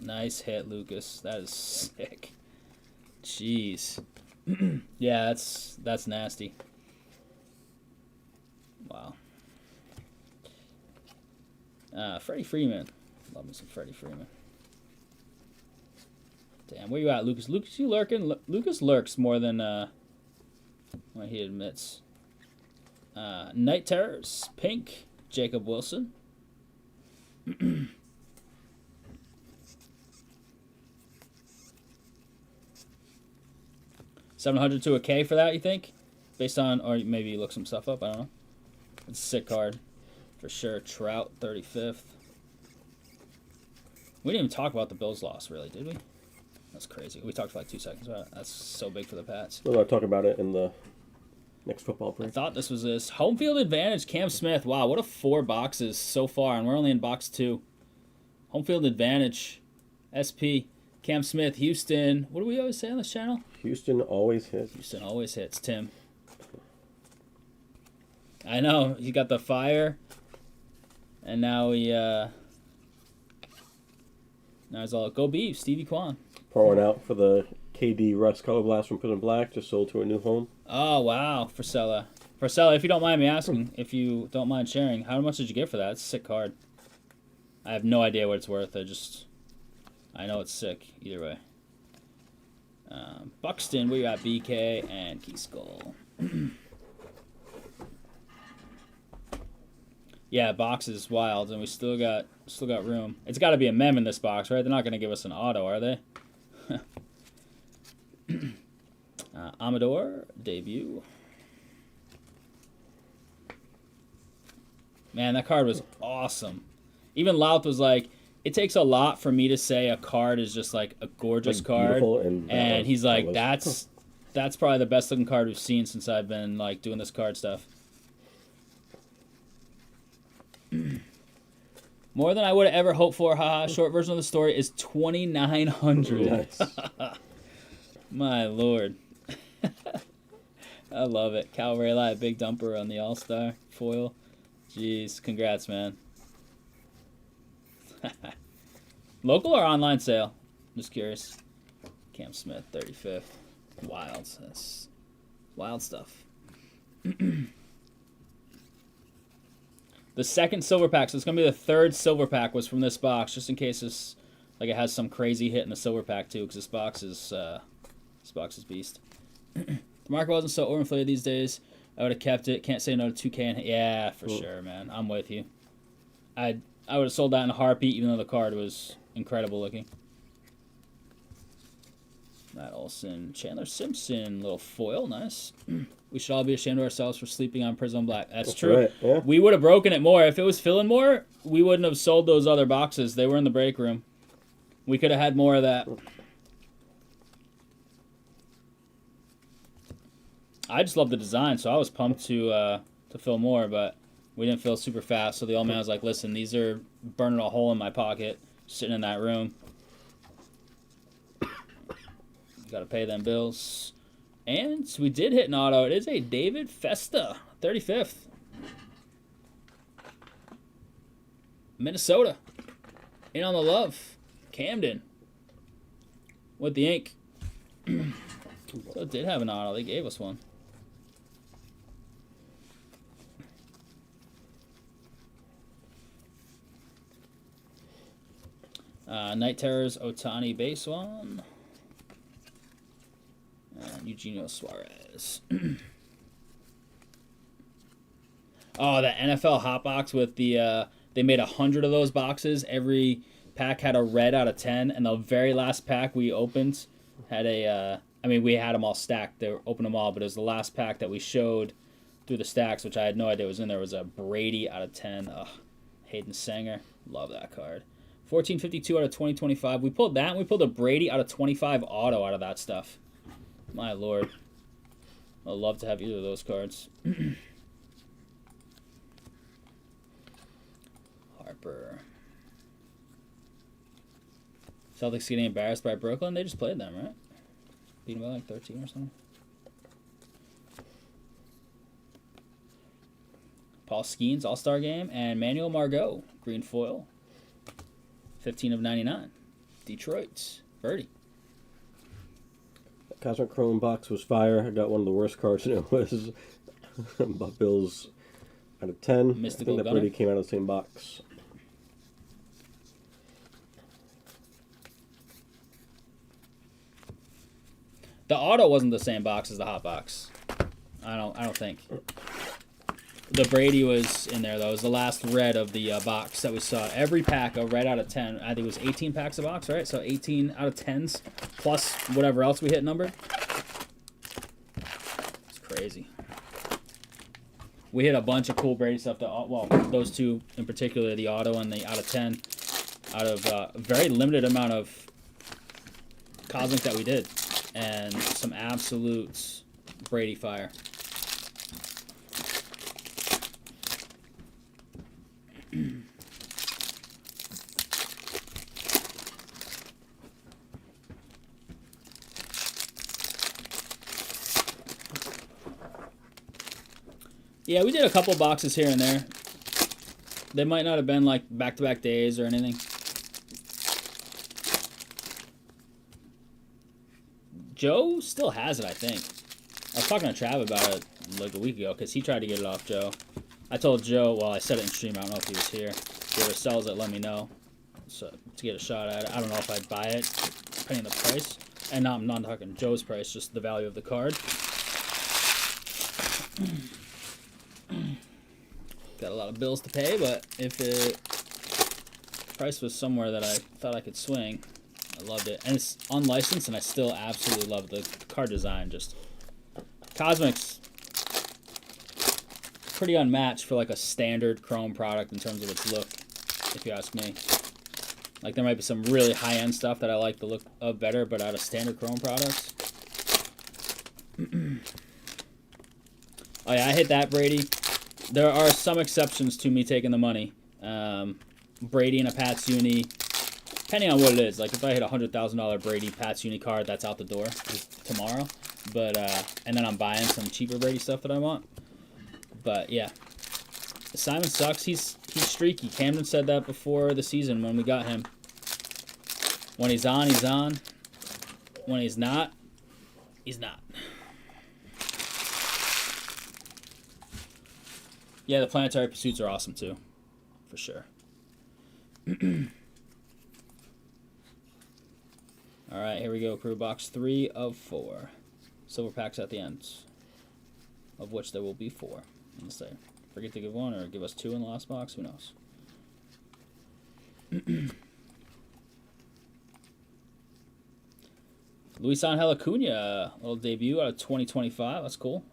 Nice hit, Lucas. That is sick. Jeez. Yeah, that's nasty. Wow. Freddie Freeman. Love me some Freddie Freeman. Damn, where you at, Lucas? Lucas, you lurking? Lucas lurks more than what he admits. Night Terrors, pink, Jacob Wilson. 700 to a K for that, you think? Based on, or maybe you look some stuff up, I don't know. It's a sick card, for sure. Trout, 35th. We didn't even talk about the Bills loss, really, did we? That's crazy. We talked for like 2 seconds about it. That's so big for the Pats. We'll talk about it in the next football break. I thought this was this. Home field advantage, Cam Smith. Wow, what a 4 boxes so far, and we're only in box 2. Home field advantage, SP, Cam Smith, Houston. What do we always say on this channel? Houston always hits. Houston always hits, Tim. I know, he got the fire, and now now he's all, go Beef, Stevie Kwan. Pouring out for the KD Russ Color Blast from Prison Black, just sold to a new home. Oh, wow, Frisella. Frisella, if you don't mind me asking, if you don't mind sharing, how much did you get for that? It's a sick card. I have no idea what it's worth. I know it's sick, either way. Buxton, we got BK and Key Skull. Yeah, box is wild, and we still got room. It's got to be a mem in this box, right? They're not going to give us an auto, are they? Amador, debut. Man, that card was awesome. Even Louth was like, it takes a lot for me to say a card is just like a gorgeous Like, card. And he's like, that's probably the best looking card we've seen since I've been like doing this card stuff. More than I would have ever hoped for. Haha. Short version of the story is 2,900. Nice. My lord. I love it. Cal Raylight, big dumper on the All-Star foil. Jeez, congrats, man. Local or online sale? Just curious. Cam Smith, 35th. Wild. That's wild stuff. The second silver pack, so it's going to be the third silver pack, was from this box, just in case this, like, it has some crazy hit in the silver pack, too, because this box is beast. The market wasn't so overinflated these days. I would have kept it. Can't say no to 2K. And yeah, for sure, man. I'm with you. I would have sold that in a heartbeat, even though the card was incredible looking. Matt Olson, Chandler Simpson, little foil, nice. We should all be ashamed of ourselves for sleeping on Prism Black. That's true. Right, yeah. We would have broken it more. If it was filling more, we wouldn't have sold those other boxes. They were in the break room. We could have had more of that. I just love the design, so I was pumped to fill more, but we didn't fill super fast. So the old man was like, listen, these are burning a hole in my pocket, sitting in that room. Got to pay them bills. And so we did hit an auto. It is a David Festa, 35th. Minnesota. In on the love. Camden. With the ink. So it did have an auto. They gave us one. Night Terrors, Otani base one. And Eugenio Suarez. Oh, the NFL hot box with the they made 100 of those boxes. Every pack had a red out of 10, and the very last pack we opened had a I mean, we had them all stacked. They were open them all, but it was the last pack that we showed through the stacks, which I had no idea was in there. Was a Brady out of 10. Ugh, Hayden Sanger, love that card. 1452 out of 2025. We pulled that, and we pulled a Brady out of 25 auto out of that stuff. My lord. I'd love to have either of those cards. Harper. Celtics getting embarrassed by Brooklyn? They just played them, right? Beat them by like 13 or something. Paul Skeens, All-Star Game. And Manuel Margot, green foil. 15 of 99. Detroit. Birdie. Cosmic Chrome box was fire. I got one of the worst cards, and it was Buck Bills out of 10. Mystical I think that Gunner. Brady came out of the same box. The auto wasn't the same box as the hot box. I don't think. The Brady was in there, though. It was the last red of the box that we saw. Every pack, a red out of 10. I think it was 18 packs a box, right? So 18 out of 10s, plus whatever else we hit numbered. It's crazy. We hit a bunch of cool Brady stuff. Well, those two in particular, the auto and the out of 10, out of a very limited amount of Cosmic that we did. And some absolute Brady fire. Yeah, we did a couple boxes here and there. They might not have been like back-to-back days or anything. Joe still has it, I think. I was talking to Trav about it like a week ago because he tried to get it off Joe. I told Joe, well, I said it in stream. I don't know if he was here. Whoever sells it, let me know. So to get a shot at it. I don't know if I'd buy it, depending on the price. And I'm not talking Joe's price, just the value of the card. Got a lot of bills to pay, but if the price was somewhere that I thought I could swing, I loved it. And it's unlicensed, and I still absolutely love the card design. Just Cosmic's pretty unmatched for like a standard Chrome product in terms of its look, if you ask me. Like there might be some really high-end stuff that I like the look of better, but out of standard Chrome products. Oh yeah, I hit that, Brady. There are some exceptions to me taking the money. Brady and a Pats Uni, depending on what it is. Like if I hit a $100,000 Brady Pats Uni card, that's out the door tomorrow. But and then I'm buying some cheaper Brady stuff that I want. But yeah, Simon sucks. He's streaky. Camden said that before the season when we got him. When he's on, he's on. When he's not, he's not. Yeah, the Planetary Pursuits are awesome too. For sure. Alright, here we go. Crew box 3 of 4. Silver packs at the end. Of which there will be 4. Let's say. Forget to give 1 or give us 2 in the last box. Who knows? Luis Angel Acuna, little debut out of 2025. That's cool.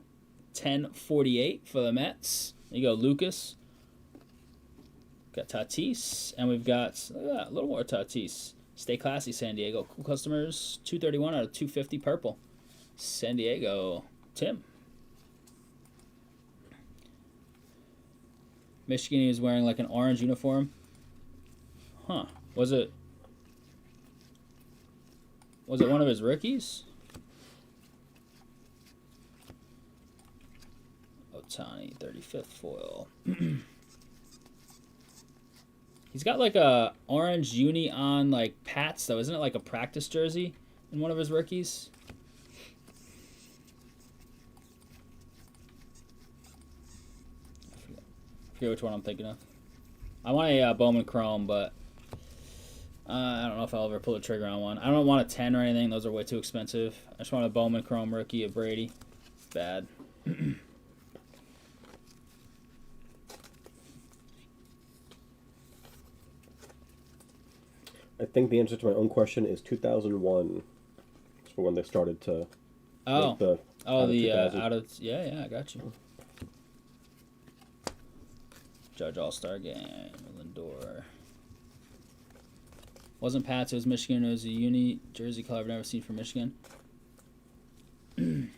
1048 for the Mets. There you go, Lucas. Got Tatis, and we've got a little more Tatis. Stay classy, San Diego. Cool customers. 231 out of 250 purple. San Diego. Tim. Michigan, he was wearing like an orange uniform. Huh. Was it one of his rookies? Otani, 35th foil. He's got like a orange uni on like Pats though. Isn't it like a practice jersey in one of his rookies? I forget which one I'm thinking of. I want a Bowman Chrome, but I don't know if I'll ever pull the trigger on one. I don't want a 10 or anything. Those are way too expensive. I just want a Bowman Chrome rookie of Brady. Bad. I think the answer to my own question is 2001. That's for when they started to. Oh, out of yeah, I got you. Judge All-Star Game, Lindor. Wasn't Pats, it was Michigan. It was a uni jersey color I've never seen from Michigan. It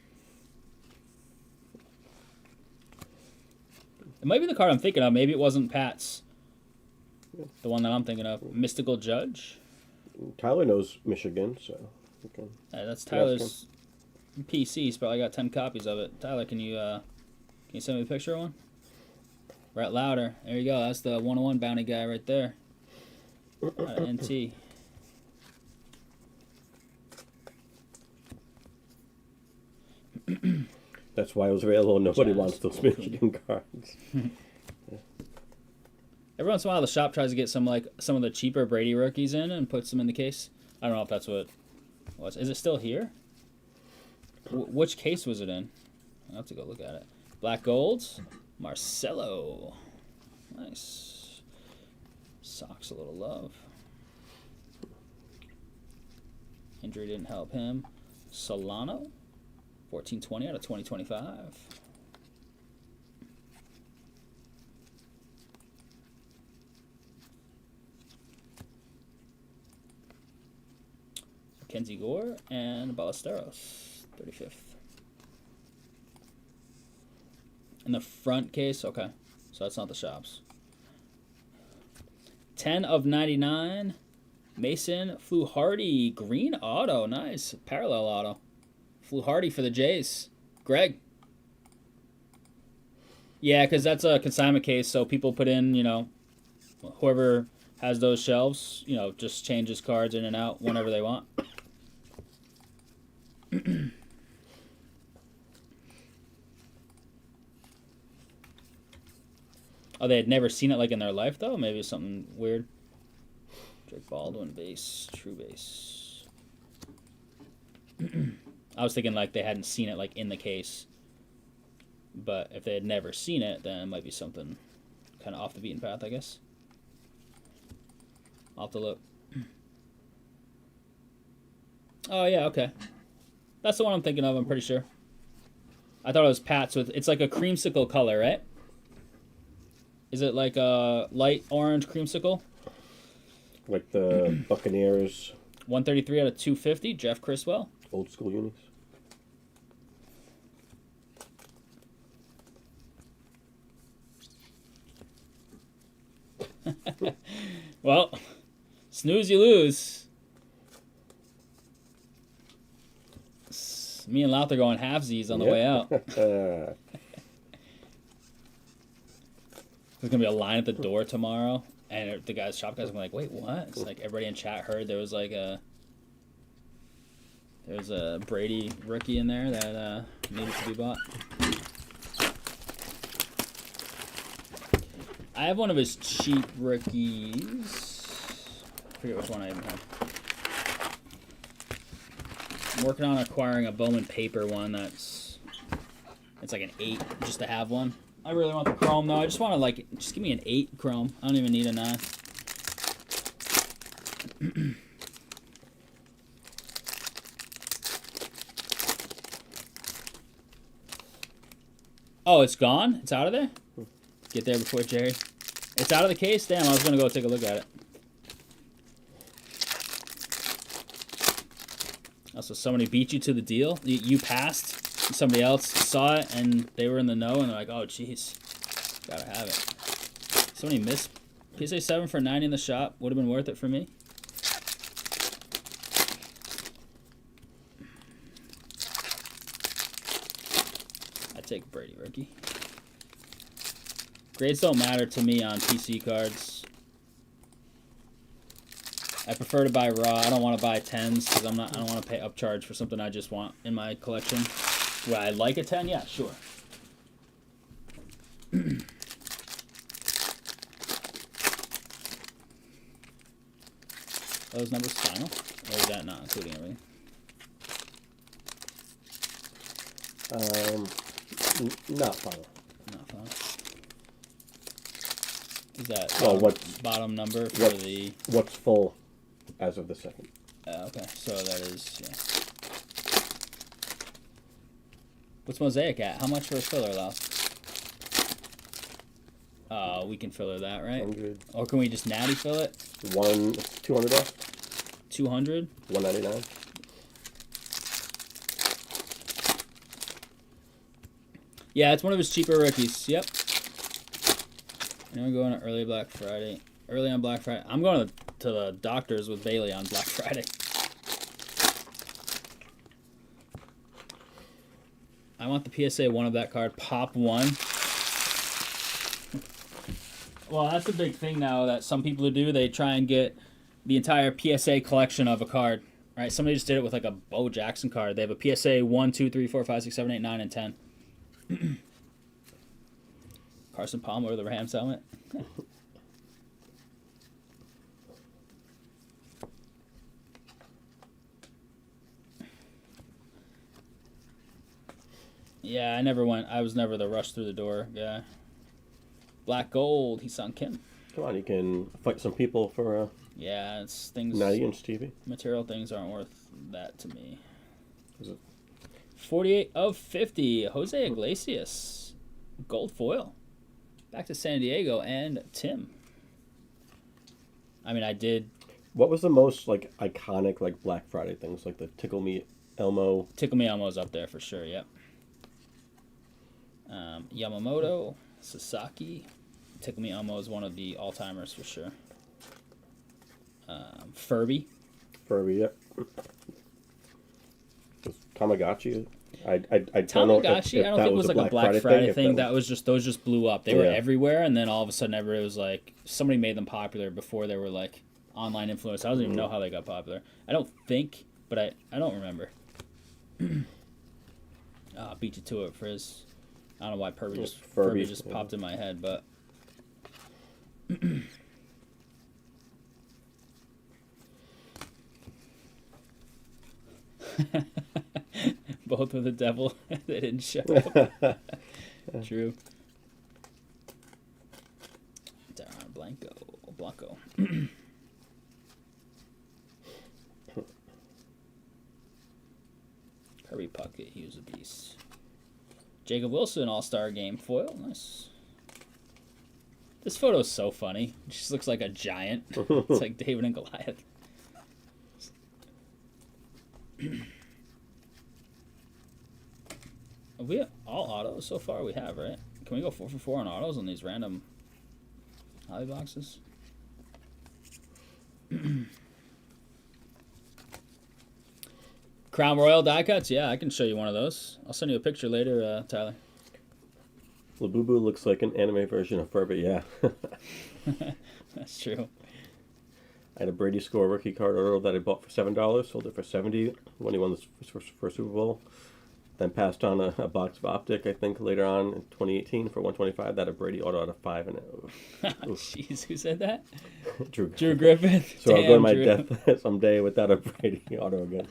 might be the card I'm thinking of. Maybe it wasn't Pats. The one that I'm thinking of. Mystical Judge. Tyler knows Michigan, so. Okay. That's Tyler's PC. He's probably got 10 copies of it. Tyler, can you send me a picture of one? Brett Louder. There you go. That's the 101 bounty guy right there. NT. That's why it was available. Nobody wants those Michigan cards. Every once in a while, the shop tries to get some of the cheaper Brady rookies in and puts them in the case. I don't know if that's what it was. Is it still here? Which case was it in? I'll have to go look at it. Black Golds. Marcelo. Nice. Sox a little love. Injury didn't help him. Solano. 1420 out of 2025. Kenzie Gore and Ballesteros. 35th. In the front case, okay. So that's not the shops. 10 of 99. Mason Fluharty. Green auto. Nice. Parallel auto. Fluharty for the Jays. Greg. Yeah, because that's a consignment case, so people put in, whoever has those shelves, just changes cards in and out whenever they want. Oh, they had never seen it like in their life, though? Maybe it's something weird. Drake Baldwin base, true base. I was thinking like they hadn't seen it like in the case. But if they had never seen it, then it might be something kind of off the beaten path, I guess. I'll have to look. Oh, yeah, okay. That's the one I'm thinking of, I'm pretty sure. I thought it was Pats with... It's like a creamsicle color, right? Is it like a light orange creamsicle? Like the Buccaneers. 133 out of 250, Jeff Criswell. Old school unis. Well, snooze, you lose. Me and Louth are going halvesies on the way out. There's gonna be a line at the door tomorrow, and the shop guys are like, "Wait, what?" It's like everybody in chat heard there was a Brady rookie in there that needed to be bought. I have one of his cheap rookies. I forget which one I even have. I'm working on acquiring a Bowman paper one it's like an 8 just to have one. I really want the chrome though. I just want to just give me an 8 chrome. I don't even need a 9. Oh, it's gone? It's out of there? Get there before Jerry. It's out of the case? Damn, I was going to go take a look at it. Also, somebody beat you to the deal. You passed. Somebody else saw it, and they were in the know, and they're like, oh, jeez. Gotta have it. Somebody missed. PSA 7 for 90 in the shop. Would have been worth it for me. I'd take Brady rookie. Grades don't matter to me on PC cards. I prefer to buy raw. I don't want to buy 10s because I don't want to pay upcharge for something I just want in my collection. Would I like a 10? Yeah, sure. Those numbers final? Or is that not including everything? Not final. Not final. Is that bottom number for what's full as of the second? Okay, so that is, yeah. What's Mosaic at? How much for a filler, Lals? We can filler that, right? 100. Or can we just natty fill it? 200 off. 200? 199. Yeah, it's one of his cheaper rookies. Yep. And we're going to early Black Friday. Early on Black Friday. I'm going to the doctors with Bailey on Black Friday. I want the PSA 1 of that card. Pop 1. Well, that's the big thing now that some people do. They try and get the entire PSA collection of a card. Right? Somebody just did it with like a Bo Jackson card. They have a PSA 1, 2, 3, 4, 5, 6, 7, 8, 9, and 10. Carson Palmer with the Rams helmet. Yeah, I was never the rush through the door guy. Black Gold, Heesung Kim. Come on, you can fight some people for yeah, it's things. 90-inch TV. Material things aren't worth that to me. Is it? 48 of 50. Jose Iglesias. Gold foil. Back to San Diego and Tim. I mean, I did. What was the most iconic Black Friday things, like the Tickle Me Elmo? Tickle Me Elmo's up there for sure. Yep. Yamamoto, Sasaki. Tickle Me Elmo is one of the all-timers for sure. Furby. Yep. Tamagotchi. I don't know if I don't think it was like a Black Friday thing. That was just those just blew up. They were everywhere, and then all of a sudden, everybody was like, somebody made them popular before they were like online influence. I don't even know how they got popular. I don't think, but I don't remember. Beat you to it, Frizz. I don't know why Furby just popped in my head, but. Both with the devil. They didn't show up. True. Blanco. Kirby Puckett, he was a beast. Jacob Wilson, All-Star Game foil. Nice. This photo is so funny. It just looks like a giant. It's like David and Goliath. Have we all autos so far? We have, right? Can we go 4 for 4 on autos on these random hobby boxes? Crown Royal die cuts? Yeah, I can show you one of those. I'll send you a picture later, Tyler. Labubu looks like an anime version of Furby, yeah. That's true. I had a Brady Score rookie card auto that I bought for $7, sold it for $70 when he won his first Super Bowl. Then passed on a box of Optic, I think, later on in 2018 for $125. That a Brady auto out of 5 and Jeez, who said that? Drew Griffith. So I'll go to my Drew. death someday without a Brady auto again.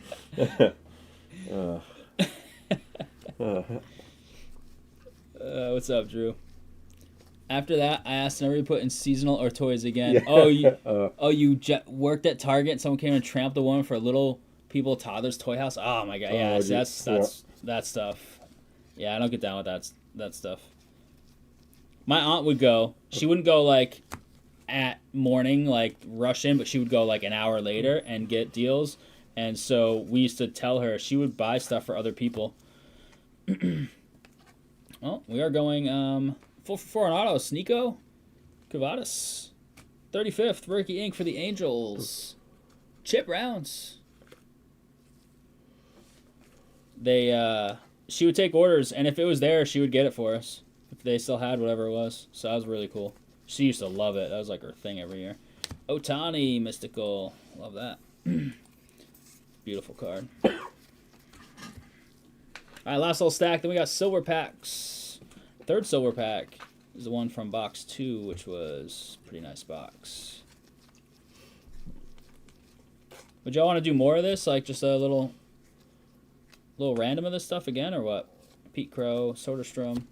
What's up, Drew? After that, I asked everybody to put in seasonal or toys again. Yeah. You worked at Target and someone came and trampled a woman for a little people toddler's toy house. Oh my god, yeah, that's that stuff. Yeah, I don't get down with that stuff. My aunt would go. She wouldn't go like at morning, like rush in, but she would go like an hour later and get deals. And so we used to tell her she would buy stuff for other people. Well, we are going 4 on auto. Sneeko Kavadas, 35th rookie ink for the Angels. Chip rounds. She would take orders, and if it was there, she would get it for us. If they still had whatever it was. So that was really cool. She used to love it. That was like her thing every year. Otani, Mystical. Love that. Beautiful card. All right, last little stack. Then we got silver packs. Third silver pack is the one from box 2, which was a pretty nice box. Would y'all want to do more of this? Like just a little random of this stuff again, or what? Pete Crow, Soderstrom.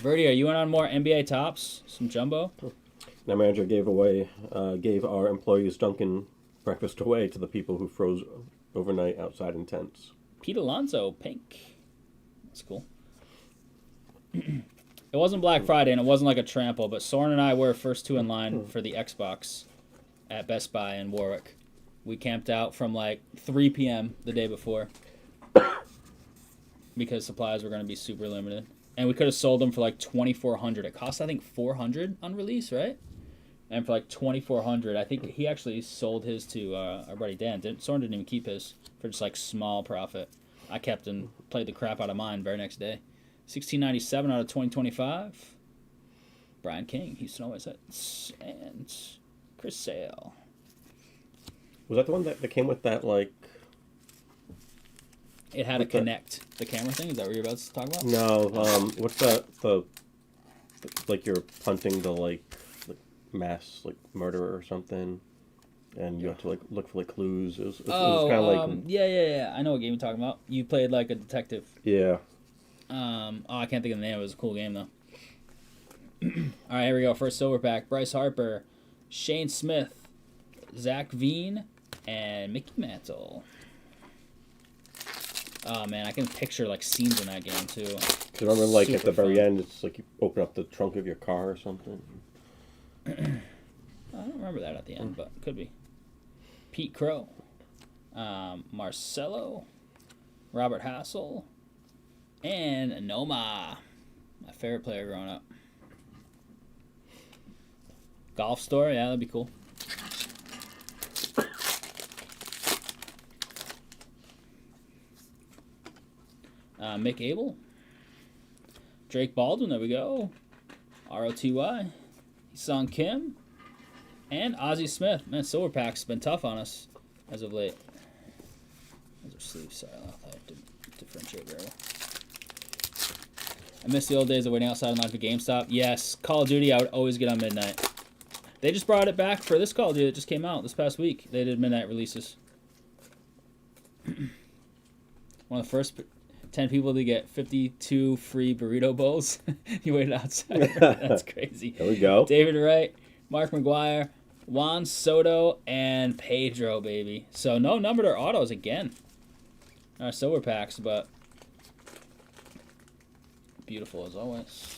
Rhody, are you in on more NBA tops? Some jumbo? My manager gave our employees Dunkin' breakfast away to the people who froze overnight outside in tents. Pete Alonso, pink. That's cool. It wasn't Black Friday, and it wasn't like a trample, but Soren and I were first 2 in line for the Xbox at Best Buy in Warwick. We camped out from like 3 p.m. the day before because supplies were going to be super limited. And we could have sold them for like $2,400. It cost, I think, $400 on release, right? And for like $2,400, I think he actually sold his to our buddy Dan. Soren didn't even keep his for just like small profit. I kept and played the crap out of mine very next day. 1697 out of 2025. Brian King, Houston always hits. And Chris Sale. Was that the one that came with that, like... It had a Connect, the camera thing? Is that what you're about to talk about? No, what's that, like you're punting the, like mass, like, murderer or something, and you have to, like, look for, like, clues. It was kind of like... Yeah. I know what game you're talking about. You played, like, a detective. Yeah. I can't think of the name. It was a cool game, though. All right, here we go. First silver pack. Bryce Harper, Shane Smith, Zach Veen, and Mickey Mantle. Oh, man, I can picture, like, scenes in that game, too. Because remember, like, super at the very end, it's like you open up the trunk of your car or something. I don't remember that at the end, but could be. Pete Crow, Marcelo, Robert Hassel, and Noma, my favorite player growing up. Golf store, yeah, that'd be cool. Mick Abel, Drake Baldwin, there we go. ROTY, Sung Kim, and Ozzie Smith. Man, silver pack's been tough on us as of late. Those are sleeves, sorry, I thought I didn't differentiate very well. I miss the old days of waiting outside in line for GameStop. Yes, Call of Duty I would always get on midnight. They just brought it back for this Call of Duty that just came out this past week. They did midnight releases. One of the first 10 people to get 52 free burrito bowls. You waited outside. That's crazy. There we go. David Wright, Mark McGuire, Juan Soto, and Pedro, baby. So no numbered or autos again. Our silver packs, but beautiful as always.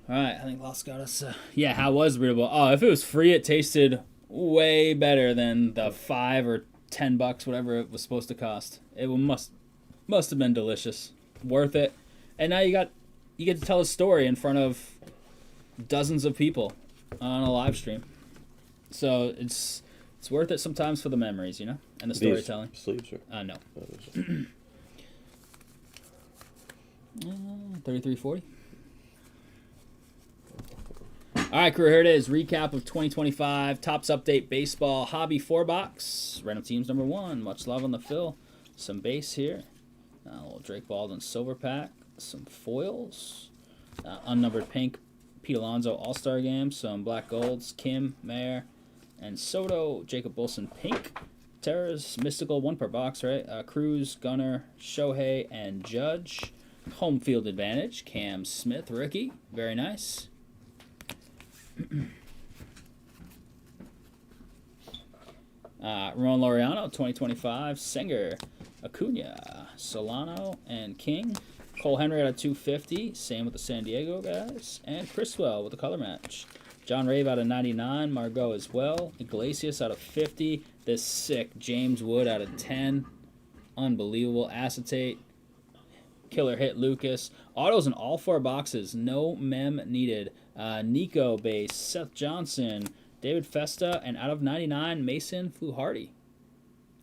All right, I think Lost got us. Yeah, how was the burrito bowl? Oh, if it was free, it tasted way better than the $5 or $10, whatever it was supposed to cost. It must have been delicious, worth it. And now you get to tell a story in front of dozens of people on a live stream. So it's It's worth it sometimes for the memories, you know, and the storytelling. Sleeves are. No. 3340. All right, crew, here it is. Recap of 2025. Topps Update Baseball Hobby 4-box. Random teams number 1. Much love on the fill. Some base here. A little Drake Baldwin silver pack. Some foils. Unnumbered pink Pete Alonso All-Star Game. Some black golds. Kim, Mayer, and Soto. Jacob Wilson pink. Terrace, Mystical, 1 per box, right? Cruz, Gunner, Shohei, and Judge. Home field advantage. Cam Smith, rookie. Very nice. Ron Laureano, 2025. Singer, Acuna, Solano, and King. Cole Henry out of 250. Same with the San Diego guys. And Criswell with the color match. John Rave out of 99. Margot as well. Iglesias out of 50. This sick James Wood out of 10. Unbelievable. Acetate. Killer hit Lucas. Autos in all 4 boxes. No mem needed. Nico base. Seth Johnson. David Festa. And out of 99, Mason Fluharty.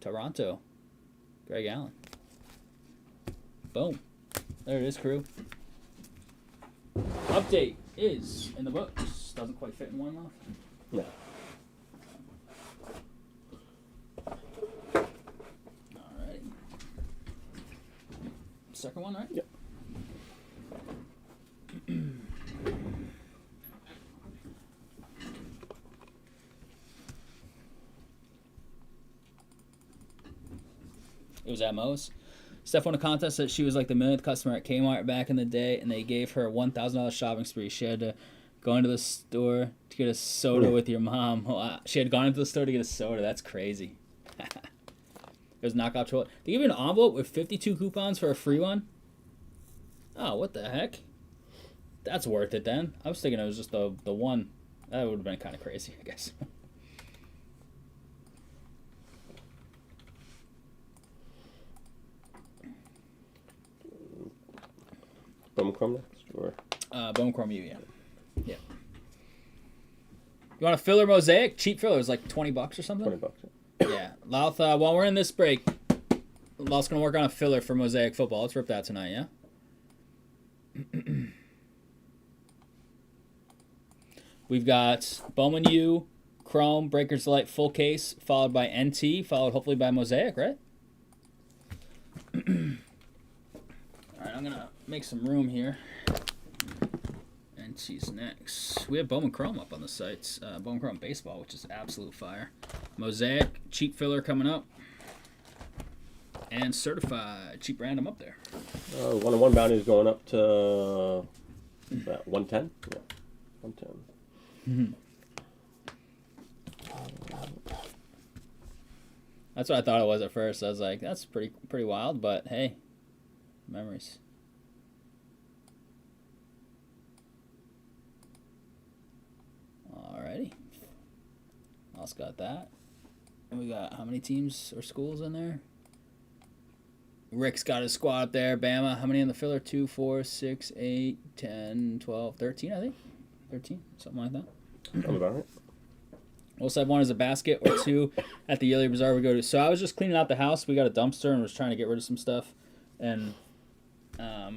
Toronto. Greg Allen. Boom. There it is, crew. Update is in the books. Doesn't quite fit in one left. No. Alright. Second one, right? Yep. It was at Moe's. Steph won a contest that she was like the millionth customer at Kmart back in the day, and they gave her a $1,000 shopping spree. She had to go into the store to get a soda with your mom. She had gone into the store to get a soda. That's crazy. It was knockoff chocolate. They give you an envelope with 52 coupons for a free one? Oh, what the heck? That's worth it then. I was thinking it was just the one. That would have been kind of crazy, I guess. Bowman Chrome next, or Bone Chrome U, yeah. Yeah. You want a filler mosaic? Cheap filler is like $20 or something? $20. Yeah. Louth, while we're in this break, Louth's going to work on a filler for Mosaic football. Let's rip that tonight, yeah? We've got Bowman U, Chrome, Breakers Light, full case, followed by NT, followed hopefully by Mosaic, right? All right, I'm going to make some room here. NT's next. We have Bowman Chrome up on the sites. Bowman Chrome Baseball, which is absolute fire. Mosaic, cheap filler coming up. And certified, cheap random up there. 1-on-1 bounty is going up to about 110. Yeah, 110. That's what I thought it was at first. I was like, that's pretty wild, but hey, memories. Alrighty. Else got that. And we got how many teams or schools in there? Rick's got his squad up there. Bama. How many in the filler? 2, 4, 6, 8, 10, 12, 13, I think. 13, something like that. Sounds about right. Also, have one as a basket or 2 at the yearly bazaar we go to. So I was just cleaning out the house. We got a dumpster and was trying to get rid of some stuff and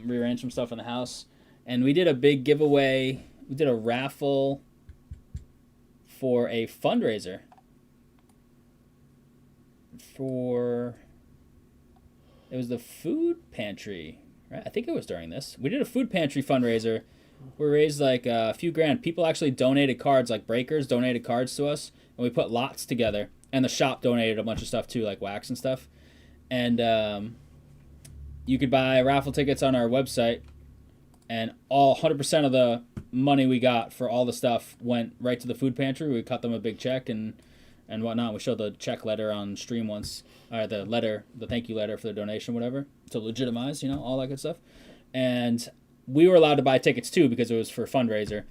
rearrange some stuff in the house. And we did a big giveaway. We did a raffle for a fundraiser for... It was the food pantry, right? I think it was during this. We did a food pantry fundraiser. We raised like a few grand. People actually donated cards, like breakers donated cards to us, and we put lots together. And the shop donated a bunch of stuff too, like wax and stuff. And you could buy raffle tickets on our website, and all 100% of the money we got for all the stuff went right to the food pantry. We cut them a big check and whatnot. We showed the check letter on stream once, or the thank you letter for the donation, whatever, to legitimize, all that good stuff. And we were allowed to buy tickets too because it was for a fundraiser.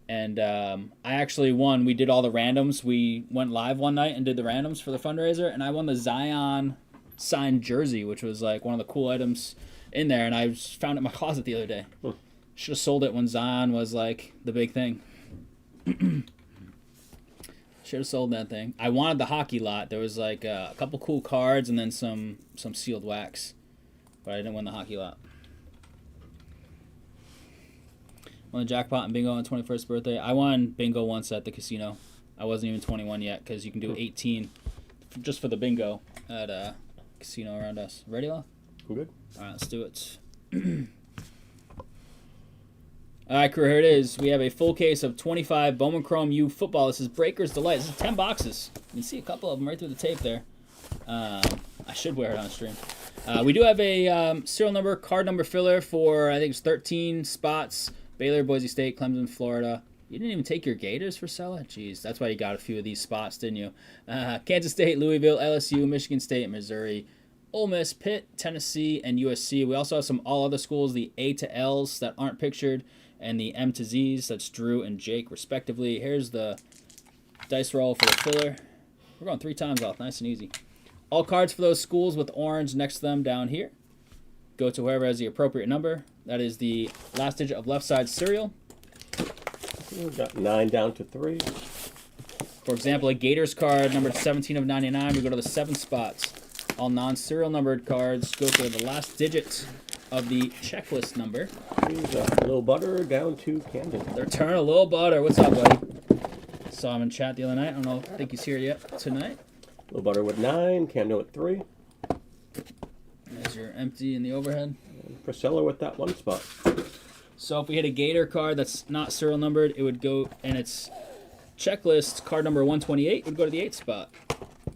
And I actually won. We did all the randoms. We went live one night and did the randoms for the fundraiser, and I won the Zion signed jersey, which was like one of the cool items in there. And I found it in my closet the other day. Should have sold it when Zion was like the big thing. Should Should have sold that thing. I wanted the hockey lot. There was like a couple cool cards and then some sealed wax. But I didn't win the hockey lot. Won the jackpot and bingo on 21st birthday. I won bingo once at the casino. I wasn't even 21 yet because you can do 18 just for the bingo at a casino around us. Ready, Love? I'm good. All right, let's do it. All right, crew, here it is. We have a full case of 25 Bowman Chrome U football. This is Breaker's Delight. This is 10 boxes. You can see a couple of them right through the tape there. I should wear it on stream. We do have a serial number, card number filler for, I think it's 13 spots. Baylor, Boise State, Clemson, Florida. You didn't even take your Gators for Sella? Jeez, that's why you got a few of these spots, didn't you? Kansas State, Louisville, LSU, Michigan State, Missouri, Ole Miss, Pitt, Tennessee, and USC. We also have some all other schools, the A to L's that aren't pictured, and the M to Z's. That's Drew and Jake, respectively. Here's the dice roll for the filler. We're going 3 times off, nice and easy. All cards for those schools with orange next to them down here. Go to whoever has the appropriate number. That is the last digit of left side serial. We've got 9 down to 3. For example, a Gators card, number 17 of 99. We go to the 7 spots. All non-serial numbered cards go to the last digit of the checklist number. Here's a little butter down to Camden. The return of Lil Butter. What's up, buddy? Saw him in chat the other night. I don't know. I think he's here yet tonight. Little butter with 9, Camden with 3. There's your empty in the overhead. And Priscilla with that 1 spot. So if we hit a Gator card that's not serial numbered, it would go, and it's checklist card number 128 would go to the 8th spot.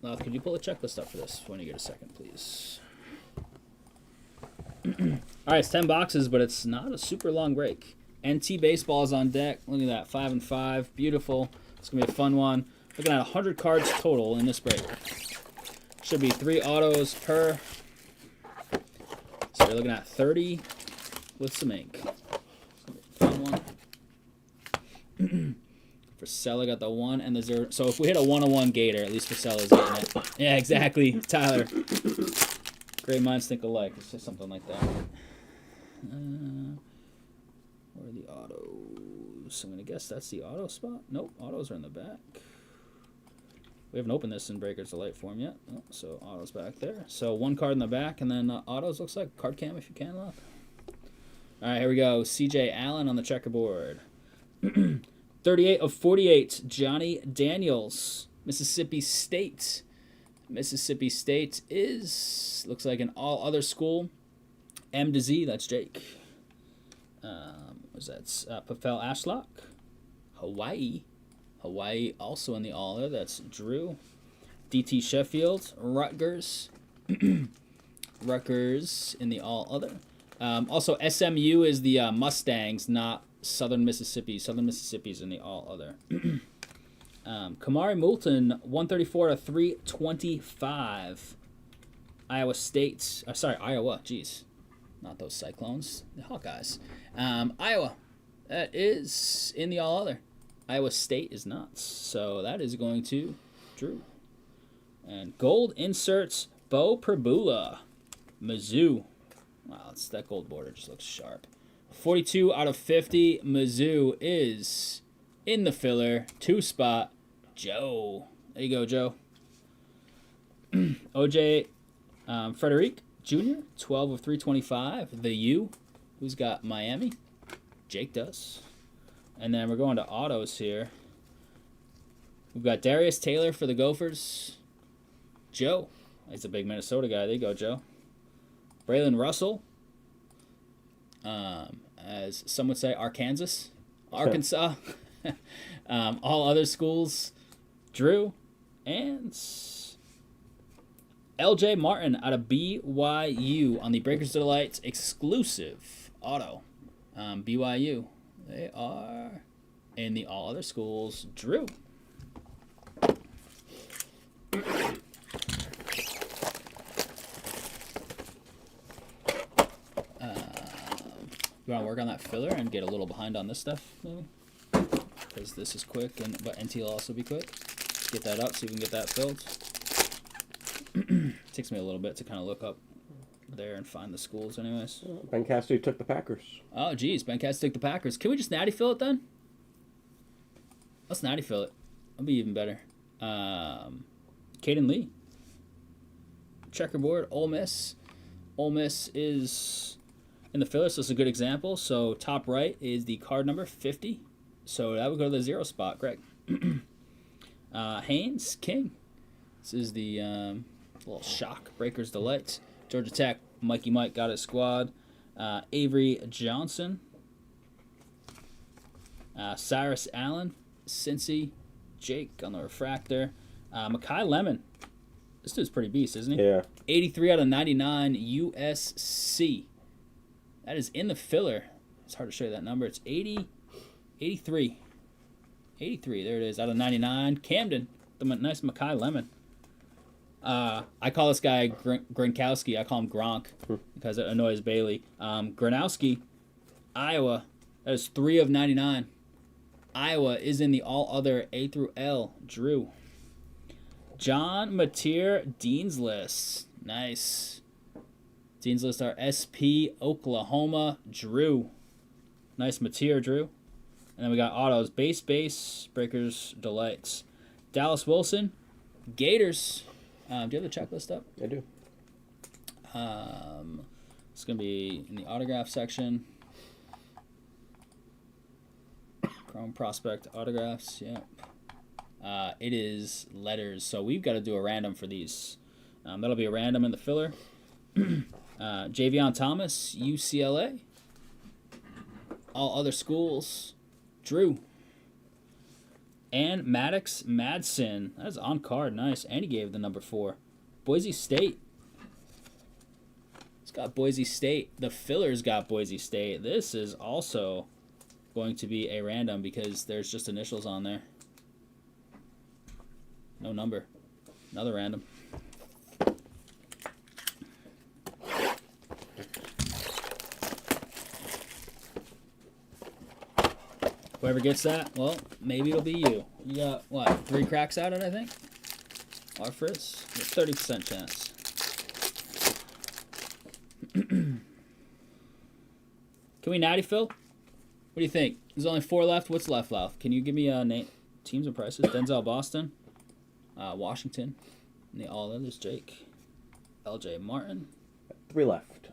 Now, could you pull the checklist up for this when you get a second, please? All right, it's 10 boxes, but it's not a super long break. NT baseball is on deck. Look at that, 5 and 5, beautiful. It's gonna be a fun one. Looking at 100 cards total in this break. Should be 3 autos per. So you're looking at 30 with some ink. Fun one. For Sella got the 1 and the 0. So if we hit a 101 Gator, at least for Sella's getting it. Yeah, exactly, Tyler. Great minds think alike. It's just something like that. Where are the autos? I'm gonna guess that's the auto spot. Nope, autos are in the back. We haven't opened this in Breaker's Delight form yet. Oh, so autos back there. So 1 card in the back, and then autos looks like card cam if you can, Love. All right, here we go. CJ Allen on the checkerboard. 38 of 48, Johnny Daniels, Mississippi State. Mississippi State looks like an all-other school. M to Z, that's Jake. What's that? Pavel Ashlock. Hawaii. Hawaii also in the all-other, that's Drew. DT Sheffield, Rutgers. Rutgers in the all-other. Also, SMU is the Mustangs, not Southern Mississippi. Southern Mississippi's in the all-other. Kamari Moulton, 134 to 325. Iowa State. Iowa. Jeez. Not those Cyclones. The Hawkeyes. Iowa. That is in the all-other. Iowa State is not. So that is going to Drew. And gold inserts, Bo Prabula. Mizzou. Wow, that gold border just looks sharp. 42 out of 50. Mizzou is in the filler. 2 spot. Joe. There you go, Joe. OJ Frederic Jr., 12 of 325. The U, who's got Miami? Jake does. And then we're going to autos here. We've got Darius Taylor for the Gophers. Joe. He's a big Minnesota guy. There you go, Joe. Braylon Russell. As some would say, Arkansas. All other schools. Drew. And LJ Martin out of BYU on the Breakers Delight exclusive auto. BYU. They are in the all other schools. Drew. You want to work on that filler and get a little behind on this stuff, maybe? Because this is quick, but NT will also be quick. Get that up so you can get that filled. Takes me a little bit to kind of look up there and find the schools anyways. Ben Cassidy took the Packers. Oh, geez. Ben Cassidy took the Packers. Can we just natty fill it then? Let's natty fill it. That'll be even better. Caden Lee. Checkerboard, Ole Miss. Ole Miss is in the filler, so it's a good example. So top right is the card number 50. So that would go to the 0 spot, Greg. Haynes King. This is the little shock breakers delights. Georgia Tech, Mikey Mike got his squad. Avery Johnson. Cyrus Allen, Cincy, Jake on the refractor. Makai Lemon. This dude's pretty beast, isn't he? Yeah. 83 out of 99 USC. That is in the filler. It's hard to show you that number. It's 83. 83, there it is, out of 99. Camden, the nice Makai Lemon. I call this guy Gronkowski. I call him Gronk because it annoys Bailey. Gronowski, Iowa. That is 3 of 99. Iowa is in the all other A through L. Drew. John Mateer, Dean's List. Nice. Dean's List are SP, Oklahoma, Drew. Nice Mateer, Drew. And then we got autos. Base, Breakers, Delights. Dallas Wilson, Gators. Do you have the checklist up? I do. It's going to be in the autograph section. Chrome Prospect autographs, yep. It is letters, so we've got to do a random for these. That'll be a random in the filler. Javion Thomas, UCLA. All other schools, Drew. And Maddox Madsen, that's on card, nice. And he gave the number 4. Boise State. It's got Boise State. The filler's got Boise State. This is also going to be a random because there's just initials on there. No number. Another random. Whoever gets that, well, maybe it'll be you. You got, what, 3 cracks at it, I think? Or Frizz? 30% chance. Can we natty Phil? What do you think? There's only 4 left. What's left, Louth? Can you give me teams and prices? Denzel Boston, Washington, and the all others, Jake, LJ Martin. 3 left.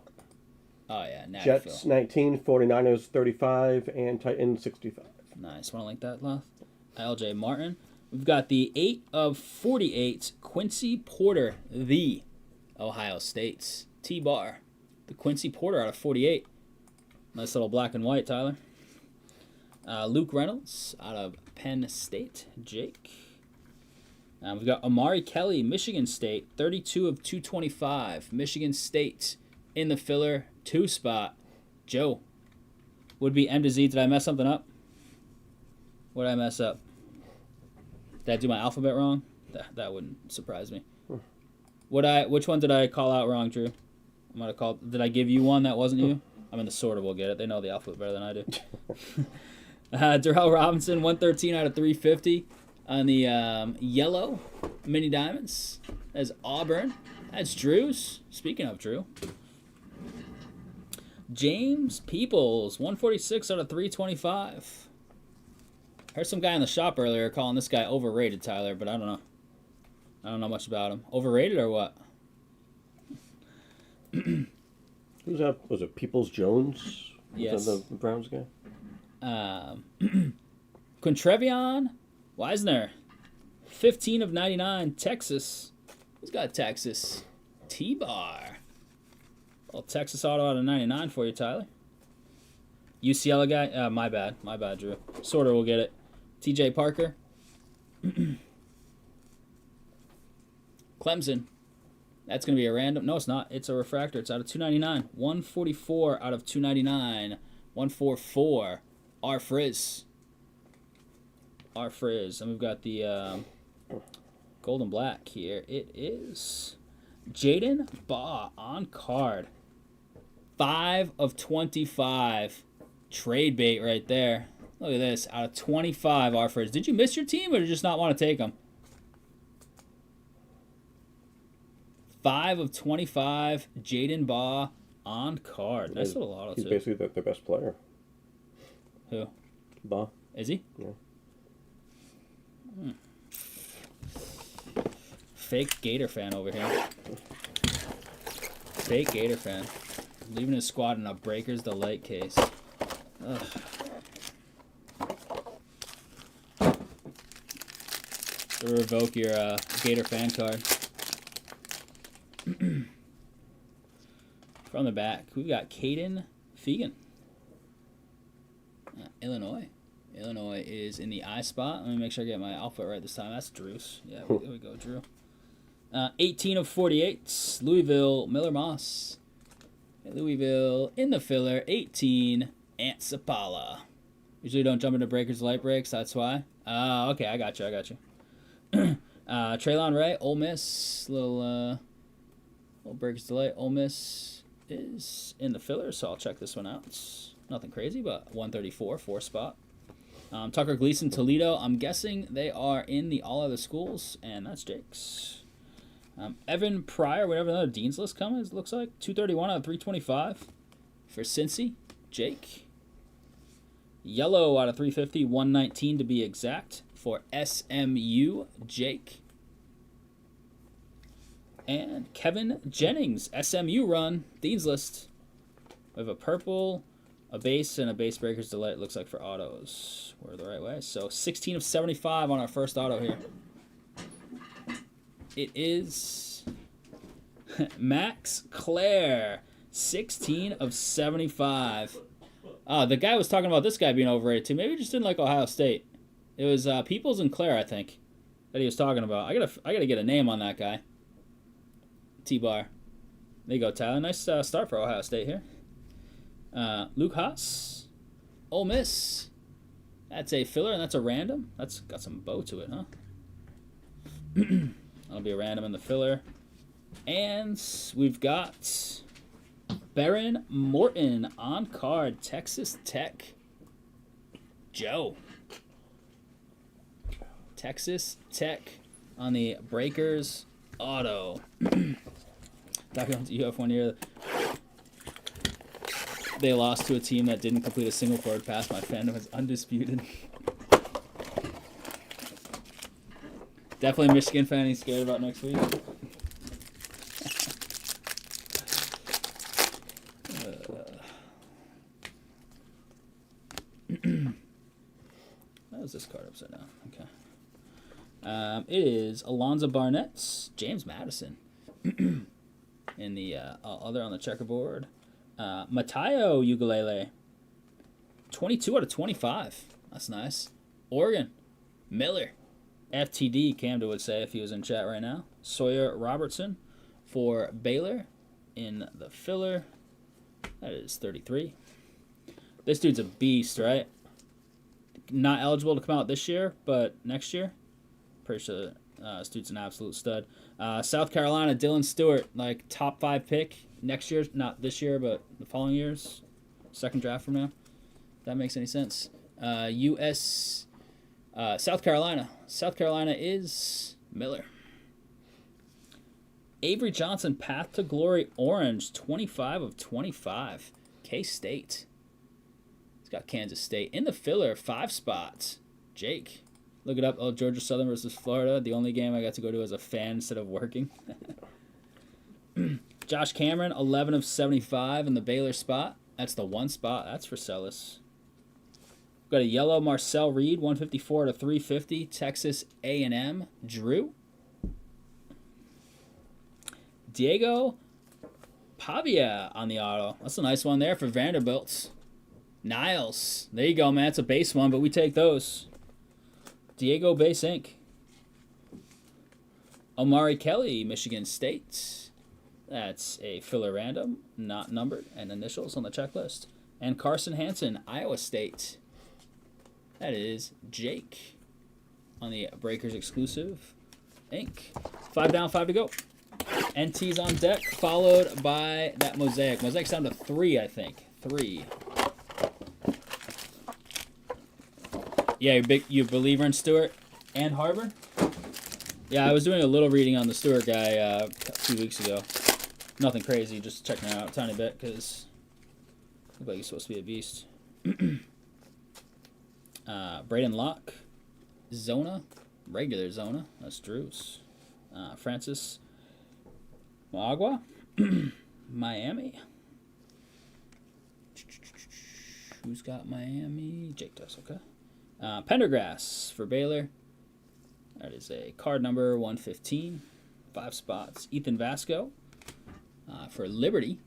Oh, yeah, natty Jets Phil. 19, 49ers 35, and Titans 65. Nice. Want to link that, Louth? LJ Martin. We've got the 8 of 48, Quincy Porter, the Ohio State's T-Bar. The Quincy Porter out of 48. Nice little black and white, Tyler. Luke Reynolds out of Penn State, Jake. We've got Amari Kelly, Michigan State, 32 of 225. Michigan State in the filler 2 spot. Joe. Would be M to Z. Did I mess something up? What did I mess up? Did I do my alphabet wrong? That wouldn't surprise me. Which one did I call out wrong, Drew? Did I give you one that wasn't you? I mean, the sorter will get it. They know the alphabet better than I do. Darrell Robinson, 113 out of 350 on the yellow mini diamonds. That's Auburn. That's Drew's. Speaking of Drew. James Peoples, 146 out of 325. Heard some guy in the shop earlier calling this guy overrated, Tyler, but I don't know. I don't know much about him. Overrated or what? Who's that? Was it Peoples Jones? Yes. Was that the Browns guy? Quintrevion Wisner, 15 of 99, Texas. Who's got Texas? T-Bar. Well, Texas auto out of 99 for you, Tyler. UCLA guy? My bad, Drew. Sorter will get it. TJ Parker. Clemson. That's going to be a random. No, it's not. It's a refractor. It's out of 299. 144 out of 299. 144. R. Frizz. And we've got the gold and black here. It is Jaden Baugh on card. 5 of 25. Trade bait right there. Look at this. Out of 25, R. Frizz. Did you miss your team or did you just not want to take them? 5 of 25, Jaden Baugh on card. Nice little auto, He's too. basically their best player. Who? Baugh. Is he? Yeah. Fake Gator fan over here. Fake Gator fan. Leaving his squad in a Breakers Delight case. Ugh. To revoke your Gator fan card. From the back, we've got Caden Fegan. Illinois. Illinois is in the I spot. Let me make sure I get my alphabet right this time. That's Drew's. Yeah, there we go, Drew. 18 of 48. Louisville, Miller Moss. Louisville in the filler. 18, Ant Sapala. Usually don't jump into Breakers Light Breaks. That's why. Okay, I got you. Traylon Ray, Ole Miss. Little Breakers Delight. Ole Miss is in the filler, so I'll check this one out. It's nothing crazy, but 134, 4 spot. Tucker Gleason, Toledo. I'm guessing they are in the all other schools, and that's Jake's. Evan Pryor, whatever another Dean's List comes, looks like 231 out of 325 for Cincy, Jake. Yellow out of 350, 119 to be exact for SMU, Jake. And Kevin Jennings, SMU run, Dean's List. We have a purple, a base, and a base Breakers Delight, looks like for autos. We're the right way. So 16 of 75 on our first auto here. It is Max Clare, 16 of 75. The guy was talking about this guy being overrated too. Maybe he just didn't like Ohio State. It was Peoples and Clare, I think, that he was talking about. I gotta get a name on that guy. T-Bar. There you go, Tyler. Nice start for Ohio State here. Luke Haas, Ole Miss. That's a filler and that's a random. That's got some bow to it, huh? That'll be a random in the filler. And we've got Baron Morton on card. Texas Tech. Joe. Texas Tech on the Breakers auto. Back on to UF 1 year. They lost to a team that didn't complete a single forward pass. My fandom is undisputed. Definitely a Michigan fan he's scared about next week. How is this card upside down? Okay. It is Alonzo Barnett's James Madison. In the other on the checkerboard. Matayo Ukulele. 22 out of 25. That's nice. Oregon. Miller. FTD, Camden would say if he was in chat right now. Sawyer Robertson for Baylor in the filler. That is 33. This dude's a beast, right? Not eligible to come out this year, but next year. Pretty sure this dude's an absolute stud. South Carolina, Dylan Stewart, like top 5 pick next year. Not this year, but the following years. Second draft from now. If that makes any sense. South Carolina. South Carolina is Miller. Avery Johnson, Path to Glory, Orange, 25 of 25. K-State. He's got Kansas State. In the filler, 5 spots. Jake. Look it up. Oh, Georgia Southern versus Florida. The only game I got to go to as a fan instead of working. Josh Cameron, 11 of 75 in the Baylor spot. That's the 1 spot. That's for Celis. Got a yellow Marcel Reed, 154 to 350. Texas A&M. Drew. Diego Pavia on the auto. That's a nice one there for Vanderbilt. Niles. There you go, man. It's a base one, but we take those. Diego Base Inc. Omari Kelly, Michigan State. That's a filler random, not numbered, and initials on the checklist. And Carson Hansen, Iowa State. That is Jake on the Breakers exclusive Inc. 5 down, 5 to go. NT's on deck, followed by that Mosaic. Mosaic's down to 3, I think. 3. Yeah, you believer in Stewart and Harbor? Yeah, I was doing a little reading on the Stewart guy a few weeks ago. Nothing crazy, just checking it out a tiny bit because I look like he's supposed to be a beast. Braden Locke, Zona, regular Zona. That's Drew's. Francis Magua, Miami. Who's got Miami? Jake does, okay. Pendergrass for Baylor. That is a card number 115. 5 spots. Ethan Vasco for Liberty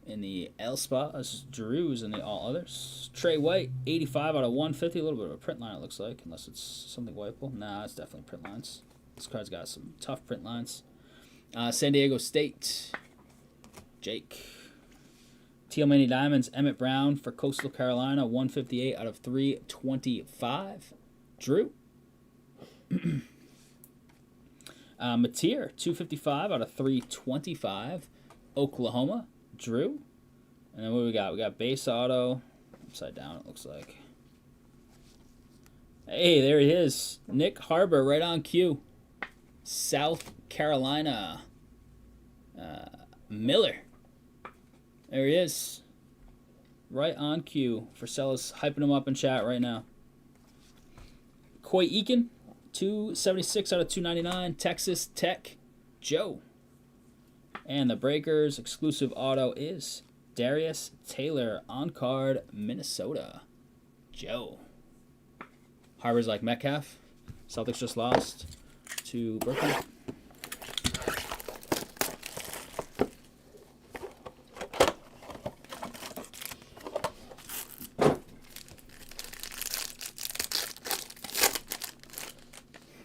in the L spot. That's Drew's in the all others. Trey White, 85 out of 150. A little bit of a print line, it looks like, unless it's something wipeable. Nah, it's definitely print lines. This card's got some tough print lines. San Diego State, Jake. Teal Mini Diamonds, Emmett Brown for Coastal Carolina, 158 out of 325. Drew. Mateer, 255 out of 325. Oklahoma, Drew. And then what we got? We got base auto. Upside down, it looks like. Hey, there he is. Nick Harbor, right on cue. South Carolina. Miller. There he is. Right on cue. Frisella's hyping him up in chat right now. Coy Eakin, 276 out of 299. Texas Tech, Joe. And the Breakers exclusive auto is Darius Taylor on card, Minnesota, Joe. Harbor's like Metcalf. Celtics just lost to Brooklyn.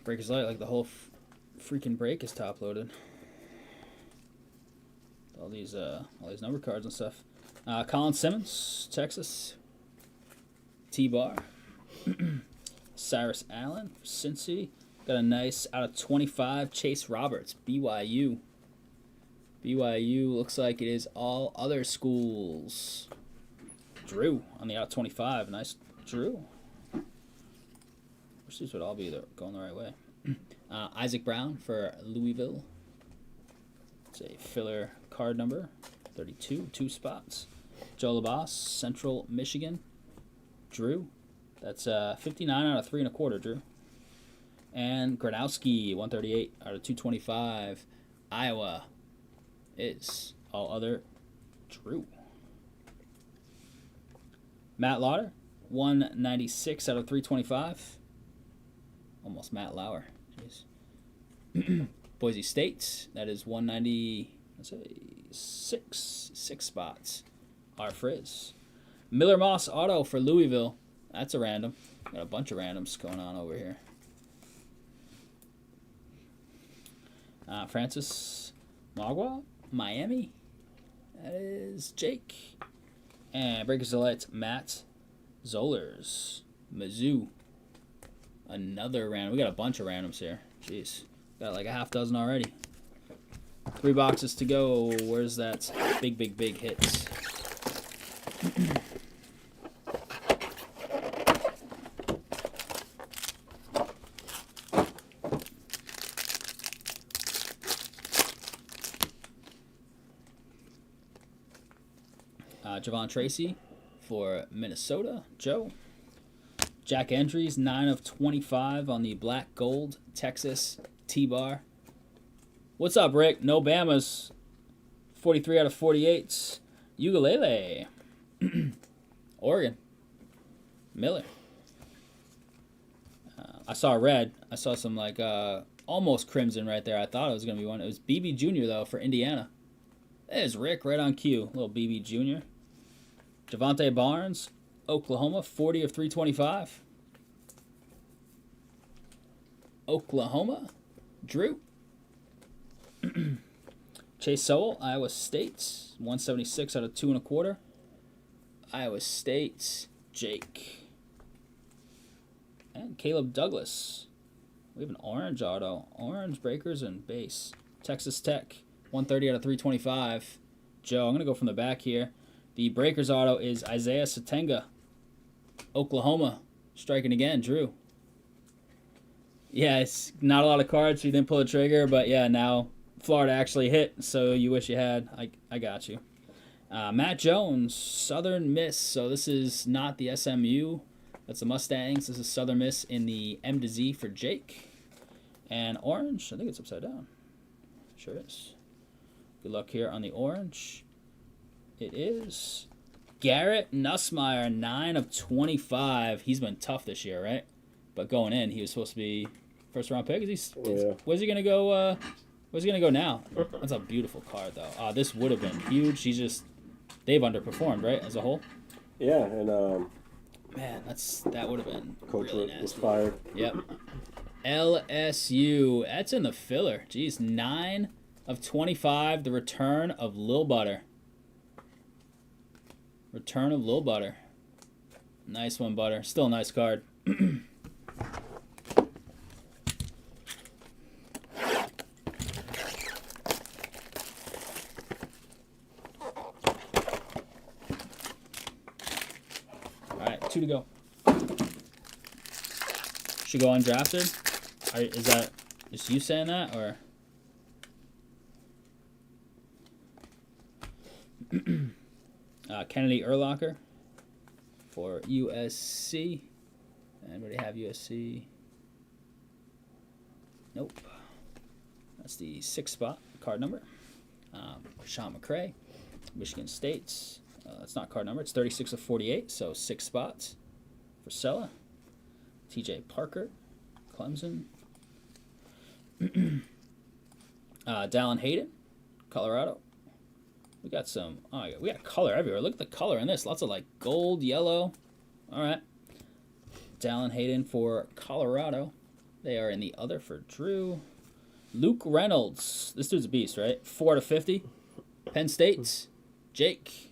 Breakers Light, like the whole freaking break is top loaded. All these number cards and stuff. Colin Simmons, Texas. T-Bar. Cyrus Allen, Cincy. Got a nice out of 25 Chase Roberts, BYU. BYU looks like it is all other schools. Drew on the out of 25. Nice Drew. Wish these would all be going the right way. Isaac Brown for Louisville. It's a filler card number 32, 2 spots. Joe Labas, Central Michigan. Drew. That's 59 out of 3 1/4, Drew. And Gradowski, 138 out of 225. Iowa is all other Drew. Matt Lauder, 196 out of 325. Almost Matt Lauer. Jeez. Boise State, that is 190, let's say 6 spots. R. Frizz. Miller Moss Auto for Louisville. That's a random. Got a bunch of randoms going on over here. Francis Magua, Miami. That is Jake. And Breakers Delights, Matt Zollers, Mizzou. Another random. We got a bunch of randoms here. Jeez. Got like a half dozen already. 3 boxes to go. Where's that big hits? Javon Tracy for Minnesota, Joe. Jack Andrews, 9 of 25 on the black gold Texas T-Bar. What's up, Rick? No Bamas. 43 out of 48. Ukulele. Oregon. Miller. I saw red. I saw some like almost crimson right there. I thought it was going to be one. It was BB Jr. though for Indiana. There's Rick right on cue. Little BB Jr. Javante Barnes, Oklahoma, 40 of 325. Oklahoma, Drew. Chase Sowell, Iowa State, 176 out of 2 1/4. Iowa State, Jake. And Caleb Douglas. We have an orange auto. Orange Breakers and base. Texas Tech, 130 out of 325. Joe, I'm going to go from the back here. The Breakers auto is Isaiah Satenga. Oklahoma, striking again, Drew. Yeah, it's not a lot of cards, so you didn't pull the trigger, but yeah, now Florida actually hit, so you wish you had. I got you. Matt Jones, Southern Miss. So this is not the SMU. That's the Mustangs. This is Southern Miss in the M to Z for Jake. And orange, I think it's upside down. Sure is. Good luck here on the orange. It is Garrett Nussmeier, 9 of 25. He's been tough this year, right? But going in, he was supposed to be first round pick. Where's he gonna go? Where's he gonna go now? That's a beautiful card, though. This would have been huge. They've underperformed, right, as a whole. Yeah, and man, that would have been coach really was nasty. fired. Yep. LSU. That's in the filler. Jeez, 9 of 25. The return of Lil Butter. Return of Lil Butter. Nice one, Butter. Still a nice card. Alright, 2 to go. Should go undrafted? Is that just you saying that, or? Kennedy Urlacher for USC. Anybody have USC? Nope. That's the 6th spot card number. Sean McCray, Michigan State's. That's not card number. It's 36 of 48, so 6 spots for Sella. TJ Parker, Clemson. Dallin Hayden, Colorado. We got some. Oh, we got color everywhere. Look at the color in this. Lots of like gold, yellow. All right. Dallin Hayden for Colorado. They are in the other for Drew. Luke Reynolds. This dude's a beast, right? 4 to 50. Penn State. Jake.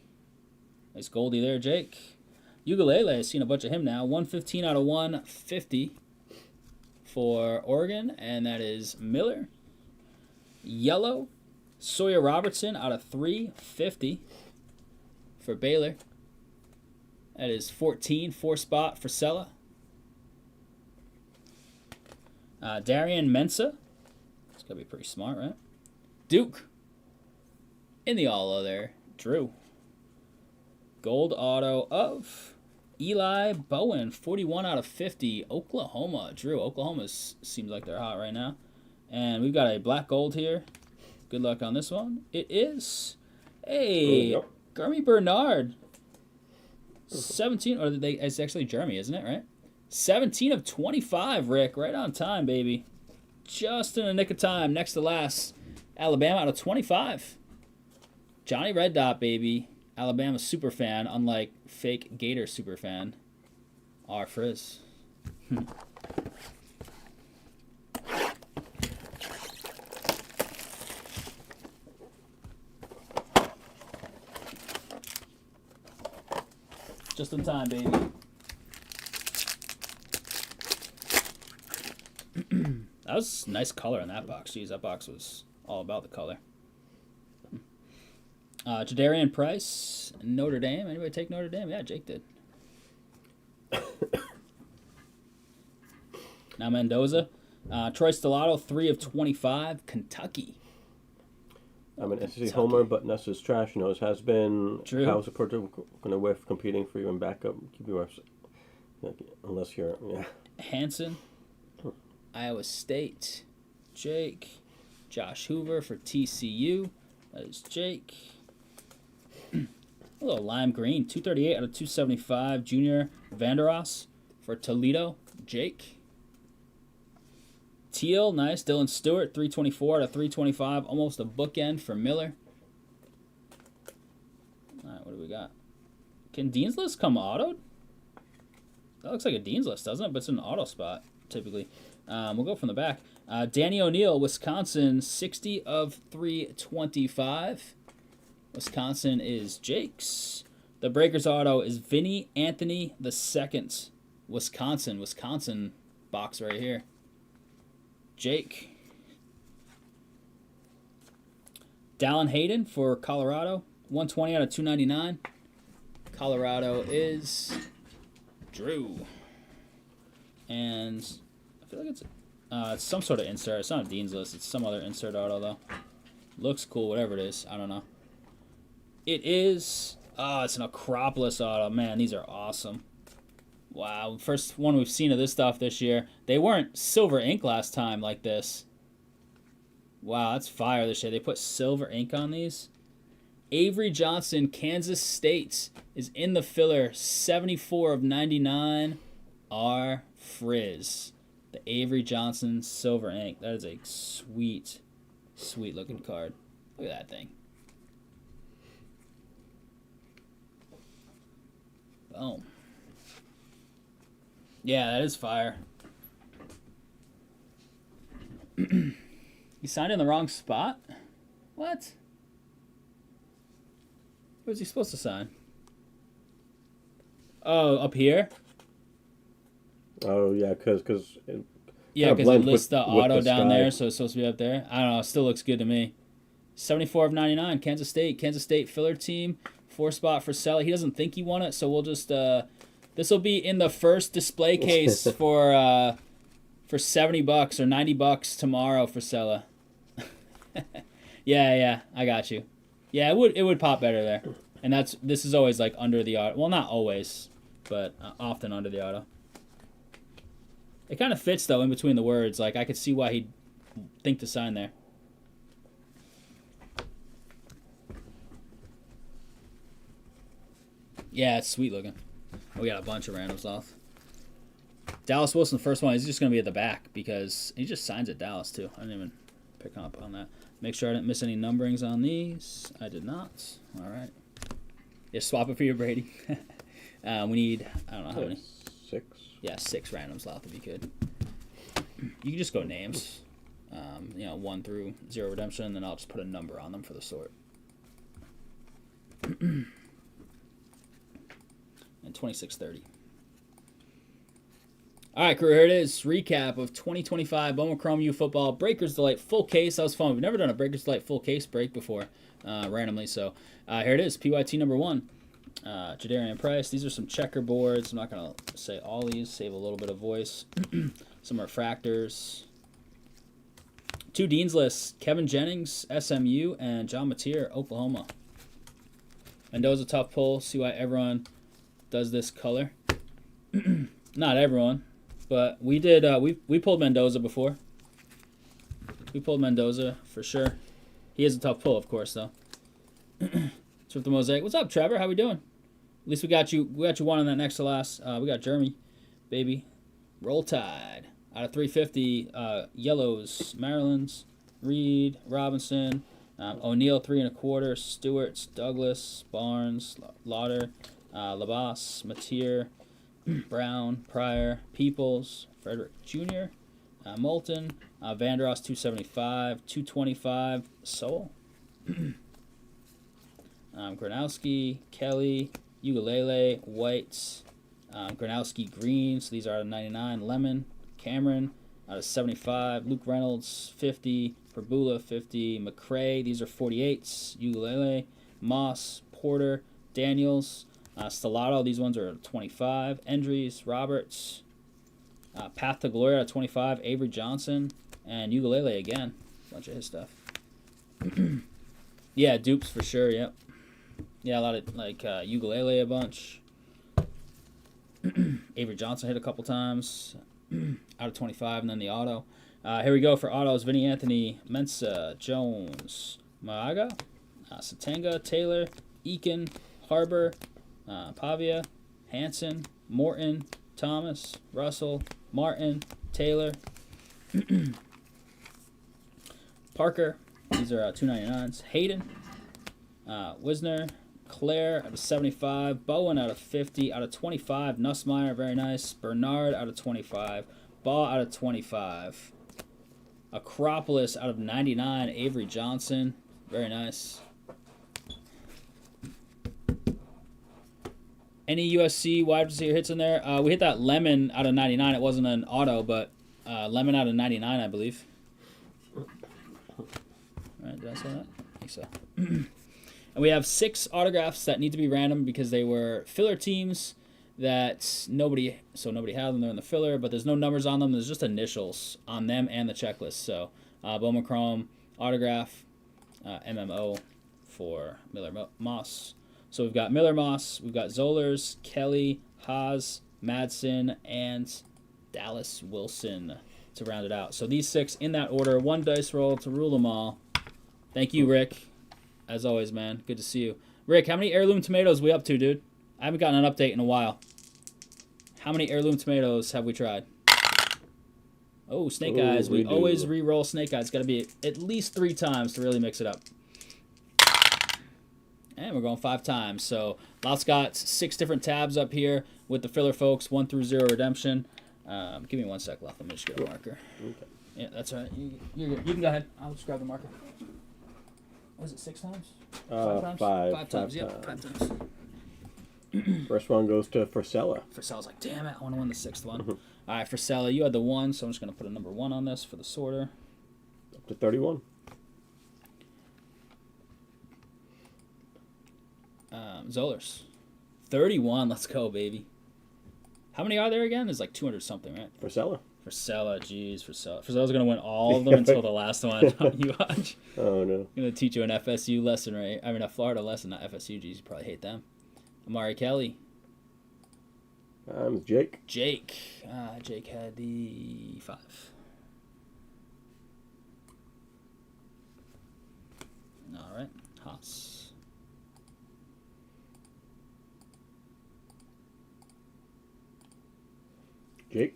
Nice Goldie there, Jake. Ukulele. I've seen a bunch of him now. 115 out of 150 for Oregon, and that is Miller. Yellow. Sawyer Robertson out of 350 for Baylor. That is 14, 4 spot for Sella. Darian Mensah. It's going to be pretty smart, right? Duke. In the all there. Drew. Gold auto of Eli Bowen. 41 out of 50. Oklahoma. Drew. Oklahoma seems like they're hot right now. And we've got a black gold here. Good luck on this one. It is a Gurmy Bernard. 17, or it's actually Jeremy, isn't it, right? 17 of 25, Rick. Right on time, baby. Just in the nick of time. Next to last. Alabama out of 25. Johnny Red Dot, baby. Alabama super fan, unlike fake Gator super fan. R. Frizz. Just in time, baby. That was nice color in that box. Jeez, that box was all about the color. Jadarian Price, Notre Dame. Anybody take Notre Dame? Yeah, Jake did. Now Mendoza. Troy Stellato, 3 of 25. Kentucky. I'm an SEC homer, but Nessa's trash. Knows has been. True. How's the Porter going to whiff competing for you in backup? Keep your unless you're Hanson, Iowa State. Jake. Josh Hoover for TCU. That is Jake. A little lime green. 238 out of 275. Junior Vanderos for Toledo. Jake. Teal, nice. Dylan Stewart, 324 out of 325. Almost a bookend for Miller. All right, what do we got? Can Dean's List come autoed? That looks like a Dean's List, doesn't it? But it's an auto spot, typically. We'll go from the back. Danny O'Neill, Wisconsin, 60 of 325. Wisconsin is Jake's. The Breakers auto is Vinny Anthony II. Wisconsin box right here. Jake. Dallin Hayden for Colorado. 120 out of 299. Colorado is Drew. And I feel like it's some sort of insert. It's not a Dean's List. It's some other insert auto, though. Looks cool, whatever it is. I don't know. It is... it's an Acropolis auto. Man, these are awesome. Wow, first one we've seen of this stuff this year. They weren't silver ink last time like this. Wow, that's fire this year. They put silver ink on these. Avery Johnson, Kansas State, is in the filler. 74 of 99. R. Frizz. The Avery Johnson silver ink. That is a sweet, sweet looking card. Look at that thing. Boom. Yeah, that is fire. He signed in the wrong spot? What? Where was he supposed to sign? Oh, up here? Oh, yeah, because Yeah, because it lists the with auto the down sky. there, so it's supposed to be up there. I don't know. It still looks good to me. 74 of 99, Kansas State. Kansas State filler team. 4 spot for Sella. He doesn't think he won it, so we'll just... this will be in the first display case for $70 or $90 tomorrow for Sella. yeah, I got you. Yeah, it would pop better there, and this is always like under the auto. Well, not always, but often under the auto. It kind of fits though in between the words. Like I could see why he'd think to sign there. Yeah, it's sweet looking. We got a bunch of randoms off. Dallas Wilson, the first one, he's just going to be at the back because he just signs at Dallas, too. I didn't even pick up on that. Make sure I didn't miss any numberings on these. I did not. All right. Yeah, swap it for your Brady. We need, I don't know how many. 6. Yeah, 6 randoms left if you could. You can just go names. 1 through 0 redemption, and then I'll just put a number on them for the sort. And 2630. All right, crew, here it is. Recap of 2025 Bowman Chrome U football. Breakers Delight full case. That was fun. We've never done a Breakers Delight full case break before, randomly. So here it is. PYT number 1. Jadarian Price. These are some checkerboards. I'm not going to say all these. Save a little bit of voice. Some refractors. 2 Dean's lists. Kevin Jennings, SMU, and John Mateer, Oklahoma. Mendoza tough pull. See why everyone does this color. Not everyone, but we did. We pulled Mendoza before. We pulled Mendoza for sure. He is a tough pull, of course, though. So with the mosaic, what's up, Trevor? How we doing? At least we got you. We got you one on that next to last. We got Jeremy, baby. Roll Tide out of 350. Yellows, Maryland's, Reed, Robinson, O'Neal 3 1/4. Stewart's, Douglas, Barnes, Lauder, Labas, Mateer, Brown, Pryor, Peoples, Frederick Jr., Moulton, Vandross 275, 225, Soul, Gronowski, Kelly, Ugalele, White, Gronowski Green, so these are out of 99, Lemon, Cameron out of 75, Luke Reynolds 50, Perbula 50, McCray, these are 48s, Ugalele, Moss, Porter, Daniels, Stellato, these ones are 25. Endries, Roberts, Path to Glory at 25. Avery Johnson, and Ugalele again. Bunch of his stuff. Yeah, dupes for sure, yep. Yeah, a lot of, like, Ugalele a bunch. Avery Johnson hit a couple times. Out of 25, and then the auto. Here we go for autos. Vinny Anthony, Mensa, Jones, Maaga, Satanga, Taylor, Eakin, Harbor, Pavia, Hanson, Morton, Thomas, Russell, Martin, Taylor, Parker. These are 299s. Hayden, Wisner, Claire out of 75. Bowen out of 50. Out of 25. Nussmeyer, very nice. Bernard out of 25. Baugh out of 25. Acropolis out of 99. Avery Johnson, very nice. Any USC wide receiver hits in there? We hit that Lemon out of 99. It wasn't an auto, but Lemon out of 99, I believe. All right, did I say that? I think so. And we have 6 autographs that need to be random because they were filler teams that nobody had them. They're in the filler, but there's no numbers on them. There's just initials on them and the checklist. So Bowman Chrome autograph, MMO for Miller Moss. So we've got Miller Moss, we've got Zollers, Kelly, Haas, Madsen, and Dallas Wilson to round it out. So these 6 in that order. 1 dice roll to rule them all. Thank you, Rick. As always, man. Good to see you. Rick, how many heirloom tomatoes we up to, dude? I haven't gotten an update in a while. How many heirloom tomatoes have we tried? Oh, snake eyes. We always re-roll snake eyes. Got to be at least 3 times to really mix it up. And we're going 5 times. So Lots got 6 different tabs up here with the filler folks, 1 through 0 redemption. Give me 1 sec left. Let me just get a marker. Okay. Yeah, that's all right. You're good. You can go ahead. I'll just grab the marker. Was it 6 times? 5 times? 5 times. Yep, 5 times. First one goes to Frisella. Frisella's like, damn it, I want to win the 6th one. All right, Frisella, you had the 1, so I'm just going to put a number 1 on this for the sorter. Up to 31. Zollers. 31, let's go, baby. How many are there again? There's like 200 something, right? Frisella. Frisella, jeez, Frisella's going to win all of them until the last one. You watch. Oh, no. I'm going to teach you an FSU lesson, right? I mean, a Florida lesson, not FSU. Jeez, you probably hate them. Amari Kelly. Jake. Jake. Jake had the 5. All right. Haas. Jake.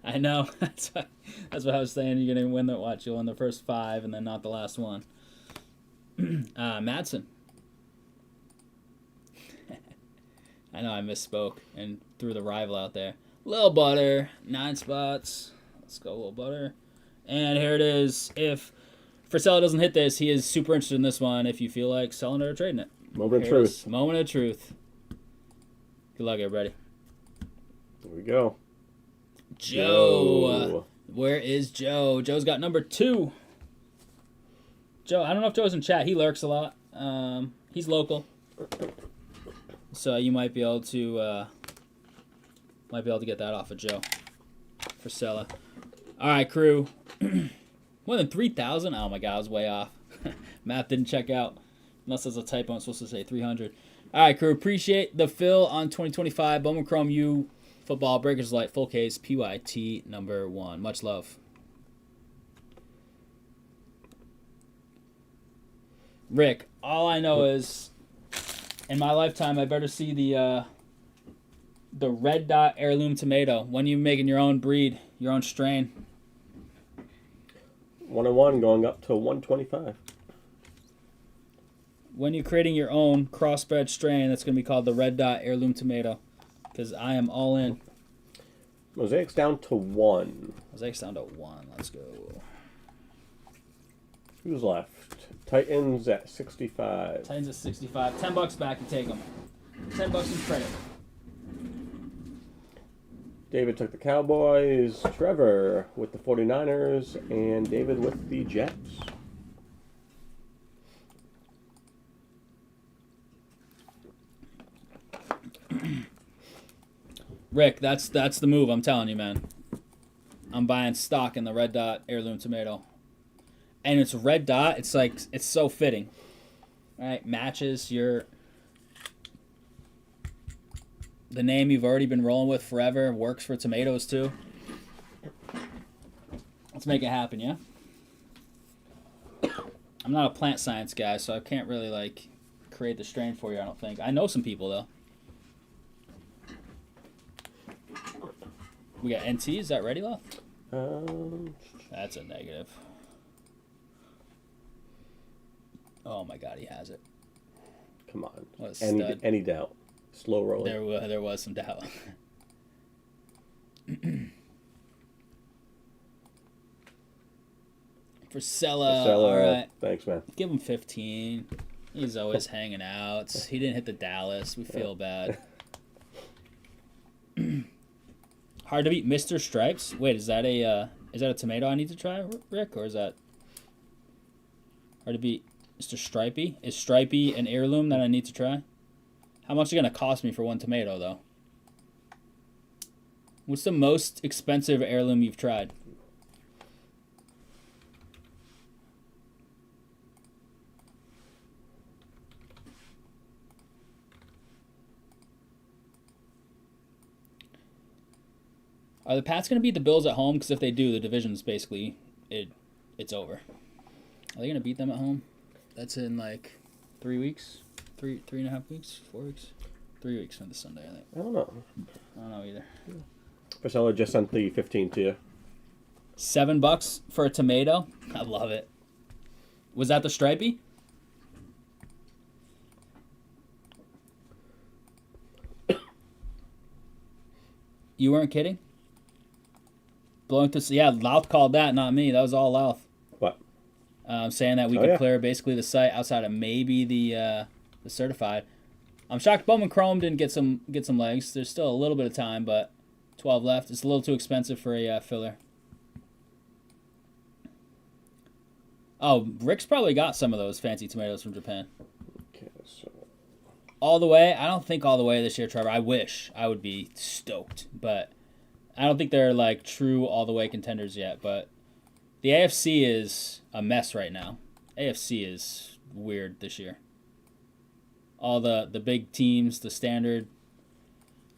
I know. That's what I was saying. You're going to win the watch. You'll win the first 5 and then not the last one. Madsen. I know I misspoke and threw the rival out there. Lil Butter, 9 spots. Let's go, Lil Butter. And here it is. If Frisella doesn't hit this, he is super interested in this one if you feel like selling it or trading it. Moment of truth. Moment of truth. Good luck, everybody. Here we go. Joe. Where is Joe? Joe's got number 2. Joe, I don't know if Joe's in chat. He lurks a lot. He's local. So you might be able to get that off of Joe. Frisella. All right, crew. More than 3,000? Oh my God, I was way off. Math didn't check out. Unless there's a typo, I'm supposed to say 300. All right, crew. Appreciate the fill on 2025 Bowman Chrome U Football Breakers Light Full Case PYT number 1. Much love. Rick, all I know is, in my lifetime, I better see the red dot heirloom tomato. When you making your own breed, your own strain. 101 going up to 125. When you're creating your own crossbred strain, that's going to be called the red dot heirloom tomato. Because I am all in. Mosaic's down to 1. Mosaic's down to 1. Let's go. Who's left? Titans at 65. Titans at 65. $10 back, you take them. $10 in credit. David took the Cowboys. Trevor with the 49ers. And David with the Jets. Rick, that's the move, I'm telling you, man. I'm buying stock in the red dot heirloom tomato. And it's red dot, it's like, it's so fitting. Right? Matches the name you've already been rolling with forever, works for tomatoes too. Let's make it happen, yeah? I'm not a plant science guy, so I can't really like create the strain for you, I don't think. I know some people though. We got NT, is that ready left? That's a negative. Oh my God, he has it. Come on. What a stud. Any doubt. Slow rolling. There was some doubt. Frisella. All right. Thanks, man. Give him 15. He's always hanging out. He didn't hit the Dallas. We feel bad. Hard to beat Mr. Stripes. Wait, is that a tomato I need to try, Rick, or is that hard to beat Mr. Stripey? Is Stripey an heirloom that I need to try? How much is it gonna cost me for one tomato though? What's the most expensive heirloom you've tried? Are the Pats going to beat the Bills at home? Because if they do, the division's basically it's over. Are they going to beat them at home? That's in like 3 weeks, 3.5 weeks, 4 weeks, 3 weeks from the Sunday. I think. I don't know. I don't know either. Priscilla just sent the 15 to you. $7 for a tomato. I love it. Was that the stripey? You weren't kidding? Blowing to yeah, Louth called that, not me. That was all Louth. What? Saying that we could clear basically the site outside of maybe the certified. I'm shocked Bowman Chrome didn't get some legs. There's still a little bit of time, but 12 left. It's a little too expensive for a filler. Oh, Rick's probably got some of those fancy tomatoes from Japan. Okay, so All the way? I don't think all the way this year, Trevor. I wish. I would be stoked, but I don't think they're like true all the way contenders yet. But the AFC is a mess right now. AFC is weird this year. All the big teams, the standard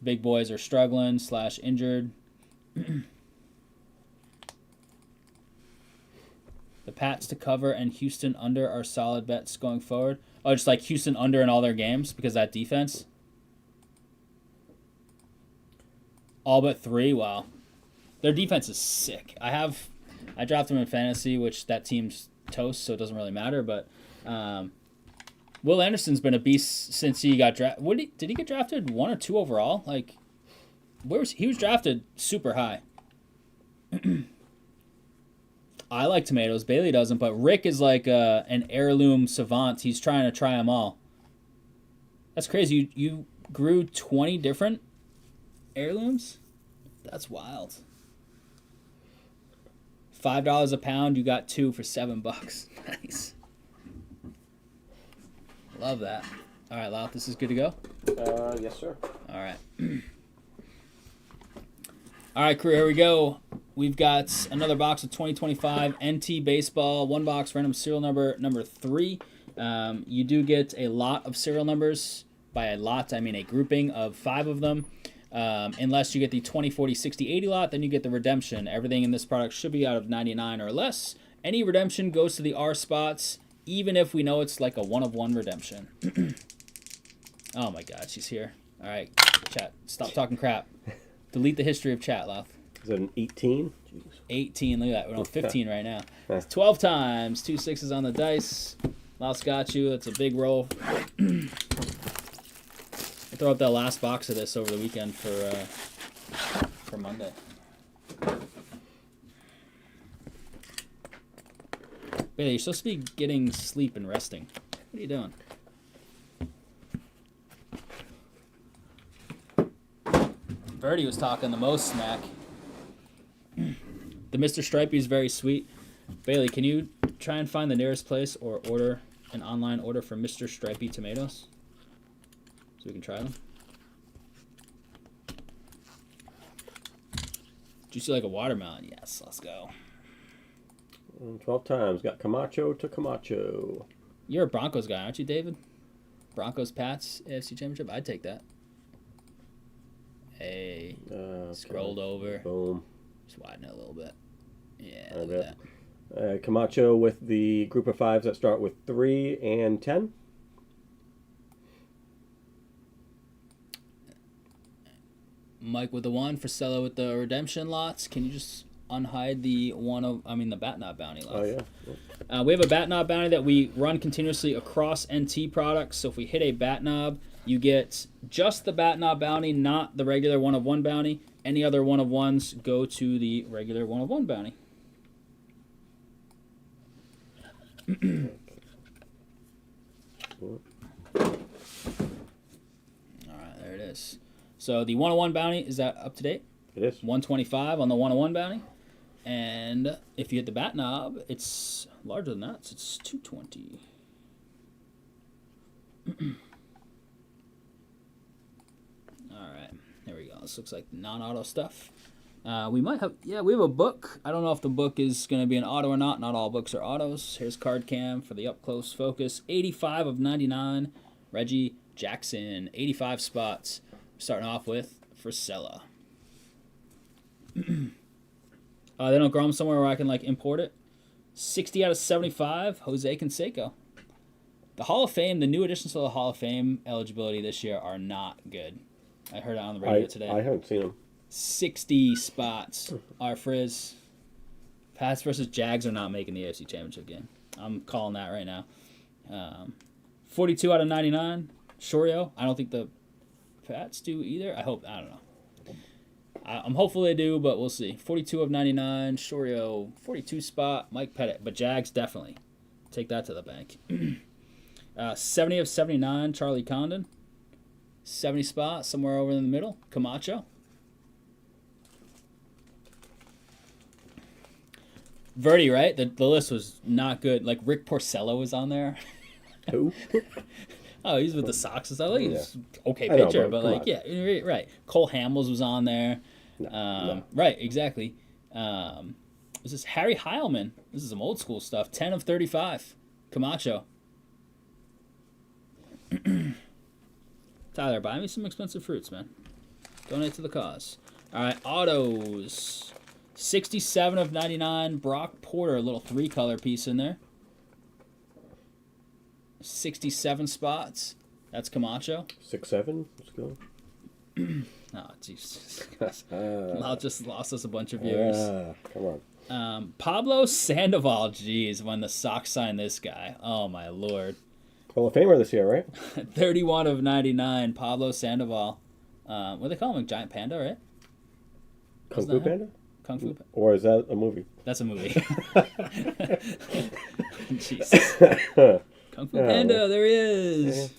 big boys are struggling / injured. The Pats to cover and Houston under are solid bets going forward. Oh, just like Houston under in all their games because that defense. All but 3. Wow, their defense is sick. I drafted them in fantasy, which that team's toast, so it doesn't really matter. But Will Anderson's been a beast since he got drafted. Did he get drafted 1 or 2 overall? Like, he was drafted super high. I like tomatoes. Bailey doesn't, but Rick is like an heirloom savant. He's trying to try them all. That's crazy. You grew 20 different heirlooms? That's wild. $5 a pound. You got 2 for $7. Nice. Love that. All right, Louth, this is good to go? Yes, sir. All right. All right, crew, here we go. We've got another box of 2025 NT Baseball, 1 box, random serial number 3. You do get a lot of serial numbers. By a lot, I mean a grouping of 5 of them. Unless you get the 20, 40, 60, 80 lot, then you get the redemption. Everything in this product should be out of 99 or less. Any redemption goes to the R spots, even if we know it's like a 1-of-1 redemption. Oh my God, she's here. All right, chat, stop talking crap. Delete the history of chat, Louth. Is it an 18? Jeez. 18, look at that. We're on 15 right now. 12 times, 2 6s on the dice. Louth's got you. It's a big roll. I'll throw up that last box of this over the weekend for Monday. Bailey, you're supposed to be getting sleep and resting. What are you doing? Rhody was talking the most smack. The Mr. Stripey is very sweet. Bailey, can you try and find the nearest place or order an online order for Mr. Stripey tomatoes so we can try them? Do you see like a watermelon? Yes, let's go. 12 times. Got Camacho to Camacho. You're a Broncos guy, aren't you, David? Broncos, Pats, AFC Championship? I'd take that. Hey, scrolled over. Boom. Just widen it a little bit. Yeah, Look look at that. Camacho with the group of 5s that start with 3 and 10. Mike with the 1, Priscilla with the redemption lots. Can you just unhide the the bat knob bounty lot? Oh, yeah. We have a bat knob bounty that we run continuously across NT products. So if we hit a bat knob, you get just the bat knob bounty, not the regular 1-of-1 bounty. Any other 1-of-1s go to the regular 1-of-1 bounty. All right, there it is. So the 1-of-1 bounty, is that up to date? It is. 125 on the 1-of-1 bounty. And if you hit the bat knob, it's larger than that. So it's 220. All right, there we go. This looks like non-auto stuff. We might have, we have a book. I don't know if the book is going to be an auto or not. Not all books are autos. Here's card cam for the up-close focus. 85 of 99. Reggie Jackson, 85 spots. Starting off with Frisella. They don't grow them somewhere where I can like import it. 60 out of 75, Jose Canseco. The Hall of Fame, the new additions to the Hall of Fame eligibility this year are not good. I heard it on the radio today. I haven't seen them. 60 spots are Frizz. Pats versus Jags are not making the AFC Championship game. I'm calling that right now. 42 out of 99, Shorio. I don't think the Pats do either. I don't know. I'm hopeful they do, but we'll see. 42 of 99, Shorio, 42 spot, Mike Pettit. But Jags definitely. Take that to the bank. 70 of 79, Charlie Condon. 70 spot, somewhere over in the middle, Camacho. Rhody, right? The list was not good. Like, Rick Porcello was on there. Who? Oh, he's with the Sox and stuff. Like, he's okay I know, pitcher, but but like, yeah, right. Cole Hamels was on there. No. Right, exactly. This is Harry Heilman. This is some old school stuff. 10 of 35, Camacho. Tyler, buy me some expensive fruits, man. Donate to the cause. All right, autos. 67 of 99, Brock Porter, a little 3-color piece in there. 67 spots. That's Camacho. 6-7. Let's go. Oh, Jesus. Mal just lost us a bunch of viewers. Come on. Pablo Sandoval, geez, when the Sox signed this guy. Oh, my Lord. Hall of Famer this year, right? 31 of 99, Pablo Sandoval. What do they call him? Giant Panda, right? Kung Fu Panda? Kung Fu Panda. Or is that a movie? That's a movie. Jesus. Kung Fu Panda, there he is.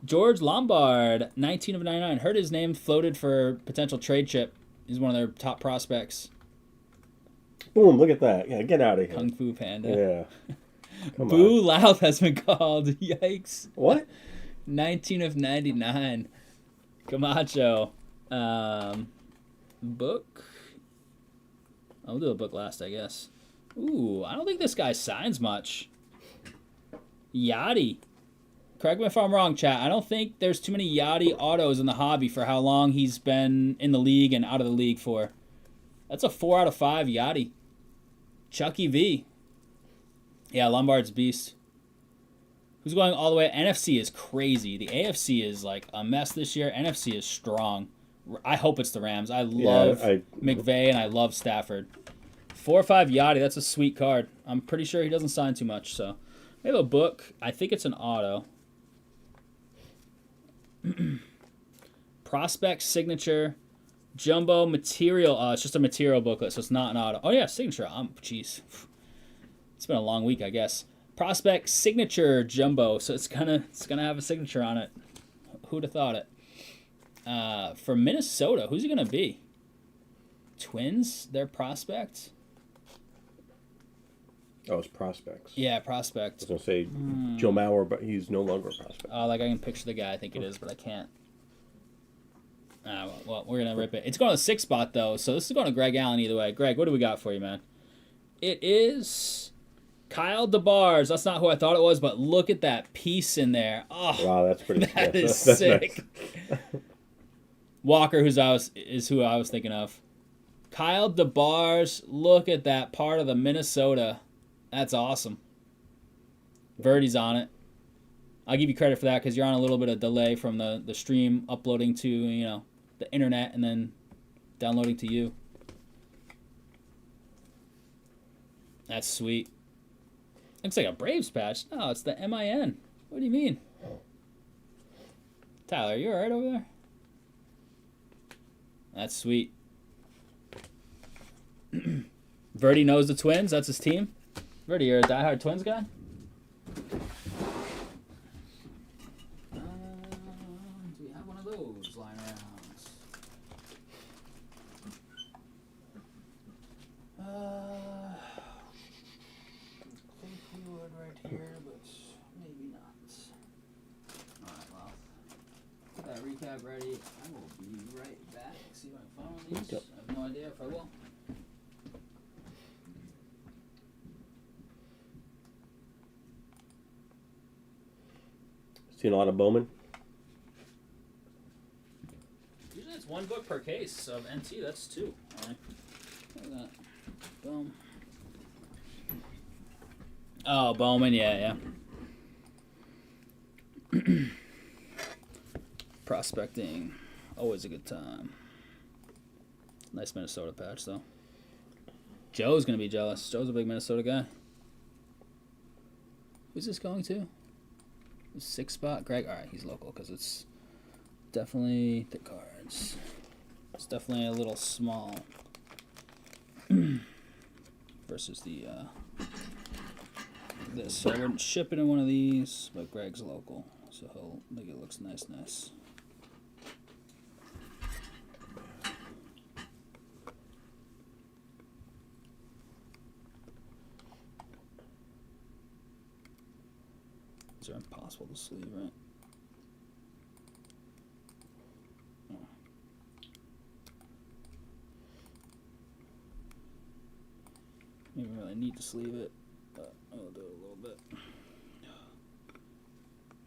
George Lombard, 19 of 99. Heard his name floated for potential trade chip. He's one of their top prospects. Boom, look at that. Yeah, get out of here. Kung Fu Panda. Yeah. Come Boo on. Louth has been called. Yikes. What? 19 of 99. Camacho. Book. I'll do a book last, I guess. Ooh, I don't think this guy signs much. Yachty. Correct me if I'm wrong, chat. I don't think there's too many Yachty autos in the hobby for how long he's been in the league and out of the league for. That's a 4 out of 5 Yachty. Chucky V. Yeah, Lombard's beast. Who's going all the way? NFC is crazy. The AFC is like a mess this year. NFC is strong. I hope it's the Rams. I love McVay and I love Stafford. 4 or 5 Yachty. That's a sweet card. I'm pretty sure he doesn't sign too much. So we have a book. I think it's an auto. Prospect signature. Jumbo material. It's just a material booklet, so it's not an auto. Oh yeah, signature. Jeez. It's been a long week, I guess. Prospect signature jumbo, so it's gonna have a signature on it. Who'd have thought it? For Minnesota, who's he gonna be? Twins, their prospect. Oh, it's prospects. Yeah, prospect. I was gonna say Joe Mauer, but he's no longer a prospect. Like I can picture the guy I think it is, but I can't. Well, we're gonna rip it. It's going to the 6th spot though, so this is going to Greg Allen either way. Greg, what do we got for you, man? It is Kyle DeBars. That's not who I thought it was, but look at that piece in there. Oh, wow, that's pretty. That is that's sick. Nice. Walker, is who I was thinking of. Kyle DeBars. Look at that part of the Minnesota. That's awesome. Verdi's on it. I'll give you credit for that because you're on a little bit of delay from the stream uploading to the internet and then downloading to you. That's sweet. Looks like a Braves patch. No, it's the MIN. What do you mean? Tyler, you alright over there? That's sweet. Verdi knows the Twins. That's his team. Verdi, you're a diehard Twins guy? Do we have one of those lying around? Think we would right here, but maybe not. Alright, well, get that recap ready. I will be right back. See if I can find these. Yep. I have no idea if I will. Seen a lot of Bowman. Usually it's one book per case of NT. That's 2. All right. Look at that. Boom. Oh, Bowman. Yeah. Prospecting. Always a good time. Nice Minnesota patch, though. Joe's going to be jealous. Joe's a big Minnesota guy. Who's this going to? 6 spot? Greg? All right, he's local because it's definitely the cards. It's definitely a little small versus the this. So I wouldn't ship it in one of these, but Greg's local, so he'll make it looks nice. These are impossible to sleeve, right? You don't really need to sleeve it, but I'll do it a little bit.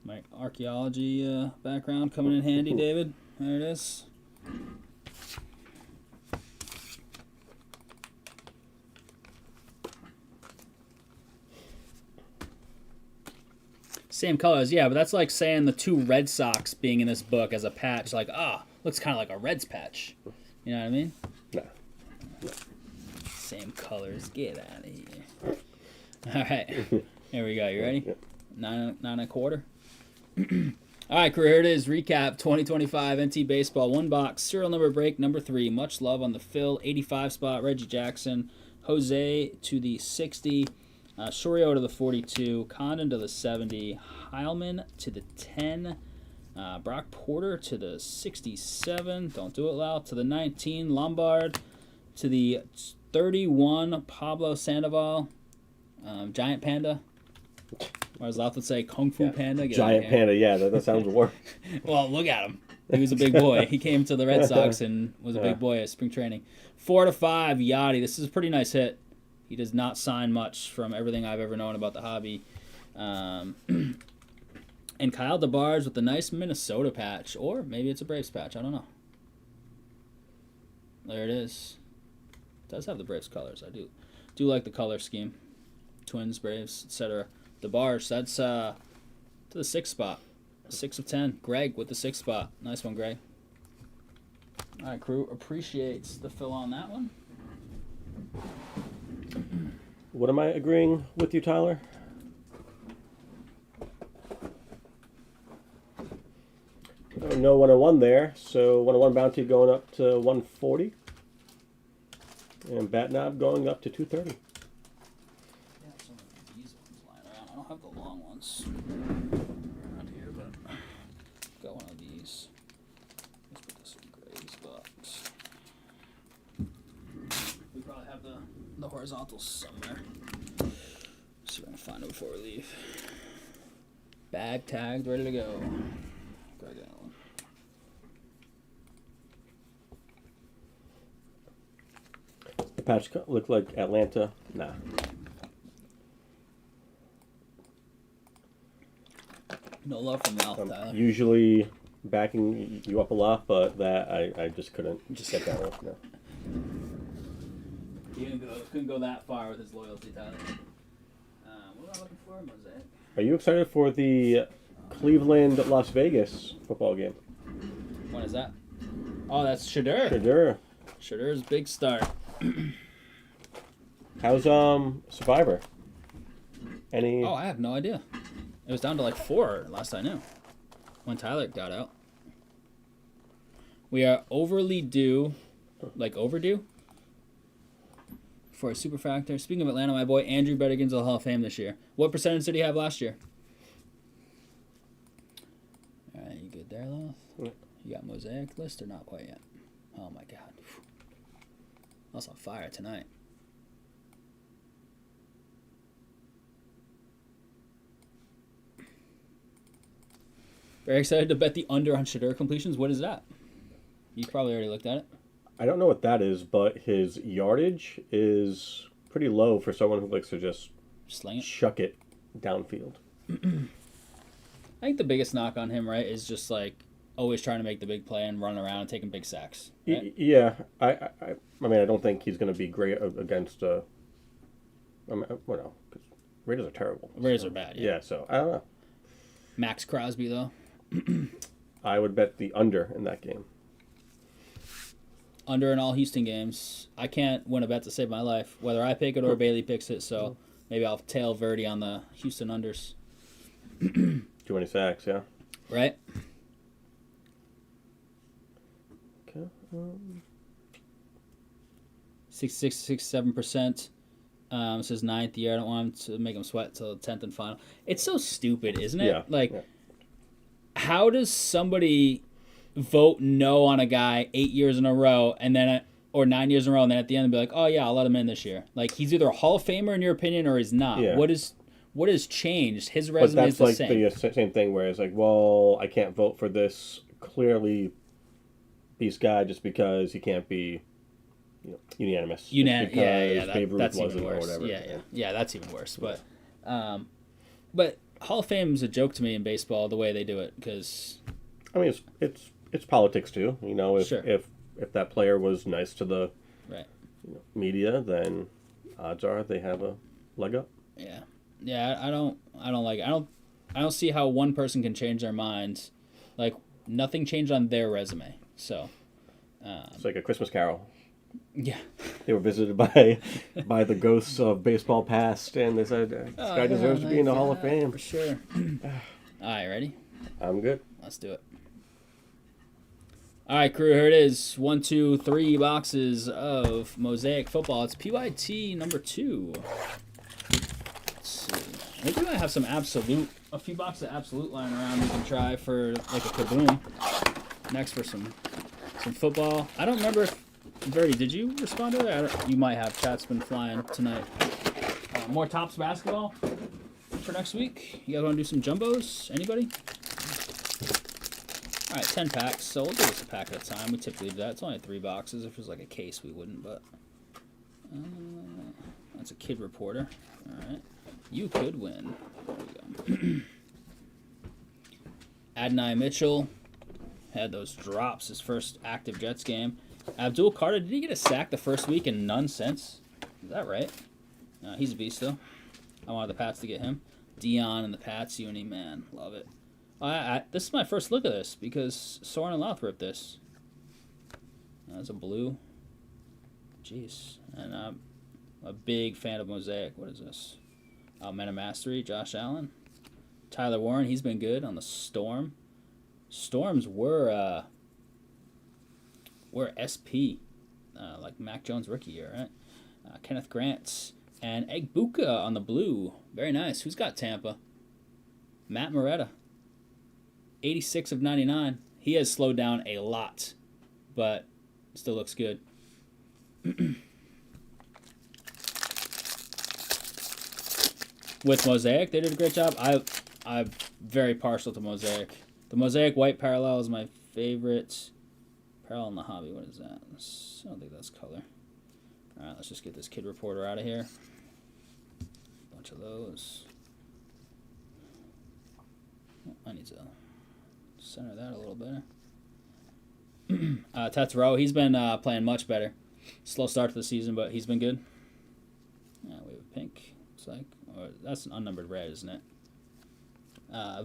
My archaeology background coming in handy, David. There it is. Same colors, yeah, but that's like saying the 2 Red Sox being in this book as a patch, like, looks kind of like a Reds patch. You know what I mean? No. Same colors. Get out of here. All right. Here we go. You ready? Yep. 9 1/4. All right, crew. Here it is. Recap 2025 NT Baseball. 1 box. Serial number break number 3. Much love on the fill. 85 spot. Reggie Jackson. Jose to the 60. Shorio to the 42. Condon to the 70. Heilman to the 10. Brock Porter to the 67. Don't do it loud. To the 19. Lombard to the 31, Pablo Sandoval, Giant Panda. Or as Loth would say, Kung Fu Panda. Giant Panda, yeah, that sounds worse. Well, look at him. He was a big boy. He came to the Red Sox and was a big boy at spring training. 4 to 5, Yachty. This is a pretty nice hit. He does not sign much from everything I've ever known about the hobby. And Kyle DeBarge with a nice Minnesota patch. Or maybe it's a Braves patch. I don't know. There it is. Does have the Braves colors. I do like the color scheme. Twins, Braves, etc. DeBarge, that's to the 6 spot. 6 of 10. Greg with the 6 spot. Nice one, Greg. All right, crew appreciates the fill on that one. What am I agreeing with you, Tyler? No 101 there, so 101 bounty going up to 140. And Bat Knob going up to 230. Yeah, some of these ones lying around. I don't have the long ones around here, but got one of these. Let's put this in Greg's box. We probably have the horizontals somewhere. See if I can find them before we leave. Bag tagged, ready to go. Greg Allen. The patch looked like Atlanta. Nah. No love from Ralph, Tyler. Usually backing you up a lot, but that I just couldn't get that one. No. He couldn't go that far with his loyalty, Tyler. What am I looking for? Mosaic. Are you excited for the Cleveland-Las Vegas football game? When is that? Oh, that's Shadur. Sure. Shadur's big start. How's Survivor? Any? Oh, I have no idea. It was down to like 4 last I knew when Tyler got out. We are overly due, like overdue, for a super factor. Speaking of Atlanta, my boy Andrew Bettigan's the Hall of Fame this year. What percentage did he have last year? All right, you good there, Loth? Yeah. You got Mosaic list or not quite yet? Oh my God. That's on fire tonight. Very excited to bet the under on Shadur completions. What is that? You probably already looked at it. I don't know what that is, but his yardage is pretty low for someone who likes to just Sling it. chuck it downfield. I think the biggest knock on him, right, is just like always trying to make the big play and running around and taking big sacks. Right? Yeah, I mean, I don't think he's going to be great against. I mean, well, because Raiders are terrible. Raiders are bad. Yeah. So I don't know. Max Crosby though. I would bet the under in that game. Under in all Houston games. I can't win a bet to save my life, whether I pick it or Bailey picks it. So maybe I'll tail Rhody on the Houston unders. Too many sacks, yeah. Right. Okay. 67%. This is 9th year. I don't want him to make him sweat till the 10th and final. It's so stupid, isn't it? Yeah. Like, yeah. How does somebody vote no on a guy 8 years in a row and then, or 9 years in a row, and then at the end be like, oh yeah, I'll let him in this year? Like, he's either a Hall of Famer in your opinion or he's not. Yeah. What has changed? His resume is the But same. that's like the same thing where it's like, well, I can't vote for this clearly beast guy just because he can't be, unanimous. Yeah, Babe Ruth that's wasn't even worse. or whatever. Yeah, that's even worse. But Hall of Fame is a joke to me in baseball the way they do it because. I mean, it's politics too. If that player was nice to the right media, then odds are they have a leg up. Yeah. I don't like it. I don't see how one person can change their minds. Like nothing changed on their resume. So. It's like A Christmas Carol. Yeah. They were visited by the ghosts of baseball past, and they said, this guy deserves to be in the Hall of Fame. For sure. All right, ready? I'm good. Let's do it. All right, crew, here it is. 1, 2, 3 boxes of Mosaic football. It's PYT number 2. Let's see. I think we might have a few boxes of Absolute lying around we can try for like a kaboom. Next for some football. I don't remember if Rhody, did you respond to it? You might have. Chat's been flying tonight. More Topps basketball for next week. You guys want to do some jumbos? Anybody? All right, 10 packs. So we'll do this a pack at a time. We typically do that. It's only 3 boxes. If it was like a case, we wouldn't. But that's a kid reporter. All right, you could win. There we go. Adonai Mitchell had those drops his first active Jets game. Abdul Carter, did he get a sack the first week and none since? Is that right? He's a beast, though. I wanted the Pats to get him. Dion and the Pats uni, man. Love it. This is my first look at this because Soren and Louth ripped this. That's a blue. Jeez. And I'm a big fan of Mosaic. What is this? Men of Mastery, Josh Allen. Tyler Warren, he's been good on the Storm. Storms were SP, like Mac Jones rookie year, right? Kenneth Grant and Egbuka on the blue. Very nice. Who's got Tampa? Matt Moretta. 86 of 99. He has slowed down a lot, but still looks good. With Mosaic, they did a great job. I'm very partial to Mosaic. The Mosaic white parallel is my favorite. Parallel in the hobby, what is that? I don't think that's color. Alright, let's just get this kid reporter out of here. Bunch of those. Oh, I need to center that a little better. Tetsuo, he's been playing much better. Slow start to the season, but he's been good. We have a pink, looks like. Or that's an unnumbered red, isn't it?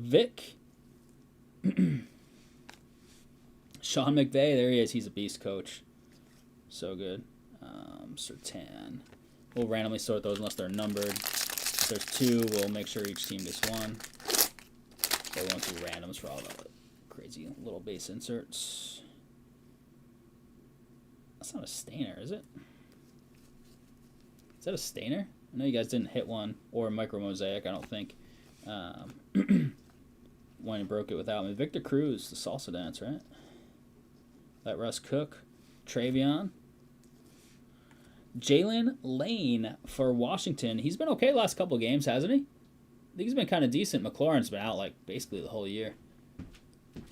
Vic. Sean McVay, there he is. He's a beast coach. So good. Sertan. We'll randomly sort those unless they're numbered. If there's 2, we'll make sure each team gets 1. So we won't do randoms for all the crazy little base inserts. That's not a stainer, is it? Is that a stainer? I know you guys didn't hit one or micro mosaic, I don't think. When he broke it without me. Victor Cruz, the salsa dance, right? Let Russ cook. Travion. Jalen Lane for Washington. He's been okay the last couple of games, hasn't he? I think he's been kind of decent. McLaurin's been out like basically the whole year.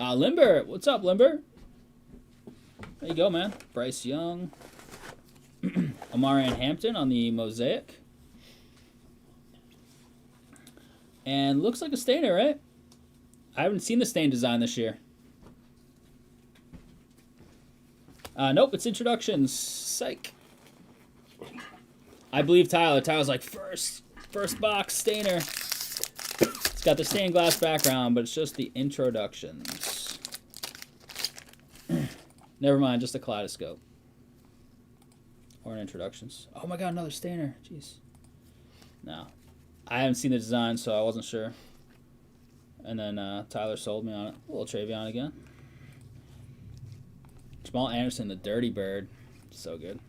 Limber. What's up, Limber? There you go, man. Bryce Young. Amarian Hampton on the Mosaic. And looks like a stainer, right? I haven't seen the stain design this year. Nope, it's introductions. Psych. I believe Tyler. Tyler's like, first box stainer. It's got the stained glass background, but it's just the introductions. Never mind, just a kaleidoscope. Or an introductions. Oh my god, another stainer. Jeez. No. I haven't seen the design, so I wasn't sure. And then Tyler sold me on it. A little Travion again. Jamal Anderson, the Dirty Bird. So good.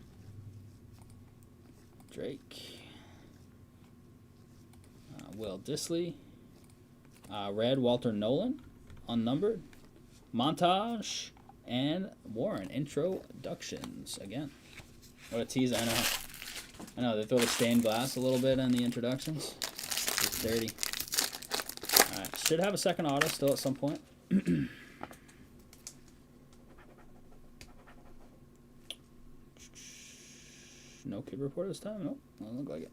Drake. Will Disley. Red, Walter Nolan. Unnumbered. Montage. And Warren. Introductions again. What a tease. I know. They throw the stained glass a little bit in the introductions. It's dirty. Alright. Should have a second auto still at some point. No kid report this time? Nope. Doesn't look like it.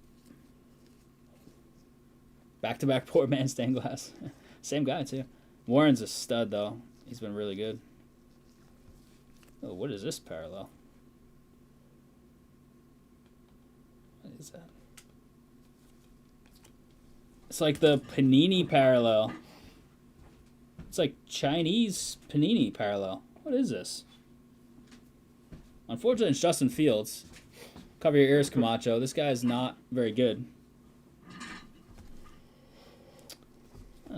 Back-to-back poor man stained glass. Same guy, too. Warren's a stud, though. He's been really good. Oh, what is this parallel? What is that? It's like the Panini parallel. It's like Chinese Panini parallel. What is this? Unfortunately, it's Justin Fields. Cover your ears, Camacho. This guy is not very good.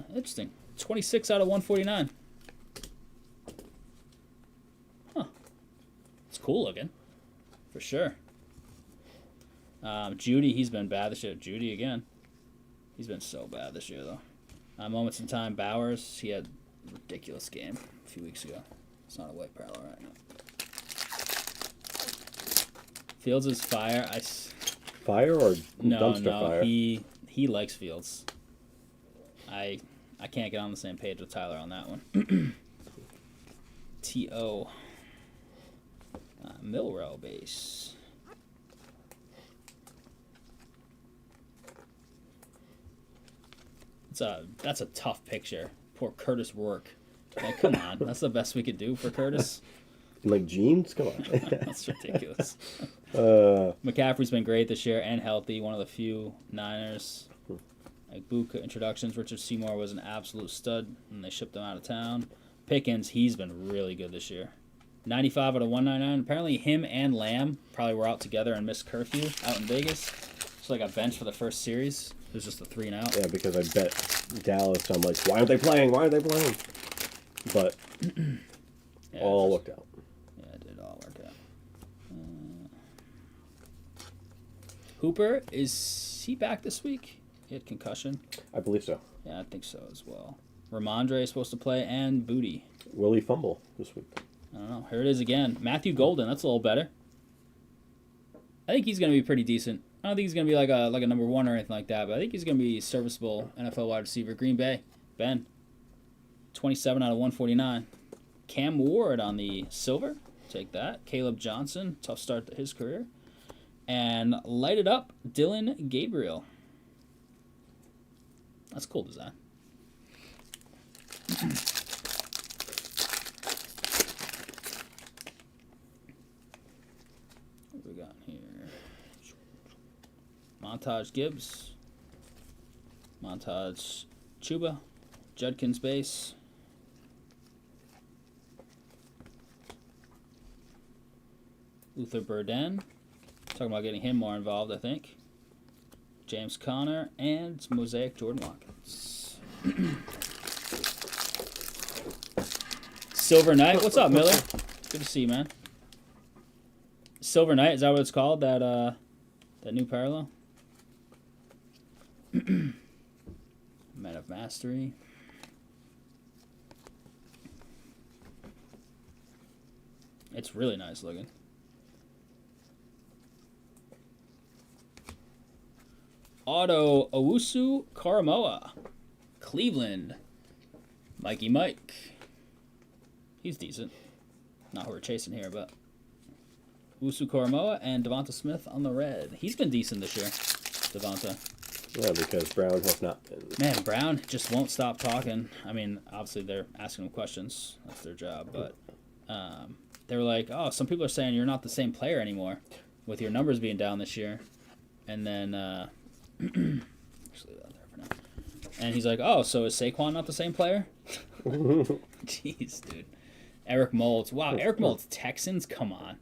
Interesting. 26 out of 149. Huh. It's cool looking. For sure. Judy, he's been bad this year. Judy again. He's been so bad this year, though. Moments in time, Bowers. He had a ridiculous game a few weeks ago. It's not a white parallel right now. Fields is fire. Fire or dumpster fire? He likes Fields. I can't get on the same page with Tyler on that one. T.O. Milrow base. That's a tough picture. Poor Curtis Rourke. Like, come on. That's the best we could do for Curtis. Like jeans? Come on. That's ridiculous. McCaffrey's been great this year and healthy. One of the few Niners. Like Buka introductions. Richard Seymour was an absolute stud, and they shipped him out of town. Pickens, he's been really good this year. 95 out of 199. Apparently him and Lamb probably were out together and missed curfew out in Vegas. So I got benched for the first series. It was just a 3 and out. Yeah, because I bet Dallas. I'm like, why aren't they playing? Why aren't they playing? But Yeah, all worked out. Yeah, it did all work out. Hooper, is he back this week? He had concussion. I believe so. Yeah, I think so as well. Ramondre is supposed to play, and Booty. Will he fumble this week? I don't know. Here it is again. Matthew Golden. That's a little better. I think he's going to be pretty decent. I don't think he's going to be like a number one or anything like that, but I think he's going to be serviceable NFL wide receiver. Green Bay. Ben. 27 out of 149. Cam Ward on the silver. Take that. Caleb Johnson. Tough start to his career. And light it up. Dylan Gabriel. That's a cool design. What we got here? Montage Gibbs. Montage Chuba. Judkins base. Luther Burden. Talking about getting him more involved, I think. James Conner, and Mosaic Jordan Watkins. Silver Knight. What's up, Miller? Good to see you, man. Silver Knight, is that what it's called? That new parallel? Men of Mastery. It's really nice looking. Auto Owusu Karamoa. Cleveland. Mikey Mike. He's decent. Not who we're chasing here, but Owusu Karamoa and Devonta Smith on the red. He's been decent this year, Devonta. Yeah, because Brown has not been. Man, Brown just won't stop talking. I mean, obviously they're asking him questions. That's their job, but they were like, oh, some people are saying you're not the same player anymore with your numbers being down this year. And then, just leave that there for now. And he's like, oh, so is Saquon not the same player? Jeez, dude. Eric Moulds. Wow, Eric Moulds, Texans? Come on.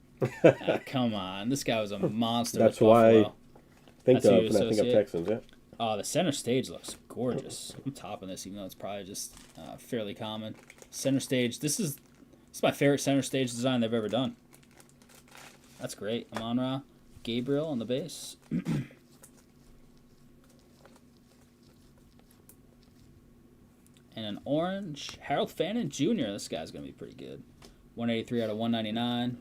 Come on. This guy was a monster. That's with why Buffalo. I think That's who you of when I think of associate? Texans, yeah. Oh, the center stage looks gorgeous. I'm topping this, even though it's probably just fairly common. Center stage. This is my favorite center stage design they've ever done. That's great. Amon-Ra, Gabriel on the base. And an orange, Harold Fannin Jr. This guy's going to be pretty good. 183 out of 199.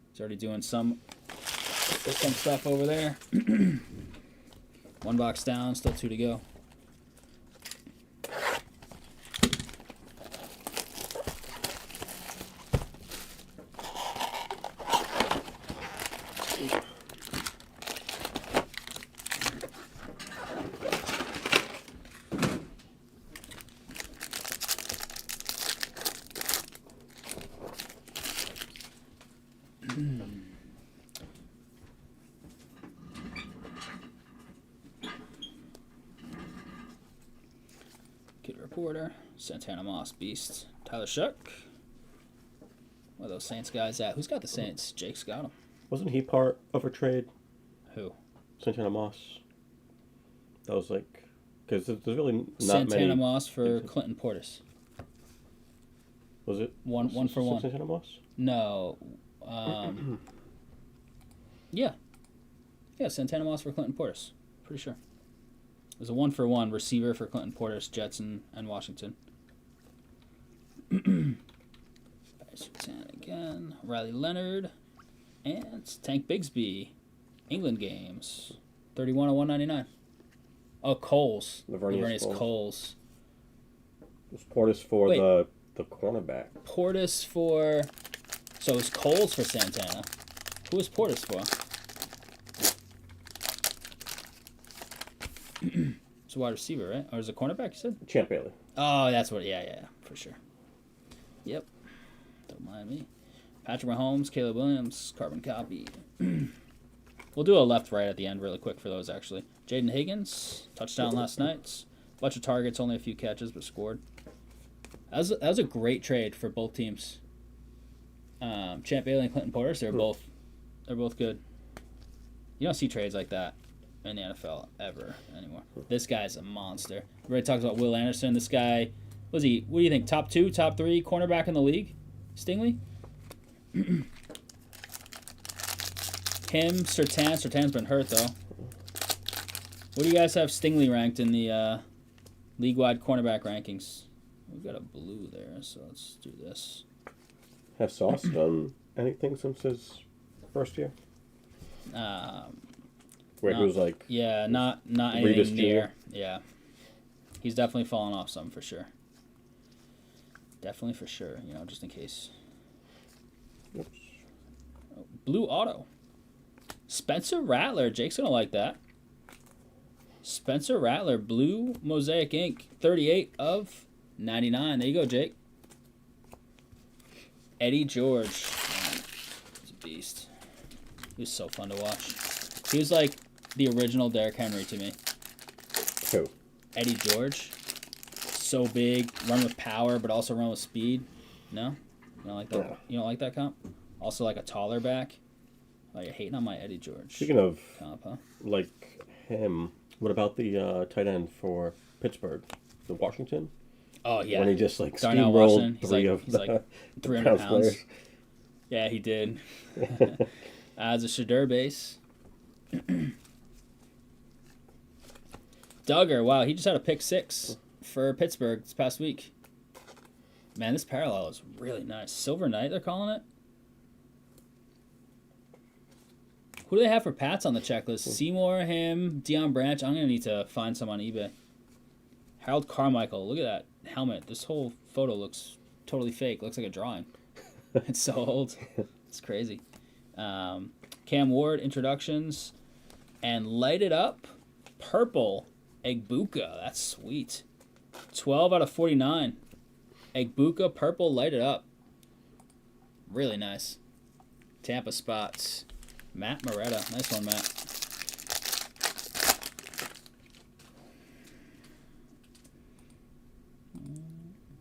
He's already doing some stuff over there. One box down, still 2 to go. Kid Reporter, Santana Moss Beast, Tyler Shuck. Where are those Saints guys at? Who's got the Saints? Jake's got them. Wasn't he part of a trade? Who? Santana Moss. That was like, because there's really not Santana many. Moss for Clinton Portis. Was it One for one. Santana Moss? No. Yeah. Yeah, Santana Moss for Clinton Portis. Pretty sure. It was a 1-for-1 receiver for Clinton Portis, Jets, and Washington. Santana again. Riley Leonard. And Tank Bigsby. England games. 31 of 199. Oh, Coles. Lavernius Coles. It was Portis for Wait. the cornerback. Portis for... So it was Coles for Santana. Who was Portis for? It's a wide receiver, right? Or is it cornerback, you said? Champ Bailey. Oh, that's what... Yeah, for sure. Yep. Don't mind me. Patrick Mahomes, Caleb Williams, carbon copy. We'll do a left-right at the end really quick for those, actually. Jaden Higgins, touchdown last night. Bunch of targets, only a few catches, but scored. That was a great trade for both teams. Champ Bailey and Clinton Portis, they're both good. You don't see trades like that in the NFL ever anymore. This guy's a monster. Everybody talks about Will Anderson. This guy, what do you think, top 2, top 3 cornerback in the league? Stingley? Him, Surtan's been hurt, though. What do you guys have Stingley ranked in the league-wide cornerback rankings? We've got a blue there, so let's do this. Has Sauce done anything since his first year? Where he was like... Yeah, not anything near. Yeah. He's definitely fallen off some, for sure. Definitely for sure, just in case. Oops. Oh, blue auto. Spencer Rattler. Jake's going to like that. Spencer Rattler, blue mosaic ink, 38 of 99. There you go, Jake. Eddie George. He's a beast. He was so fun to watch. He was like the original Derrick Henry to me. Who? Eddie George. So big, run with power, but also run with speed. No? You don't like that? No. You don't like that comp? Also like a taller back? Oh, you're hating on my Eddie George. Speaking of comp, huh? like him, what about the tight end for Pittsburgh, the Washington? Oh yeah. When he just like Darnell steamrolled Washington, he's like 300 pounds. pounds. Yeah, he did. As a Shadur base. Duggar, wow, he just had a pick 6 for Pittsburgh this past week. Man, this parallel is really nice. Silver Knight, they're calling it. Who do they have for Pats on the checklist? Seymour, him, Deion Branch. I'm going to need to find some on eBay. Harold Carmichael. Look at that helmet. This whole photo looks totally fake. Looks like a drawing. It's so old. It's crazy. Cam Ward, introductions. And light it up. Purple. Egbuka. That's sweet. 12 out of 49. Egbuka, purple, light it up. Really nice. Tampa spots. Matt Moretta. Nice one, Matt.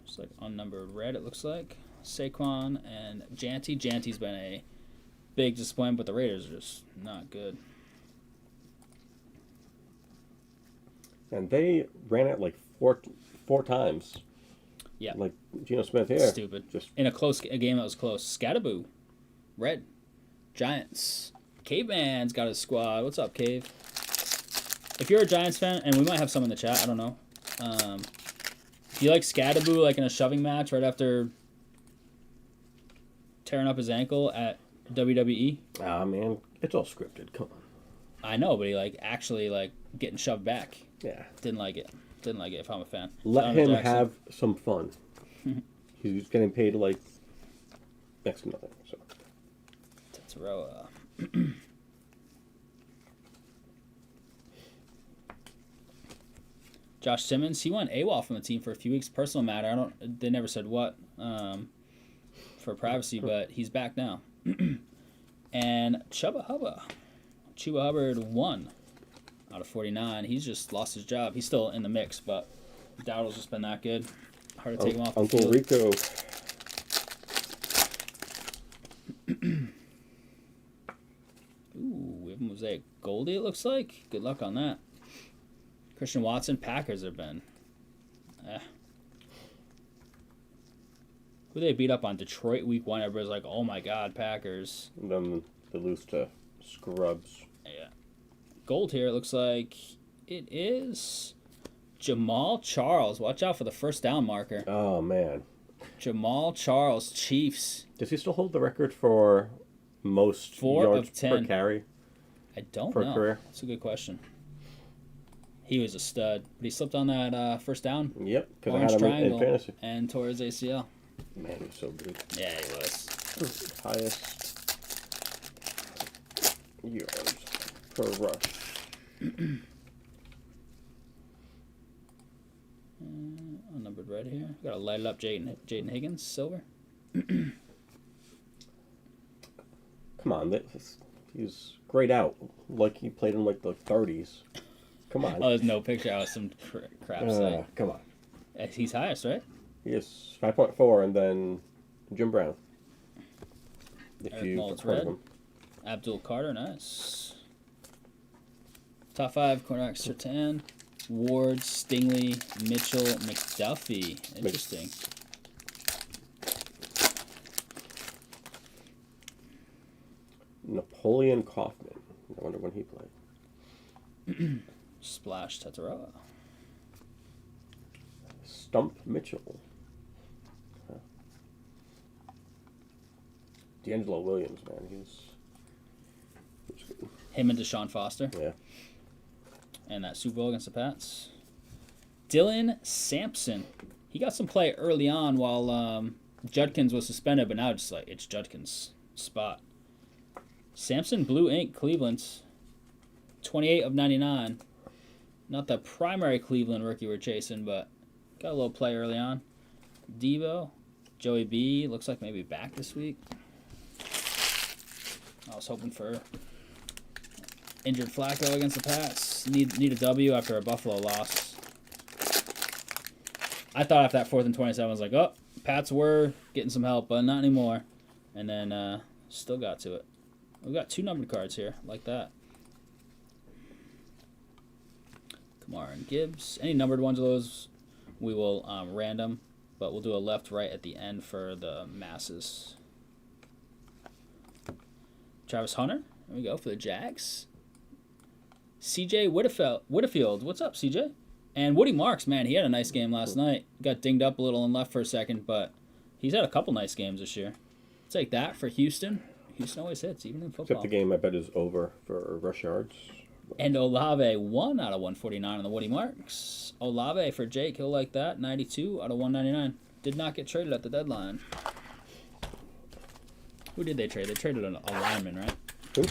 Looks like unnumbered red, it looks like. Saquon and Janty. Janty's been a big disappointment, but the Raiders are just not good. And they ran it like four times. Yeah. Like Geno Smith here. Stupid. Just in a game that was close. Scattaboo. Red. Giants. Caveman's got his squad. What's up, Cave? If you're a Giants fan, and we might have some in the chat, I don't know. Do you like Scattaboo like in a shoving match right after tearing up his ankle at WWE? Ah, man. It's all scripted. Come on. I know, but he actually getting shoved back. Yeah. Didn't like it. Didn't like it if I'm a fan. Let him have some fun. He's getting paid like next to nothing. So. Tetsuroa. Josh Simmons, he went AWOL from the team for a few weeks. Personal matter. They never said what for privacy, but he's back now. And Chuba Hubbard 1 out of 49. He's just lost his job. He's still in the mix, but Dowdle's just been that good. Hard to take him off Uncle the field. Rico. Ooh, we have a Mosaic Goldie, it looks like. Good luck on that. Christian Watson, Packers have been. Who they beat up on? Detroit week 1. Everybody's like, oh my god, Packers. And then they lose to Scrubs. Yeah. Gold here, it looks like it is Jamal Charles. Watch out for the first down marker. Oh, man. Jamal Charles, Chiefs. Does he still hold the record for most 4 yards of 10 per carry? I don't for know. A career? That's a good question. He was a stud, but he slipped on that first down. Yep, because I had him in fantasy. And tore his ACL. Man, he's so good. Yeah, he was. Highest yards per rush. Unnumbered red here. Got to light it up, Jaden Higgins, silver. Come on, he's grayed out. Like he played in like the 30s. Come on. Oh, there's no picture. I was some crap site. Come on. He's highest, right? He is 5.4, and then Jim Brown. If Eric you Mullins heard of red. him. Abdul Carter, nice. Top 5, cornerback Sertan. Ward, Stingley, Mitchell, McDuffie. Interesting. Napoleon Kaufman. I wonder when he played. Splash Tataroa. Stump Mitchell. D'Angelo Williams, man. He's good. Him and Deshaun Foster. Yeah. And that Super Bowl against the Pats. Dylan Sampson. He got some play early on while Judkins was suspended, but now it's Judkins' spot. Sampson, Blue Ink, Cleveland. 28 of 99. Not the primary Cleveland rookie we're chasing, but got a little play early on. Devo. Joey B. Looks like maybe back this week. I was hoping for injured Flacco against the Pats. Need a W after a Buffalo loss. I thought after that 4th and 27, I was like, oh, Pats were getting some help, but not anymore. And then still got to it. We've got 2 numbered cards here, like that. Kamara and Gibbs. Any numbered ones of those, we will random, but we'll do a left-right at the end for the masses. Travis Hunter, there we go, for the Jags. CJ Whittefield, what's up, CJ? And Woody Marks, man, he had a nice game last night. Got dinged up a little and left for a second, but he's had a couple nice games this year. Take that for Houston. Houston always hits, even in football. Except the game, I bet, is over for rush yards. And Olave, 1 out of 149 on the Woody Marks. Olave for Jake, he'll like that. 92 out of 199. Did not get traded at the deadline. Who did they trade? They traded a lineman, right? Who?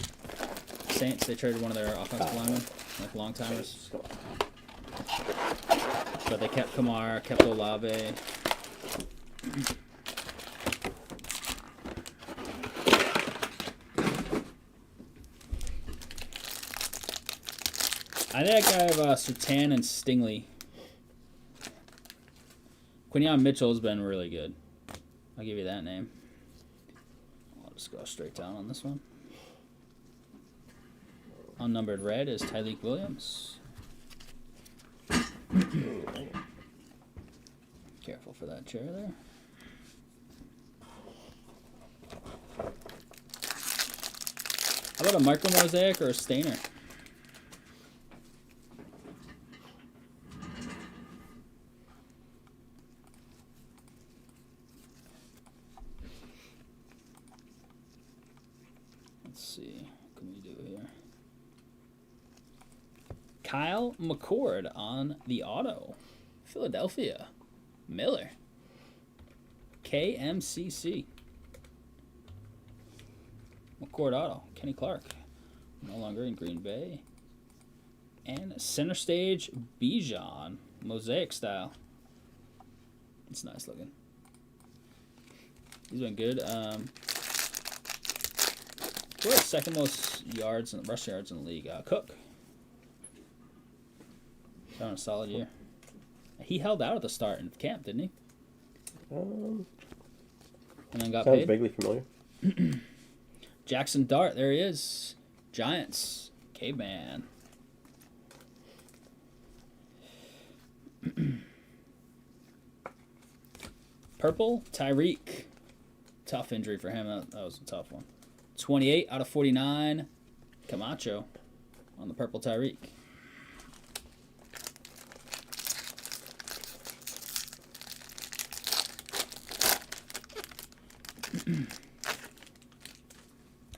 Saints, they traded one of their offensive linemen, like long-timers. But they kept Kamara, kept Olave. I think I have Sertan and Stingley. Quinion Mitchell has been really good. I'll give you that name. I'll just go straight down on this one. Unnumbered red is Tyreek Williams. Careful for that chair there. How about a micro mosaic or a stainer? Let's see. What can we do here? Kyle McCord on the auto. Philadelphia. Miller. KMCC. McCord auto. Kenny Clark. No longer in Green Bay. And center stage Bijan. Mosaic style. It's nice looking. He's been good. Who has second most yards and rush yards in the league? Cook. Having a solid year. He held out at the start in camp, didn't he? And then got sounds paid. Vaguely familiar. Jackson Dart, there he is. Giants. Caveman. Purple, Tyreek. Tough injury for him. That was a tough one. 28 out of 49. Camacho on the purple Tyreek.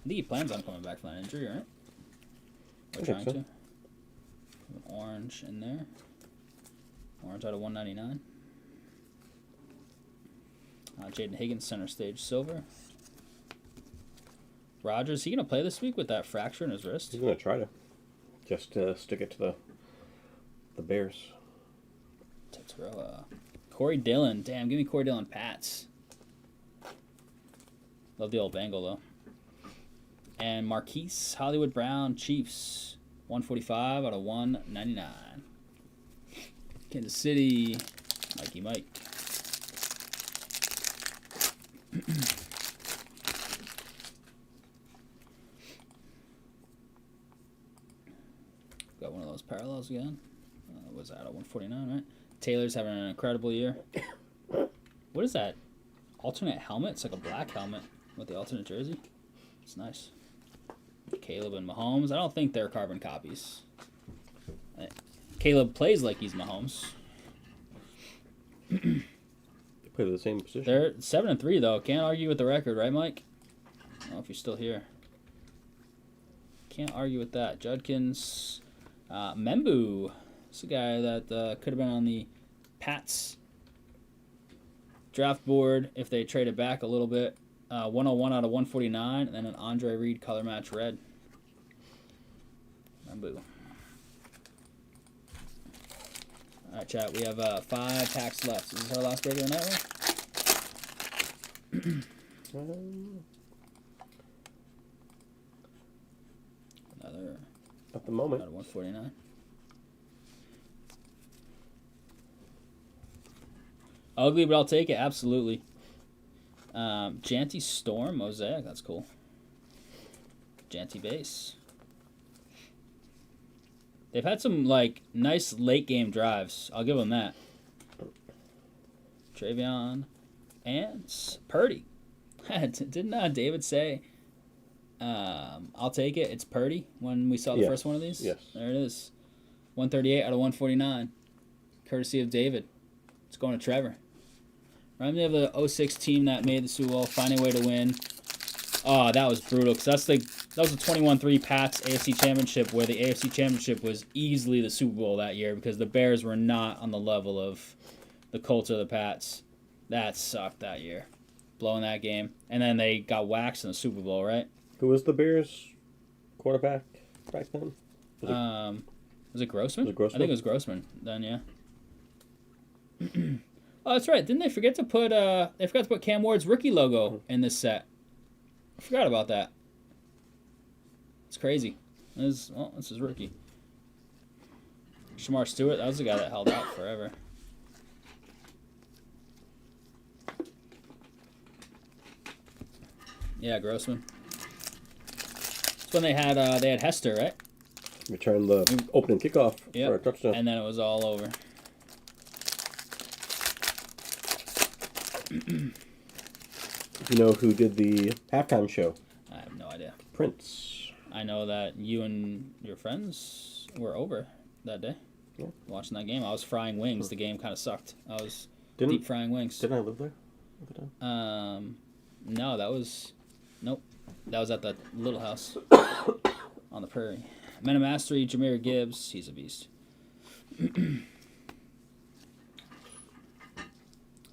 I think he plans on coming back from that injury, right? Or trying to. Orange in there. Orange out of 199. Jaden Higgins, center stage silver. Rogers, he going to play this week with that fracture in his wrist? He's going to try to. Just stick it to the Bears. Tetsuroa. Corey Dillon. Damn, give me Corey Dillon Pats. Love the old Bengal, though. And Marquise Hollywood Brown, Chiefs. 145 out of 199. Kansas City, Mikey Mike. Got one of those parallels again. Was that a 149, right? Taylor's having an incredible year. What is that? Alternate helmet? It's like a black helmet with the alternate jersey. It's nice. Caleb and Mahomes. I don't think they're carbon copies. Caleb plays like he's Mahomes. They play the same position. They're 7-3 though. Can't argue with the record, right, Mike? I don't know if you're still here. Can't argue with that. Judkins, Membu. It's a guy that could have been on the Pats draft board if they traded back a little bit. 101 out of 149, and then an Andre Reed color match red. Membu. All right, chat. We have 5 packs left. Is this our last break of the night? Another. At the moment. Out of 149. Ugly, but I'll take it. Absolutely. Janty Storm Mosaic. That's cool. Janty base. They've had some like nice late game drives. I'll give them that. Travion and Purdy. Didn't David say, I'll take it, it's Purdy, when we saw the first one of these? Yes. There it is. 138 out of 149. Courtesy of David. It's going to Trevor. Remind me of the 06 team that made the Super Bowl, find a way to win. Oh, that was brutal, because that was a 21-3 Pats AFC Championship, where the AFC Championship was easily the Super Bowl that year, because the Bears were not on the level of the Colts or the Pats. That sucked that year, blowing that game. And then they got waxed in the Super Bowl, right? Who was the Bears quarterback back then? Was it Grossman? Was it Grossman? I think it was Grossman then, yeah. Oh, that's right. Didn't they forget to put Cam Ward's rookie logo in this set? I forgot about that. It's crazy. This is rookie. Shamar Stewart, that was the guy that held out forever. Yeah, Grossman. That's when they had Hester, right? Return the opening kickoff for a touchdown. And then it was all over. Do you know who did the halftime show? I have no idea. Prince. I know that you and your friends were over that day. Yeah. Watching that game. I was frying wings. The game kind of sucked. I was deep frying wings. Didn't I live there at the time? No, that was... Nope. That was at that little house on the prairie. Men of Mastery, Jahmyr Gibbs. He's a beast.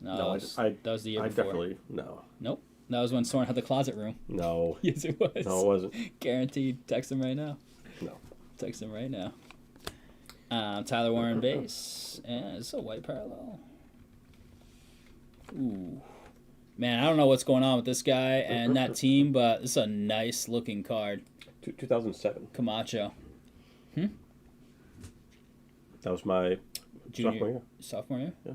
No, that was the year before. Definitely, no. Nope. That was when Soren had the closet room. No. Yes, it was. No, it wasn't. Guaranteed. Text him right now. No. Text him right now. Tyler Warren base. And it's a white parallel. Ooh. Man, I don't know what's going on with this guy and that team, but this is a nice looking card. 2007. Camacho. That was my sophomore year. Sophomore year? Yeah.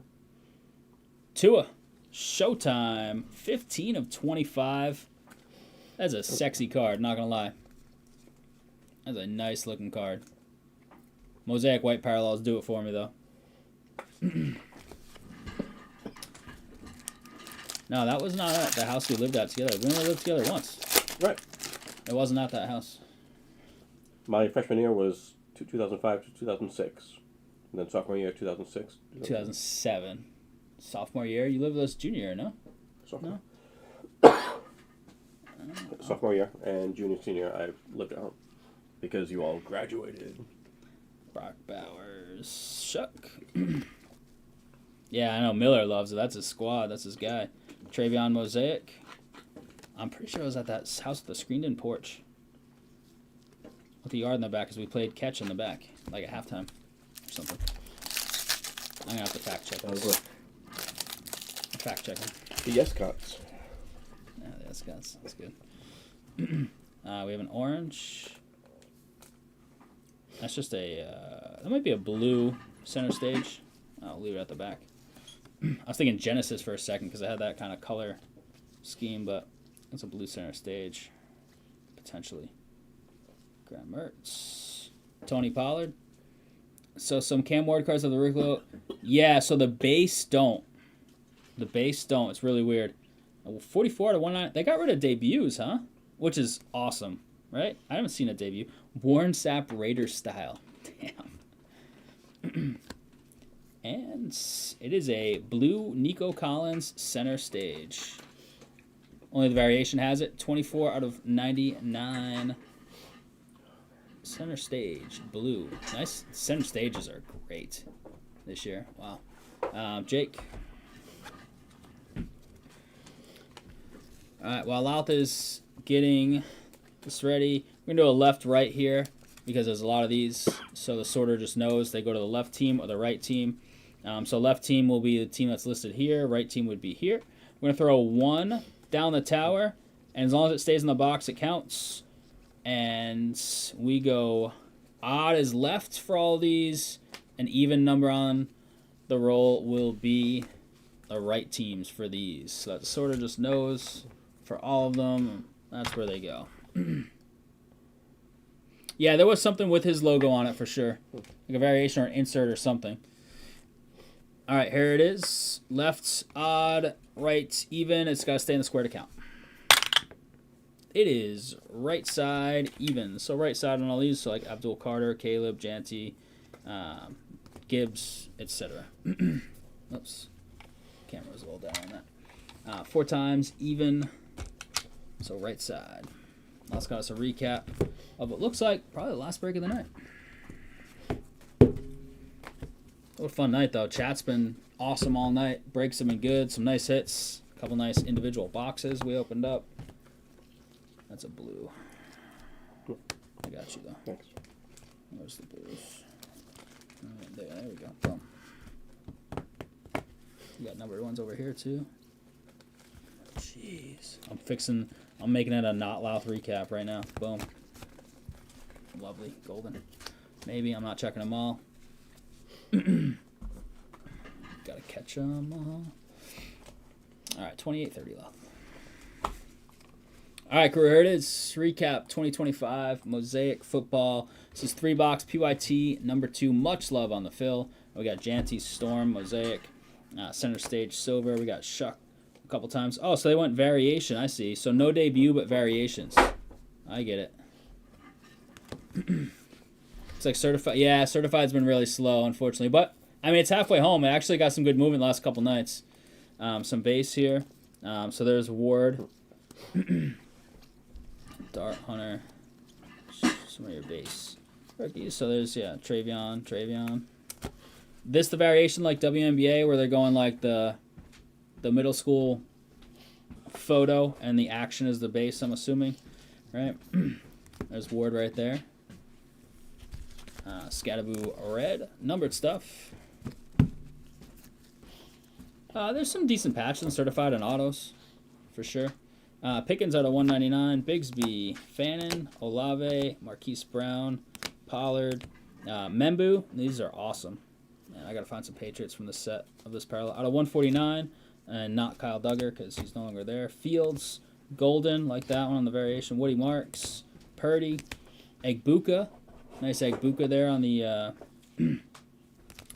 Tua. Showtime. 15 of 25. That's a sexy card, not going to lie. That's a nice looking card. Mosaic white parallels do it for me, though. No, that was not at the house we lived at together. We only lived together once. Right. It wasn't at that house. My freshman year was 2005 to 2006. And then sophomore year, 2006. 2007. Sophomore year? You lived with us junior year, no? Sophomore. Sophomore year and junior, senior, I lived at home. Because you all graduated. Brock Bowers. Shuck. Yeah, I know Miller loves it. That's his squad. That's his guy. Travion Mosaic. I'm pretty sure it was at that house with the screened-in porch. With the yard in the back, because we played catch in the back, like at halftime or something. I'm going to have to fact check this. Fact checking. The Escots. Yeah, the Escots. That's good. We have an orange. That's just a... that might be a blue center stage. I'll leave it at the back. I was thinking Genesis for a second because I had that kind of color scheme, but it's a blue center stage, potentially. Graham Mertz. Tony Pollard. So some Cam Ward cards of the rookie. Yeah, so the base don't. The base don't. It's really weird. 44 out of 199. They got rid of debuts, huh? Which is awesome, right? I haven't seen a debut. Warren Sapp Raiders style. Damn. And it is a blue Nico Collins center stage. Only the variation has it. 24 out of 99. Center stage, blue. Nice. Center stages are great this year. Wow. Jake. All right, while Louth is getting this ready, we're going to do a left-right here because there's a lot of these. So the sorter just knows they go to the left team or the right team. So left team will be the team that's listed here. Right team would be here. We're going to throw 1 down the tower, and as long as it stays in the box, it counts. And we go odd is left for all these. An even number on the roll will be the right teams for these. So that the sorter just knows for all of them. That's where they go. Yeah, there was something with his logo on it for sure. Like a variation or an insert or something. All right, here it is. Left, odd, right, even. It's got to stay in the square to count. It is right side, even. So right side on all these, so like Abdul Carter, Caleb, Janty, Gibbs, etc. Oops. Camera's a little down on that. 4 times, even. So right side. That's got us a recap of what looks like probably the last break of the night. What a fun night, though. Chat's been awesome all night. Breaks have been good. Some nice hits. A couple nice individual boxes we opened up. That's a blue. I got you, though. Thanks. Where's the blues? Right there we go. Boom. You got numbered ones over here, too. Jeez. I'm making it a not Louth recap right now. Boom. Lovely. Golden. Maybe. I'm not checking them all. Gotta catch them. All right, 28-30 left. All right, career it is. Recap 2025 Mosaic Football. This is 3-box PYT number 2. Much love on the fill. We got Janty Storm Mosaic, center stage silver. We got Shuck a couple times. Oh, so they went variation. I see. So no debut, but variations. I get it. It's like certified. Yeah, certified's been really slow, unfortunately. But I mean, it's halfway home. It actually got some good movement the last couple nights. Some base here. So there's Ward. Dart Hunter. Some of your base rookies. So there's, yeah, Travion. This the variation like WNBA where they're going like the middle school photo and the action is the base, I'm assuming. Right? There's Ward right there. Scattaboo red. Numbered stuff. There's some decent patches and certified and autos. For sure. Pickens out of 199. Bigsby, Fannin, Olave, Marquise Brown, Pollard, Membu. These are awesome. Man, I got to find some Patriots from the set of this parallel. Out of 149, and not Kyle Duggar because he's no longer there. Fields, Golden, like that one on the variation. Woody Marks, Purdy, Egbuka. Nice Egbuka there on the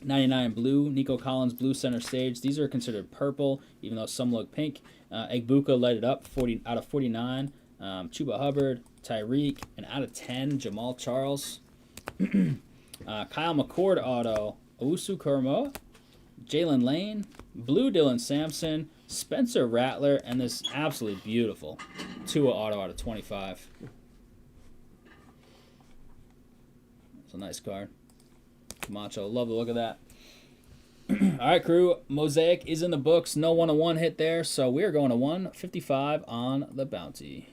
99 blue. Nico Collins, blue center stage. These are considered purple, even though some look pink. Egbuka lighted up 40 out of 49. Chuba Hubbard, Tyreek, and out of 10, Jamal Charles. Kyle McCord auto, Owusu Koromoa, Jalen Lane, blue Dylan Sampson, Spencer Rattler, and this absolutely beautiful Tua auto out of 25. It's a nice card. Camacho, love the look of that. All right, crew. Mosaic is in the books. No 101 hit there, so we are going to 155 on the bounty.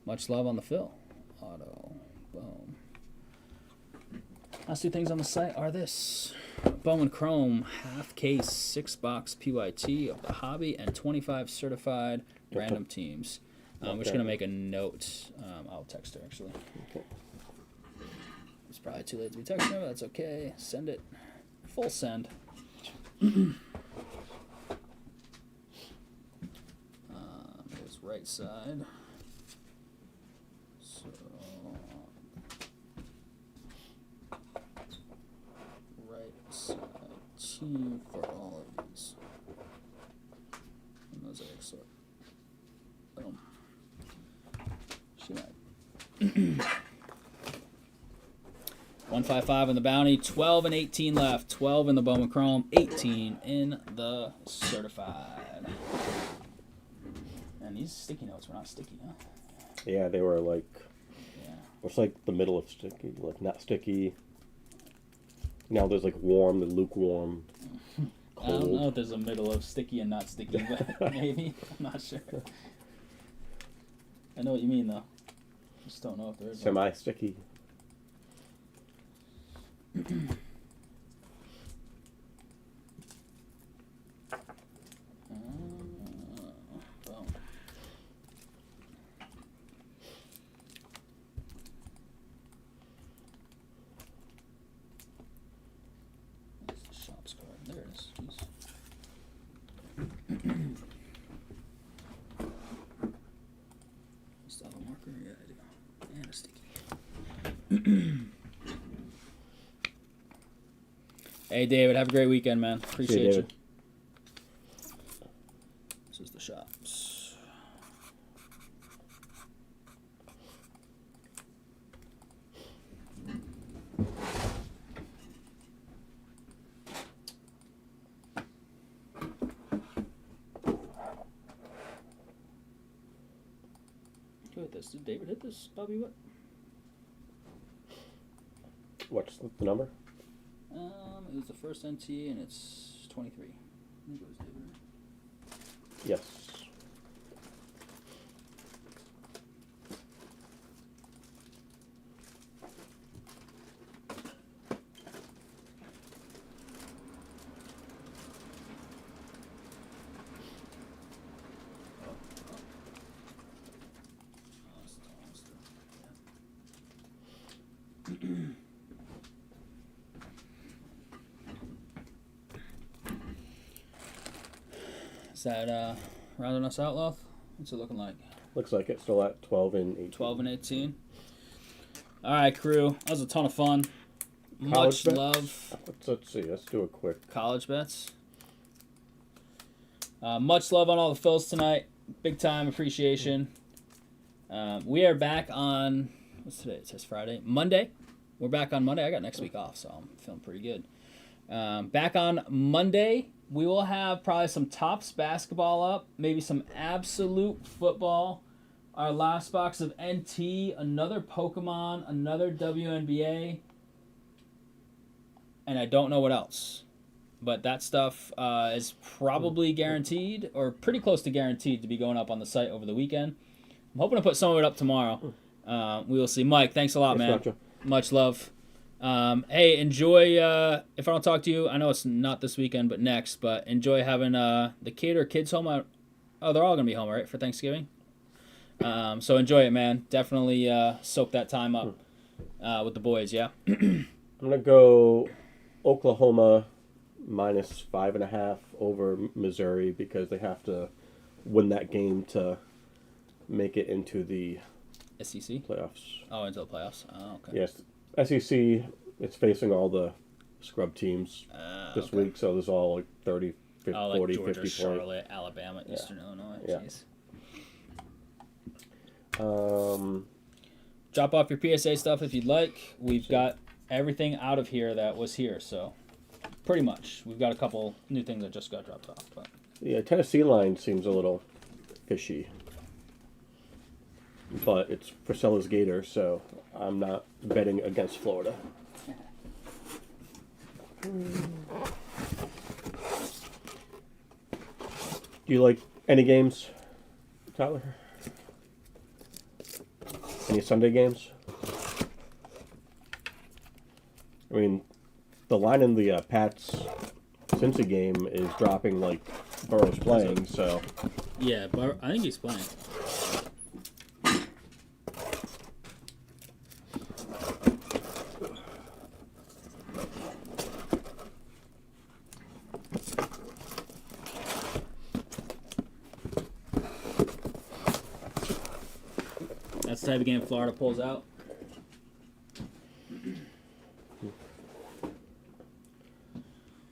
Much love on the fill. Auto. Boom. Last two things on the site are this. Bowman Chrome, half case, 6-box PYT of the hobby, and 25 certified random teams. We're just going to make a note. I'll text her, actually. Okay. It's probably too late to be texting her, but that's okay. Send it. Full send. There's right side. So right side team for all of these. And those are sort. Boom. She might. 155 in the bounty, 12 and 18 left. 12 in the Bowman Chrome, 18 in the certified. And these sticky notes were not sticky, huh? Yeah, they were like, it's like the middle of sticky, like not sticky. Now there's like warm, the lukewarm, cold. I don't know if there's a middle of sticky and not sticky, but maybe. I'm not sure. I know what you mean, though. Just don't know if there is one. Semi-sticky. Boom. That's the shop's card. There it is. Jeez. Still have a marker? Yeah, I do. And a sticky. Hey, David, have a great weekend, man. Appreciate you. This is the shops. Who hit this? Did David hit this? Bobby, what? What's the number? It was the first NT, and it's 23. I think it was David. Yes. Is that rounding us out, Loth? What's it looking like? Looks like it's still at 12 and 18. 12 and 18. All right, crew. That was a ton of fun. College Much bets? love. Let's see. Let's do a quick. College bets. Much love on all the fills tonight. Big time appreciation. We are back on, what's today? It says Friday. Monday. We're back on Monday. I got next week off, so I'm feeling pretty good. Back on Monday, we will have probably some Topps basketball up, maybe some Absolute football, our last box of NT, another Pokemon, another WNBA, and I don't know what else. But that stuff is probably guaranteed, or pretty close to guaranteed, to be going up on the site over the weekend. I'm hoping to put some of it up tomorrow. We will see. Mike, thanks a lot, man. Gotcha. Much love. Hey, enjoy, if I don't talk to you, I know it's not this weekend, but next, but enjoy having the kid or kids home. They're all going to be home, right, for Thanksgiving? So enjoy it, man. Definitely soak that time up with the boys, yeah? I'm going to go Oklahoma minus 5.5 over Missouri because they have to win that game to make it into the SEC? playoffs. Oh, into the playoffs. Oh, okay. Yes. SEC, it's facing all the scrub teams this okay. week, so there's all like 30, 50, like 40, Georgia, 50 Charlotte, Alabama, Eastern Illinois. Yeah. Jeez. Drop off your PSA stuff if you'd like. We've got everything out of here that was here, so pretty much. We've got a couple new things that just got dropped off. But Yeah, Tennessee line seems a little fishy. But it's Frisella's Gator, so I'm not betting against Florida. Do you like any games, Tyler? Any Sunday games? I mean, the line in the Pats Cincy game is dropping like Burrow's playing, so... yeah, but I think he's playing. That's the type of game Florida pulls out.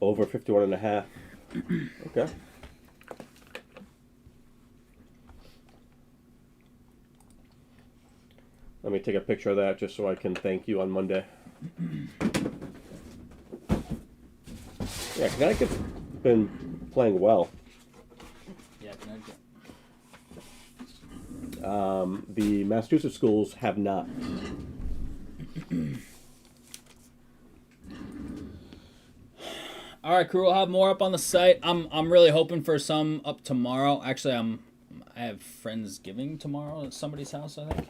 Over 51.5. Okay. Let me take a picture of that just so I can thank you on Monday. Yeah, Connecticut's been playing well. Yeah, Connecticut. The Massachusetts schools have not. All right, crew. We'll have more up on the site. I'm really hoping for some up tomorrow. Actually, I have Friendsgiving tomorrow at somebody's house, I think.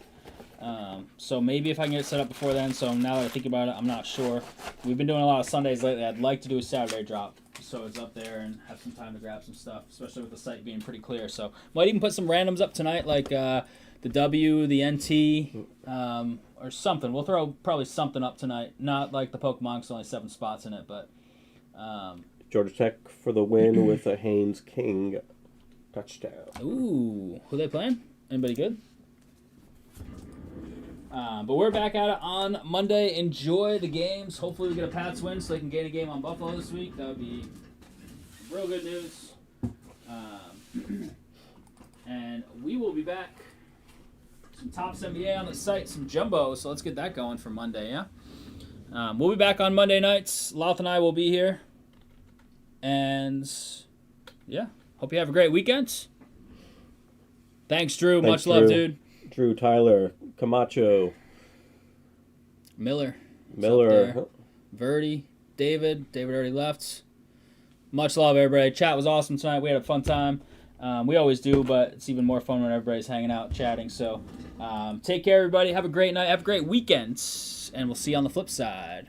So maybe if I can get it set up before then. So now that I think about it, I'm not sure. We've been doing a lot of Sundays lately. I'd like to do a Saturday drop, so it's up there and have some time to grab some stuff, especially with the site being pretty clear. So might even put some randoms up tonight, like the W, the NT, or something. We'll throw probably something up tonight. Not like the Pokemon, 'cause only 7 spots in it, but. Georgia Tech for the win with a Haynes King touchdown. Ooh, who they playing? Anybody good? But we're back at it on Monday. Enjoy the games. Hopefully we get a Pats win so they can gain a game on Buffalo this week. That would be real good news. And we will be back. Some Topps NBA on the site, some jumbo. So let's get that going for Monday, yeah? We'll be back on Monday nights. Loth and I will be here. And, yeah, hope you have a great weekend. Thanks, Drew. Thanks, Much love, Drew. dude. Drew, Tyler, Camacho, Miller. Rhody, David already left. Much love, everybody. Chat was awesome tonight. We had a fun time. We always do, but it's even more fun when everybody's hanging out, chatting. So take care, everybody. Have a great night. Have a great weekend. And we'll see you on the flip side.